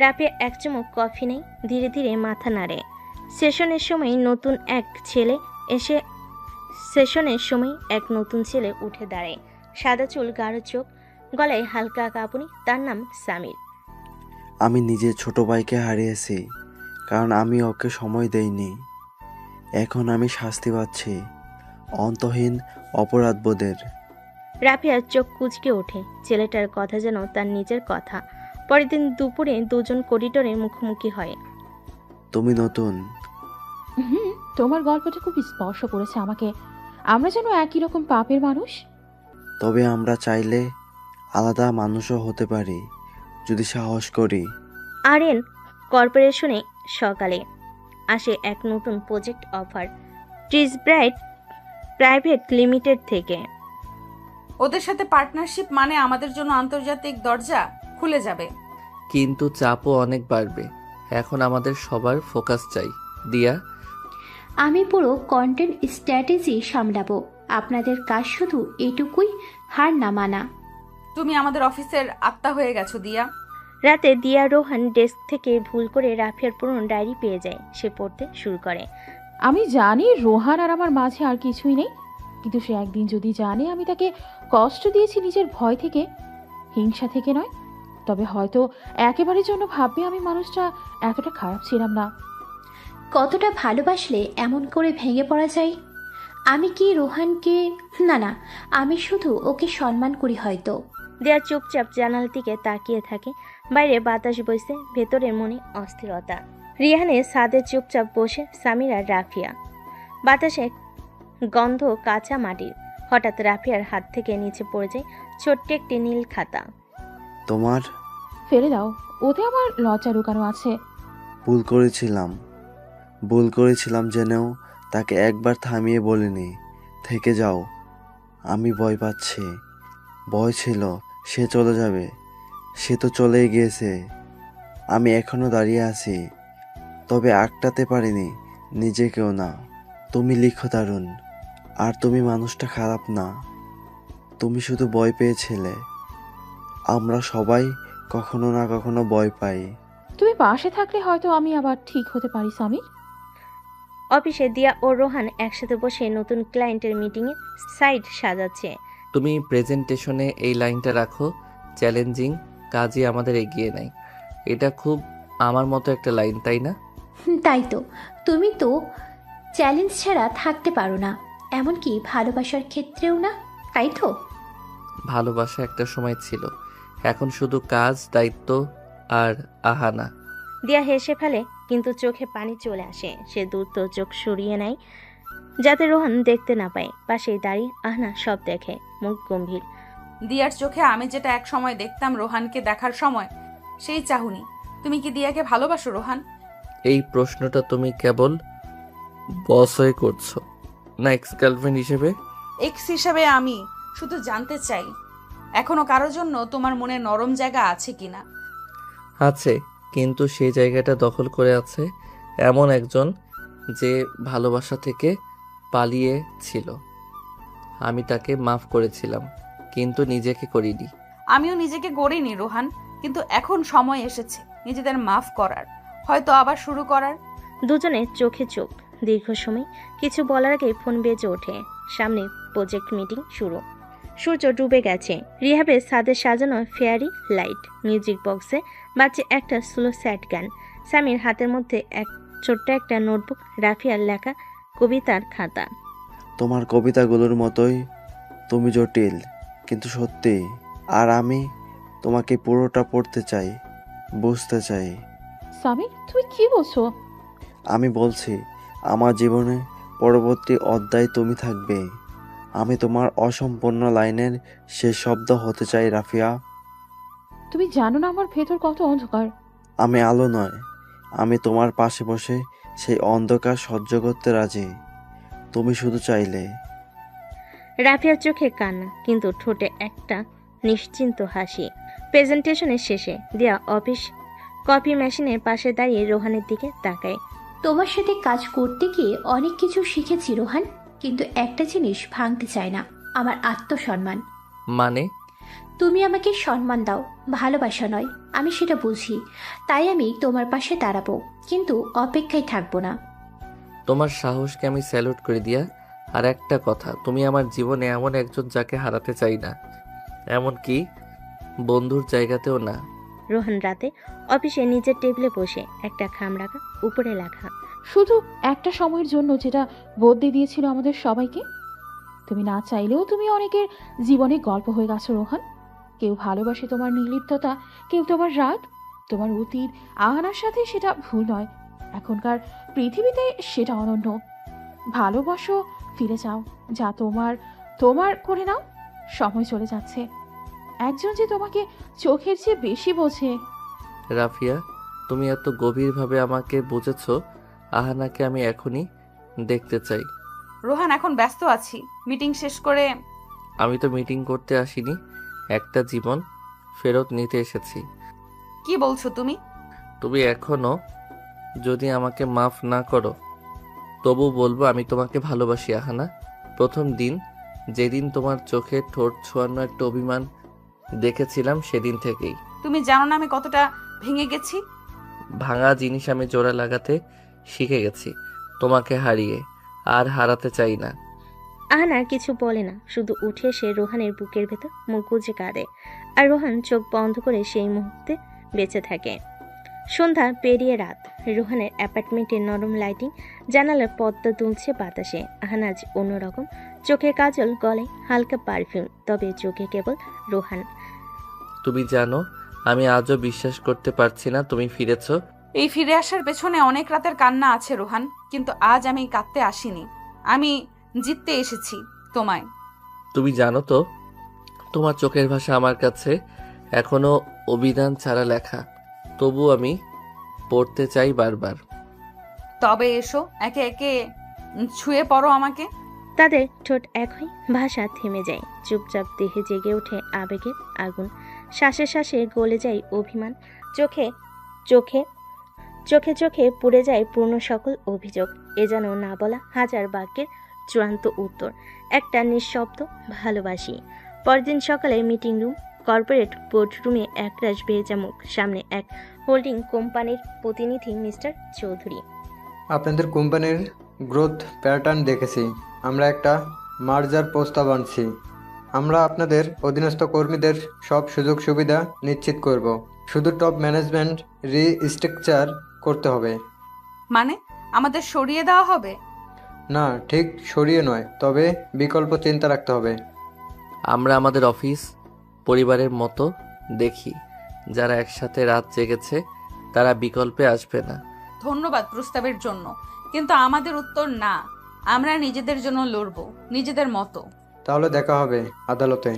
Speaker 3: রাফিয়া এক চুমুক কফি নেই, ধীরে ধীরে মাথা নাড়ে। সেশনের সময় এক নতুন ছেলে উঠে দাঁড়ায়। সাদা চুল, গাঢ় চোখ, গলায় হালকা কাঁপুনি। তার নাম সামির।
Speaker 17: আমি নিজের ছোট ভাইকে হারিয়েছি, কারণ আমি ওকে সময় দেইনি। এখন আমি শাস্তি পাচ্ছি অন্তহীন অপরাধবোধের।
Speaker 3: রাফিয়ার চোখ কুঁচকে ওঠে। ছেলেটার কথা যেন তার নিজের কথা। পরের দিন দুপুরে দুজন করিডোরে মুখোমুখি হয়।
Speaker 17: তুমি নতুন।
Speaker 12: তোমার গল্পটা খুব স্পর্শ করেছে আমাকে। আমরা যেন একই রকম পাপের মানুষ।
Speaker 17: তবে আমরা চাইলে আলাদা মানুষও হতে পারি, যদি সাহস করি।
Speaker 3: আরএন কর্পোরেশনে সকালে আসে এক নতুন project offer. Trees bright private limited থেকে।
Speaker 4: ওদের সাথে পার্টনারশিপ মানে আমাদের জন্য আন্তর্জাতিক দরজা খুলে যাবে।
Speaker 2: কিন্তু চাপও অনেক বাড়বে। এখন আমাদের সবার ফোকাস চাই। দিয়া,
Speaker 13: আমি পুরো কন্টেন্ট স্ট্র্যাটেজি সামলাবো। আপনাদের কাজ শুধু এটুকুই, হার না মানা।
Speaker 4: তুমি আমাদের অফিসের আত্মা হয়ে গেছো দিয়া।
Speaker 3: রাতে দিয়া রোহান ডেস্ক থেকে ভুল করে রাফিয়ার পুরনো ডায়েরি পেয়ে যায়। সে পড়তে শুরু করে।
Speaker 12: আমি জানি রোহান আর আমার মাঝে আর কিছুই নেই, কিন্তু সে একদিন যদি জানে আমি তাকে কষ্ট দিয়েছি নিজের ভয় থেকে, হিংসা থেকে নয়, তবে হয়তো একেবারের জন্য ভাববে আমি মানুষটা এতটা খারাপ ছিলাম না।
Speaker 13: কতটা ভালোবাসলে এমন করে ভেঙে পড়া যায়? আমি কি রোহানকে, না, আমি শুধু ওকে সম্মান করি হয়তো।
Speaker 3: দিয়া চুপচাপ জানালার দিকে তাকিয়ে থাকে। বাইরে বাতাস বইছে, ভেতরের মনে অস্থিরতা। রিহানে ছাদে চুপচাপ বসে, সামির আর রাফিয়া। বাতাসে গন্ধ কাঁচা মাটির। হঠাৎ রাফিয়ার হাত থেকে নিচে পড়ে যায় ছোট্ট একটি নীল খাতা।
Speaker 17: তোমার
Speaker 12: ফেলে দাও, ওতে আমার লজ্জা লুকানো আছে।
Speaker 17: ভুল করেছিলাম জেনেও তাকে একবার থামিয়ে বলিনি থেকে যাও। আমি ভয় পাচ্ছি। ভয় ছিল সে চলে যাবে, সে তো চলেই গিয়েছে। আমি এখনো দাঁড়িয়ে আছি, তবে আটকাতে পারিনি নিজেকেও না। তুমি লিখো দারুণ, আর তুমি মানুষটা খারাপ না। তুমি শুধু ভয় পেয়েছিলে। আমরা সবাই কখনো না কখনো ভয় পাই।
Speaker 12: তুমি পাশে থাকলে হয়তো আমি আবার ঠিক হতে পারি সামির।
Speaker 3: অফিসে দিয়া ও রোহান একসাথে বসে নতুন ক্লায়েন্টের মিটিংয়ে সাইড সাজাচ্ছে।
Speaker 2: তুমি প্রেজেন্টেশনে এই লাইনটা রাখো, চ্যালেঞ্জিং কাজই আমাদের এগিয়ে নেয়। এটা খুব আমার মতো একটা লাইন, তাই না?
Speaker 13: তাই তো, তুমি তো চ্যালেঞ্জ ছাড়া থাকতে পারো না, এমনকি ভালোবাসার ক্ষেত্রেও না, তাই তো?
Speaker 2: ভালোবাসা একটা সময় ছিল, এখন শুধু কাজ, দায়িত্ব আর আহানা।
Speaker 3: দিয়া হেসে ফেলে, কিন্তু চোখে পানি চলে আসে। সে দ্রুত চোখ সরিয়ে নেয় যাতে রোহান দেখতে না পায়। পাশেই দাঁড়িয়ে আহনা সব দেখে, মুখ গম্ভীর।
Speaker 4: দিয়ার চোখে আমি যেটা এক সময় দেখতাম রোহানকে দেখার সময়, সেই চাহুনি। তুমি কি দিয়াকে ভালোবাসো রোহান?
Speaker 2: এই প্রশ্নটা তুমি কেবল বস হয়ে করছো, না এক্স গার্লফ্রেন্ড হিসেবে?
Speaker 4: এক্স হিসেবে আমি শুধু জানতে চাই, এখনো কারোর জন্য তোমার মনে নরম জায়গা আছে কিনা?
Speaker 2: আছে, কিন্তু সেই জায়গাটা দখল করে আছে এমন একজন যে ভালোবাসা থেকে পালিয়ে ছিল। আমি তাকে মাফ করেছিলাম, কিন্তু নিজেকে করিনি।
Speaker 4: আমিও নিজেকে গড়িনি রোহান, কিন্তু এখন সময় এসেছে নিজেদের মাফ করার, হয়তো আবার শুরু করার।
Speaker 3: দুজনে চোখে চোখ। দীর্ঘ সময় কিছু বলার আগে ফোন বেজে ওঠে। সামনে প্রজেক্ট মিটিং শুরু। সূর্য ডুবে গেছে। রিহাবের ছাদে সাজানো ফেয়ারি লাইট, মিউজিক বক্সে বাজছে একটা স্লো স্যাড গান। সামির হাতের মধ্যে ছোট্ট একটা নোটবুক, রাফিয়ার লেখা কবিতার খাতা।
Speaker 17: তোমার কবিতাগুলোর মতোই তুমি জটিল কিন্তু সত্যি। আর আমি তোমাকে পুরোটা পড়তে চাই, বুঝতে চাই।
Speaker 12: সামির, তুমি কি বলছো?
Speaker 17: আমি বলছি আমার জীবনে পরবর্তী অধ্যায় তুমি থাকবে। আমি তোমার অসম্পূর্ণ লাইনের শেষ শব্দ হতে চাই রাফিয়া।
Speaker 12: তুমি জানো না আমার ভেতর কত অন্ধকার।
Speaker 17: আমি আলো নয়, আমি তোমার পাশে বসে সেই অন্ধকার সহ্য করতে রাজি, তুমি শুধু চাইলে।
Speaker 3: রাফিয়ার চোখে কান্না, কিন্তু ঠোঁটে একটা নিশ্চিন্ত হাসি। প্রেজেন্টেশনের শেষে দিয়া অফিস কফি মেশিনের পাশে দাঁড়িয়ে রোহানের দিকে তাকায়।
Speaker 13: তোমার সাথে কাজ করতে গিয়ে অনেক কিছু শিখেছি রোহান, কিন্তু একটা জিনিস ভাঙতে চাই না, আমার আত্মসম্মান।
Speaker 2: মানে?
Speaker 13: তুমি আমাকে সম্মান দাও, ভালোবাসা নয়, আমি সেটা বুঝি। তাই আমি তোমার পাশে দাঁড়াবো, কিন্তু অপেক্ষায় থাকবো না।
Speaker 2: তোমার সাহসকে আমি স্যালুট করে দিয়া। আর একটা কথা, তুমি আমার জীবনে এমন একজন যাকে হারাতে চাই না, এমনকি বন্ধুর জায়গাতেও না।
Speaker 3: রোহান রাতে অফিসে নিজের টেবিলে বসে, একটা খাম রাখা, উপরে লেখা,
Speaker 12: শুধু একটা সময়ের জন্য, যেটা বদলে দিয়েছিল আমাদের সবাইকে। তুমি না চাইলেও তুমি অনেকের জীবনে গল্প হয়ে গেছো রোহান। কেউ ভালোবাসে তোমার নির্লিপ্ততা, কেউ তোমার রাগ, তোমার অতীত আহানার সাথে, সেটা ভুল নয়। এখনকার পৃথিবীতে সেটা অনন্য। ভালোবাসো, ফিরে যাও, যা তোমার তোমার করে নাও। সময় চলে যাচ্ছে, একজন যে তোমাকে চোখের চেয়ে বেশি বোঝে।
Speaker 2: রাফিয়া, তুমি এত গভীরভাবে আমাকে বুঝেছো। আহানাকে আমি এখনই দেখতে চাই।
Speaker 4: রোহান এখন ব্যস্ত আছি, মিটিং শেষ করে।
Speaker 2: আমি তো মিটিং করতে আসিনি, একটা জীবন ফেরত নিতে এসেছি।
Speaker 4: কি বলছো তুমি?
Speaker 2: তুমি এখনো যদি আমাকে মাফ না করো তবু বলবো আমি তোমাকে ভালোবাসি আহানা। প্রথম দিন যেদিন তোমার চোখে ঠোঁট ছোঁয়ানো একটা অভিমান দেখেছিলাম সেদিন থেকেই।
Speaker 4: তুমি জানো না আমি কতটা ভেঙে গেছি।
Speaker 2: ভাঙা জিনিস আমি জোড়া লাগাতে শিখে গেছি, তোমাকে হারিয়ে আর হারাতে চাই না।
Speaker 3: আহানা কিছু বলে না, শুধু উঠে এসে রোহানের বুকের ভেতর মুখ গুজে কাঁদে, আর রোহান চোখ বন্ধ করে সেই মুহূর্তে বেঁচে থাকে। সন্ধ্যা পেরিয়ে রাত। রোহানের অ্যাপার্টমেন্টের নরম লাইটিং, জানালার পর্দা দুলছে বাতাসে। আহানাজ অন্যরকম, চোখে কাজল, গলায় হালকা পারফিউম, তবে চোখে কেবল রোহান।
Speaker 2: তুমি জানো আমি আজও বিশ্বাস করতে পারছি না তুমি ফিরেছো।
Speaker 4: এই ফিরে আসার পেছনে অনেক রাতের কান্না আছে রোহান, কিন্তু আজ আমি কাঁদতে আসিনি, আমি জিততে এসেছি তোমায়।
Speaker 2: তুমি জানো তো তোমার চোখের ভাষা আমার কাছে এখনো অভিধান ছাড়া লেখা, তবু আমি পড়তে চাই বারবার।
Speaker 4: তবে এসো একে একে ছুঁয়ে পড়ো আমাকে।
Speaker 3: তাদের ঠোঁট এক হয়, ভাষা থেমে যায়, চুপচাপ দেহে জেগে ওঠে আবেগের আগুন, শ্বাসে শ্বাসে গলে যায় অভিমান, চোখে চোখে চোখে চোখে পুড়ে যায় পূর্ণ সকল অভিযোগ। এ যেন না বলা হাজার বাক্যের চূড়ান্ত উত্তর, একটা নিঃশব্দ ভালোবাসি। পরদিন সকালে মিটিং রুম, কর্পোরেট বোর্ডরুমে একরাশ ভেজা মুখ, সামনে এক হোল্ডিং কোম্পানির প্রতিনিধি মিস্টার চৌধুরী।
Speaker 10: আপনাদের কোম্পানির গ্রোথ প্যাটার্ন দেখেছি, আমরা একটা মার্জার প্রস্তাব আনছি। আমরা আপনাদের অধীনস্থ কর্মীদের সব সুযোগ সুবিধা নিশ্চিত করব, শুধু টপ ম্যানেজমেন্ট রিস্ট্রাকচার করতে হবে।
Speaker 4: মানে আমাদের সরিয়ে দেওয়া হবে?
Speaker 10: না, ঠিক সরিয়ে নয়, তবে বিকল্প চিন্তা রাখতে হবে।
Speaker 2: আমরা আমাদের অফিস পরিবারের মতো দেখি, যারা একসাথে রাত জেগেছে তারা বিকল্পে আসবে না।
Speaker 4: ধন্যবাদ প্রস্তাবের জন্য, কিন্তু আমাদের উত্তর না। আমরা নিজেদের জন্য লড়বো, নিজেদের মতো।
Speaker 10: তাহলে দেখা হবে আদালতে।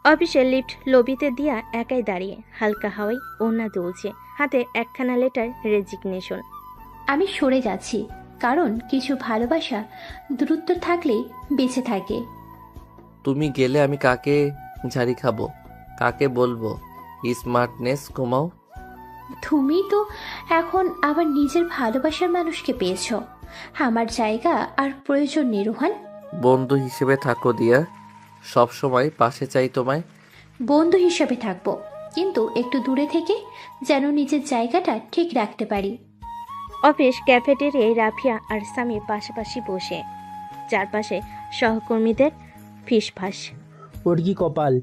Speaker 3: অফিসের লিফট লবিতে দিয়া একাই দাঁড়িয়ে, হালকা হাওয়ায় ওড়না দুলছে, হাতে একখানা লেটার রেজিগনেশন।
Speaker 13: আমি সরে যাচ্ছি, কারণ কিছু ভালোবাসা দূরত্ব থাকলেই বেঁচে থাকে।
Speaker 2: তুমি গেলে আমি কাকে ঝাড়ি খাবো, কাকে বলবো স্মার্টনেস কমাও?
Speaker 13: তুমি তো এখন আবার নিজের ভালোবাসার মানুষকে পেয়েছ। আমার জায়গা আর প্রয়োজন নেই রোহান।
Speaker 2: বন্ধু হিসেবে থাকো দিয়া, সব সময় পাশে চাই তোমায়।
Speaker 13: বন্ধু হিসাবে থাকবো, কিন্তু একটু দূরে থেকে যেন নিজের জায়গাটা ঠিক রাখতে পারি।
Speaker 3: অফিস ক্যাফেটেরিয়ায় রাফিয়া আর সামি পাশাপাশি বসে, চারপাশে সহকর্মীদের ফিসফাস।
Speaker 18: ওর কি কপাল,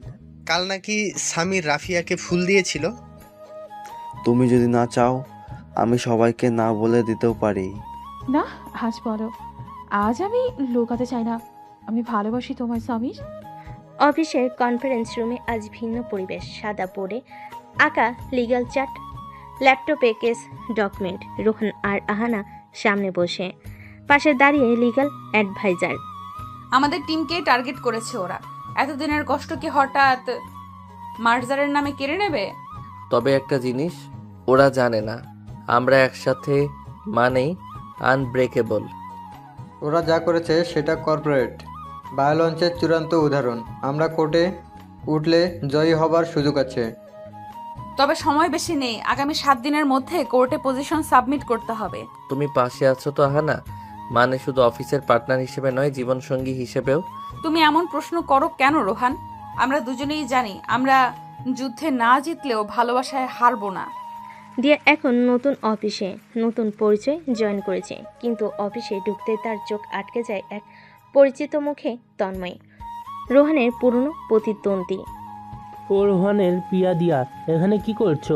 Speaker 5: কাল নাকি সামির রাফিয়াকে ফুল দিয়েছিল।
Speaker 17: তুমি যদি না চাও আমি সবাইকে না বলে দিতেও পারি।
Speaker 12: না, আজ বলো। আজ আমি লুকাতে চাই না, আমি ভালোবাসি তোমায় সামির।
Speaker 3: অফিসের কনফারেন্স রুমে আজ ভিন্ন পরিবেশ, সাদা বোর্ডে আঁকা লিগ্যাল চার্ট, ল্যাপটপে কেস ডকুমেন্ট, রোহান আর আহানা সামনে বসে, পাশে দাঁড়িয়ে লিগ্যাল অ্যাডভাইজার।
Speaker 4: আমাদের টিমকে টার্গেট করেছে ওরা। এতদিনের কষ্ট কি হঠাৎ মার্জারের নামে কেড়ে নেবে?
Speaker 2: তবে একটা জিনিস ওরা জানে না, আমরা একসাথে মানেই আনব্রেকেবল।
Speaker 10: ওরা যা করেছে সেটা কর্পোরেট ভায়োলেন্সের চূড়ান্ত উদাহরণ। আমরা কোর্টে উঠলে জয়ী হবার সুযোগ আছে।
Speaker 4: তবে সময় বেশি নেই, আগামী 7 দিনের মধ্যে কোর্টে পজিশন সাবমিট করতে হবে।
Speaker 2: তুমি পাশে আছো তো আহানা, মানে শুধু অফিসের পার্টনার হিসেবে নয়, জীবনসঙ্গী হিসেবেও।
Speaker 4: তুমি এমন প্রশ্ন করো কেন রোহান? আমরা দুজনেই জানি আমরা যুদ্ধে না জিতলেও ভালোবাসায় হারবো না।
Speaker 3: দিয়া এখন নতুন অফিসে, নতুন পরিচয় জয়েন করেছে, কিন্তু অফিসে ঢুকতে তার চোখ আটকে যায় এক পরিচিত মুখে, তন্ময়, রোহানের পুরনো প্রতিদ্বন্দ্বী।
Speaker 18: ও রোহানের পিয়া দিয়া, এখানে কি করছো?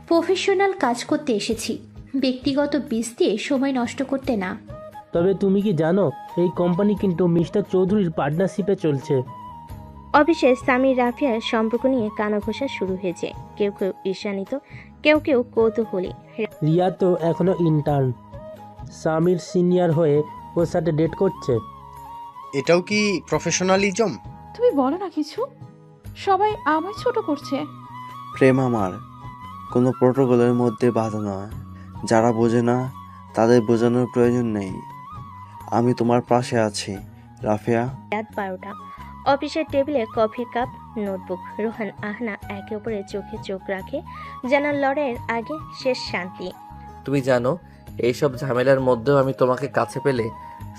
Speaker 13: প্রফেশনাল কাজ করতে এসেছি, ব্যক্তিগত বিষ দিয়ে সময় নষ্ট করতে না।
Speaker 18: তবে তুমি কি জানো এই কোম্পানি কিন্তু মিস্টার চৌধুরীর পার্টনারশিপে চলছে।
Speaker 3: অফিসে সামির রাফিয়ার সম্পর্ক নিয়ে কানাঘোষা শুরু হয়েছে, কেউ কেউ ঈর্ষান্বিত, কেউ কেউ কৌতূহলী।
Speaker 18: রিয়া তো এখনো ইন্টার্ন, সামির সিনিয়র হয়ে ওর সাথে ডেট করছে।
Speaker 5: এটাও কি প্রফেশনালিজম?
Speaker 12: তুমি বলো না কিছু, সবাই আমায় ছোট করছে।
Speaker 17: প্রেম আমার কোনো প্রোটোকলের মধ্যে বাধা নয়, যারা বোঝে না তাদের বোঝানোর প্রয়োজন নেই। আমি তোমার পাশে আছি রাফিয়া।
Speaker 3: রাত 12টা। অফিসের টেবিলে কফির কাপ, নোটবুক। রোহান আহনা একে অপরের চোখে চোখ রাখে, যেন লড়াইয়ের আগে শেষ শান্তি।
Speaker 2: তুমি জানো এইসব ঝামেলার মধ্যেও আমি তোমাকে কাছে পেলে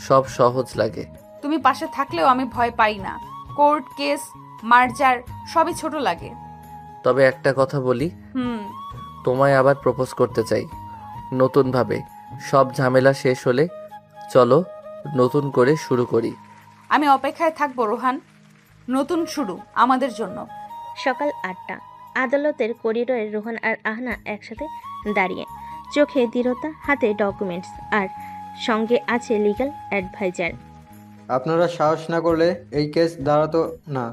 Speaker 2: সব সহজ লাগে।
Speaker 4: তুমি পাশে থাকলেও আমি ভয় পাই না। কোর্ট কেস, মার্জার সবই ছোট লাগে।
Speaker 2: তবে একটা কথা বলি, তোমায় আবার প্রপোজ করতে চাই নতুনভাবে। সব ঝামেলা শেষ হলে চলো নতুন করে শুরু করি।
Speaker 4: আমি অপেক্ষায় থাকবো রোহান, নতুন শুরু আমাদের জন্য।
Speaker 3: সকাল 8টা। আদালতের করিডোরে রোহান আর আহনা একসাথে দাঁড়িয়ে, চোখে দৃঢ়তা, হাতে ডকুমেন্টস, আর সঙ্গে আছে লিগ্যাল অ্যাডভাইজার।
Speaker 10: আপনারা সাহস না করলে এই কেস দাঁড়াতো না।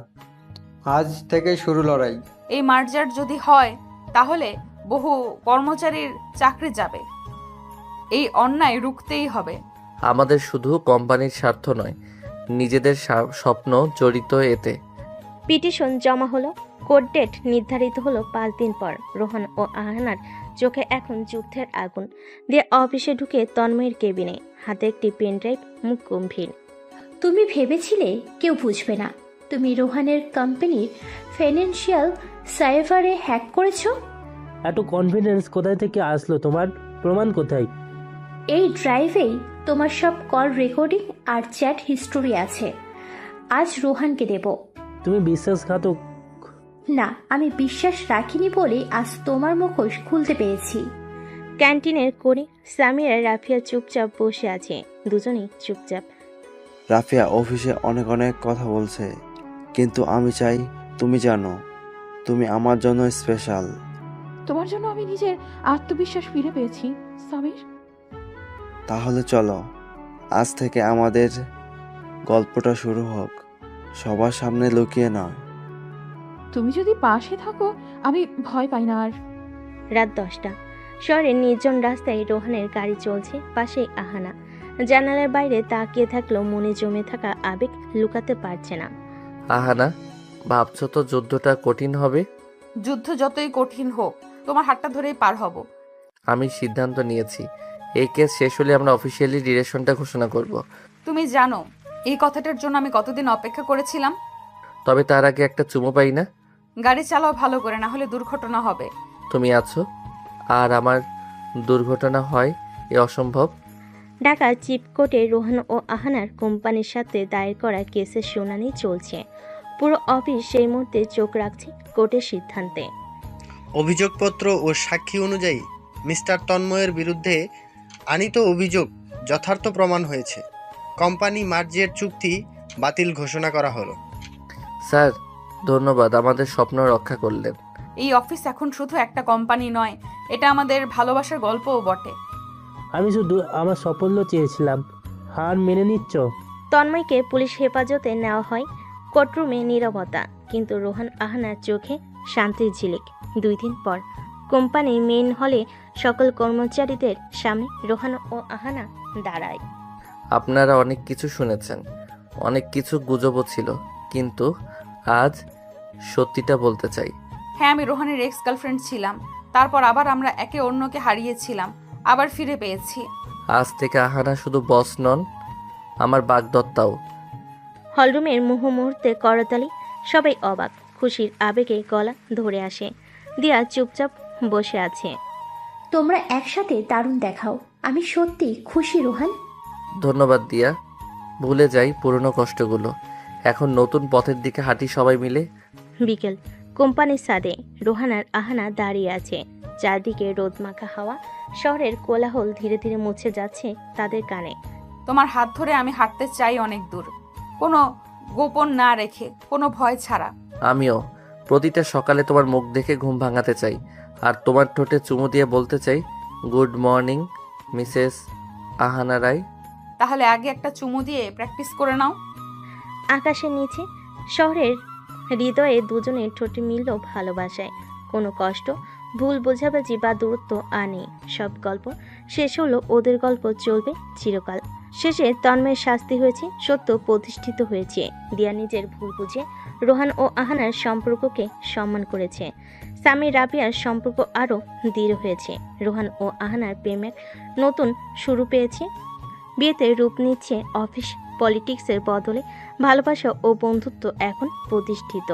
Speaker 10: আজ থেকে শুরু লড়াই।
Speaker 4: এই মার্জার যদি হয় তাহলে বহু কর্মচারীর চাকরি যাবে। এই অন্যায় রুখতেই হবে।
Speaker 2: আমাদের শুধু কোম্পানির স্বার্থ নয়, নিজেদের স্বপ্ন জড়িত এতে।
Speaker 3: পিটিশন জমা হলো। কোর্ট ডেট নির্ধারিত হলো 5 দিন পর। রোহান ও আহনার চোখে এখন যুদ্ধের আগুন। দিয়ে অফিসে ঢুকে তন্ময়ের কেবিনে, হাতে একটি পেনড্রাইভ, মুখ গম্ভীর।
Speaker 13: তুমি ভেবেছিলে কেউ বুঝবে না তুমি রোহানের কোম্পানির ফাইন্যান্সিয়াল সার্ভারে হ্যাক করেছো?
Speaker 18: এত কনফিডেন্স কোথায় থেকে আসলো তোমার? প্রমাণ কোথায়?
Speaker 13: এই ড্রাইভেই তোমার সব কল রেকর্ডিং আর চ্যাট হিস্টোরি আছে। আজ রোহানকে দেব।
Speaker 18: তুমি বিশ্বাসঘাতক।
Speaker 13: না, আমি বিশ্বাস রাখিনি বলে আজ তোমার মুখোশ খুলতে পেরেছি।
Speaker 3: ক্যান্টিনের কোণে সামির আর রাফিয়া চুপচাপ বসে আছে, দুজনেই চুপচাপ।
Speaker 17: রাফিয়া অফিসে অনেক অনেক কথা বলছে, কিন্তু আমি চাই তুমি জানো তুমি আমার জন্য স্পেশাল।
Speaker 12: তোমার জন্য আমি নিজের আত্মবিশ্বাস ফিরে পেয়েছি সামির।
Speaker 17: তাহলে চলো আজ থেকে আমাদের গল্পটা শুরু হোক, সবার সামনে লুকিয়ে নয়।
Speaker 12: তুমি যদি পাশে থাকো আমি ভয় পাই না আর।
Speaker 3: রাত 10টা। শহরের নির্জন রাস্তায় রোহানের গাড়ি চলছে, পাশেই আহানা। জানালার বাইরে তাকিয়ে থাকলেও মনে জমে থাকা আবেগ লুকাতে পারছে না।
Speaker 2: আহানা, ভাবছো তো যুদ্ধটা কঠিন হবে?
Speaker 4: যুদ্ধ যতই কঠিন হোক তোমার হাতটা ধরেই পার হব।
Speaker 2: আমি সিদ্ধান্ত নিয়েছি, এই কেস শেষ হলে আমরা অফিসিয়ালি ডিরেকশনটা ঘোষণা করব।
Speaker 4: তুমি জানো এই কথাটার জন্য আমি কতদিন অপেক্ষা করেছিলাম।
Speaker 2: তবে তার আগে একটা চুমো পাই না?
Speaker 4: গাড়ি চালাও ভালো করে, না হলে দুর্ঘটনা হবে।
Speaker 2: তুমি আছো আর আমার দুর্ঘটনা হয়, এ অসম্ভব।
Speaker 3: ঢাকা চিফ কোর্টে রোহান ও আহানার কোম্পানির সাথে দায়ের করা কেসের শুনানি চলছে। পুরো অফিস সেই মুহূর্তে চোখ রাখছে কোর্টের সিদ্ধান্তে।
Speaker 5: অভিযোগপত্র ও সাক্ষী অনুযায়ী মিস্টার তন্ময়ের বিরুদ্ধে আনীত অভিযোগ যথার্থ প্রমাণ হয়েছে। কোম্পানি মার্জের চুক্তি বাতিল ঘোষণা করা হলো।
Speaker 2: স্যার ধন্যবাদ, আমাদের স্বপ্ন রক্ষা করলেন।
Speaker 4: এই অফিস এখন শুধু একটা কোম্পানি নয়, এটা আমাদের ভালোবাসার গল্পও বটে।
Speaker 18: আমি শুধু আমার সাফল্য চেয়েছিলাম, হার মেনে নিচ্ছ?
Speaker 3: তন্ময়কে পুলিশ হেফাজতে নেওয়া হয়। কোর্টরুমে নীরবতা, কিন্তু রোহান আহানার চোখে শান্তির ঝিলিক। 2 দিন পর কোম্পানি মেইন হলে সকল কর্মচারীদের সামনে রোহান ও আহানা দাঁড়ায়।
Speaker 2: আপনারা অনেক কিছু শুনেছেন, অনেক কিছু গুজবও ছিল, কিন্তু আজ সত্যিটা বলতে চাই।
Speaker 4: হ্যাঁ, আমি রোহানের এক্স গার্লফ্রেন্ড ছিলাম, তারপর আবার আমরা একে অন্যকে হারিয়েছিলাম, আবার ফিরে পেয়েছি।
Speaker 2: আজ থেকে আহানা শুধু বস নন, আমার বাগদত্তাও।
Speaker 3: হলরুমের মুহূর্তে করতালি, সবাই অবাক, খুশির আবেগে গলা ধরে আসে। দিয়া চুপচাপ বসে আছে।
Speaker 13: তোমরা একসাথে দারুণ দেখাও। আমি সত্যি খুশি রোহান।
Speaker 2: ধন্যবাদ দিয়া, ভুলে যাই পুরনো কষ্টগুলো, এখন নতুন পথের দিকে হাঁটি সবাই মিলে।
Speaker 3: বিকেল। কোম্পানির ছাদে রোহান আর আহানা দাঁড়িয়ে আছে। চারদিকে রোদমাখা হাওয়া, শহরের কোলাহল ধীরে ধীরে মুছে যাচ্ছে তাদের কানে।
Speaker 4: তোমার হাত ধরে আমি হাঁটতে চাই অনেক দূর, কোনো গোপন না রেখে, কোনো ভয় ছাড়া।
Speaker 2: আমিও প্রতিটা সকালে তোমার মুখ দেখে ঘুম ভাঙাতে চাই, আর তোমার ঠোঁটে চুমু দিয়ে বলতে চাই, গুড মর্নিং মিসেস আহানা রায়।
Speaker 4: তাহলে আগে একটা চুমু দিয়ে প্র্যাকটিস করে নাও।
Speaker 3: আকাশের নিচে শহরের হৃদয়ে দুজনের ঠোঁটে মিলল ভালোবাসায়। কোনো কষ্ট, ভুল বোঝাবুঝি বা দূরত্ব আর নেই। সব গল্প শেষ হলো, ওদের গল্প চলবে চিরকাল। শেষে তন্ময়ের শাস্তি হয়েছে, সত্য প্রতিষ্ঠিত হয়েছে। দিয়া নিজের ভুল বুঝে রোহান ও আহানার সম্পর্ককে সম্মান করেছে। সামি রাবিয়ার সম্পর্ক আরও দৃঢ় হয়েছে। রোহান ও আহানার প্রেমের নতুন শুরু পেয়েছে। বিয়েতে রূপ নিচ্ছে অফিস পলিটিক্সের বদলে ভালোবাসা ও বন্ধুত্ব এখন প্রতিষ্ঠিত।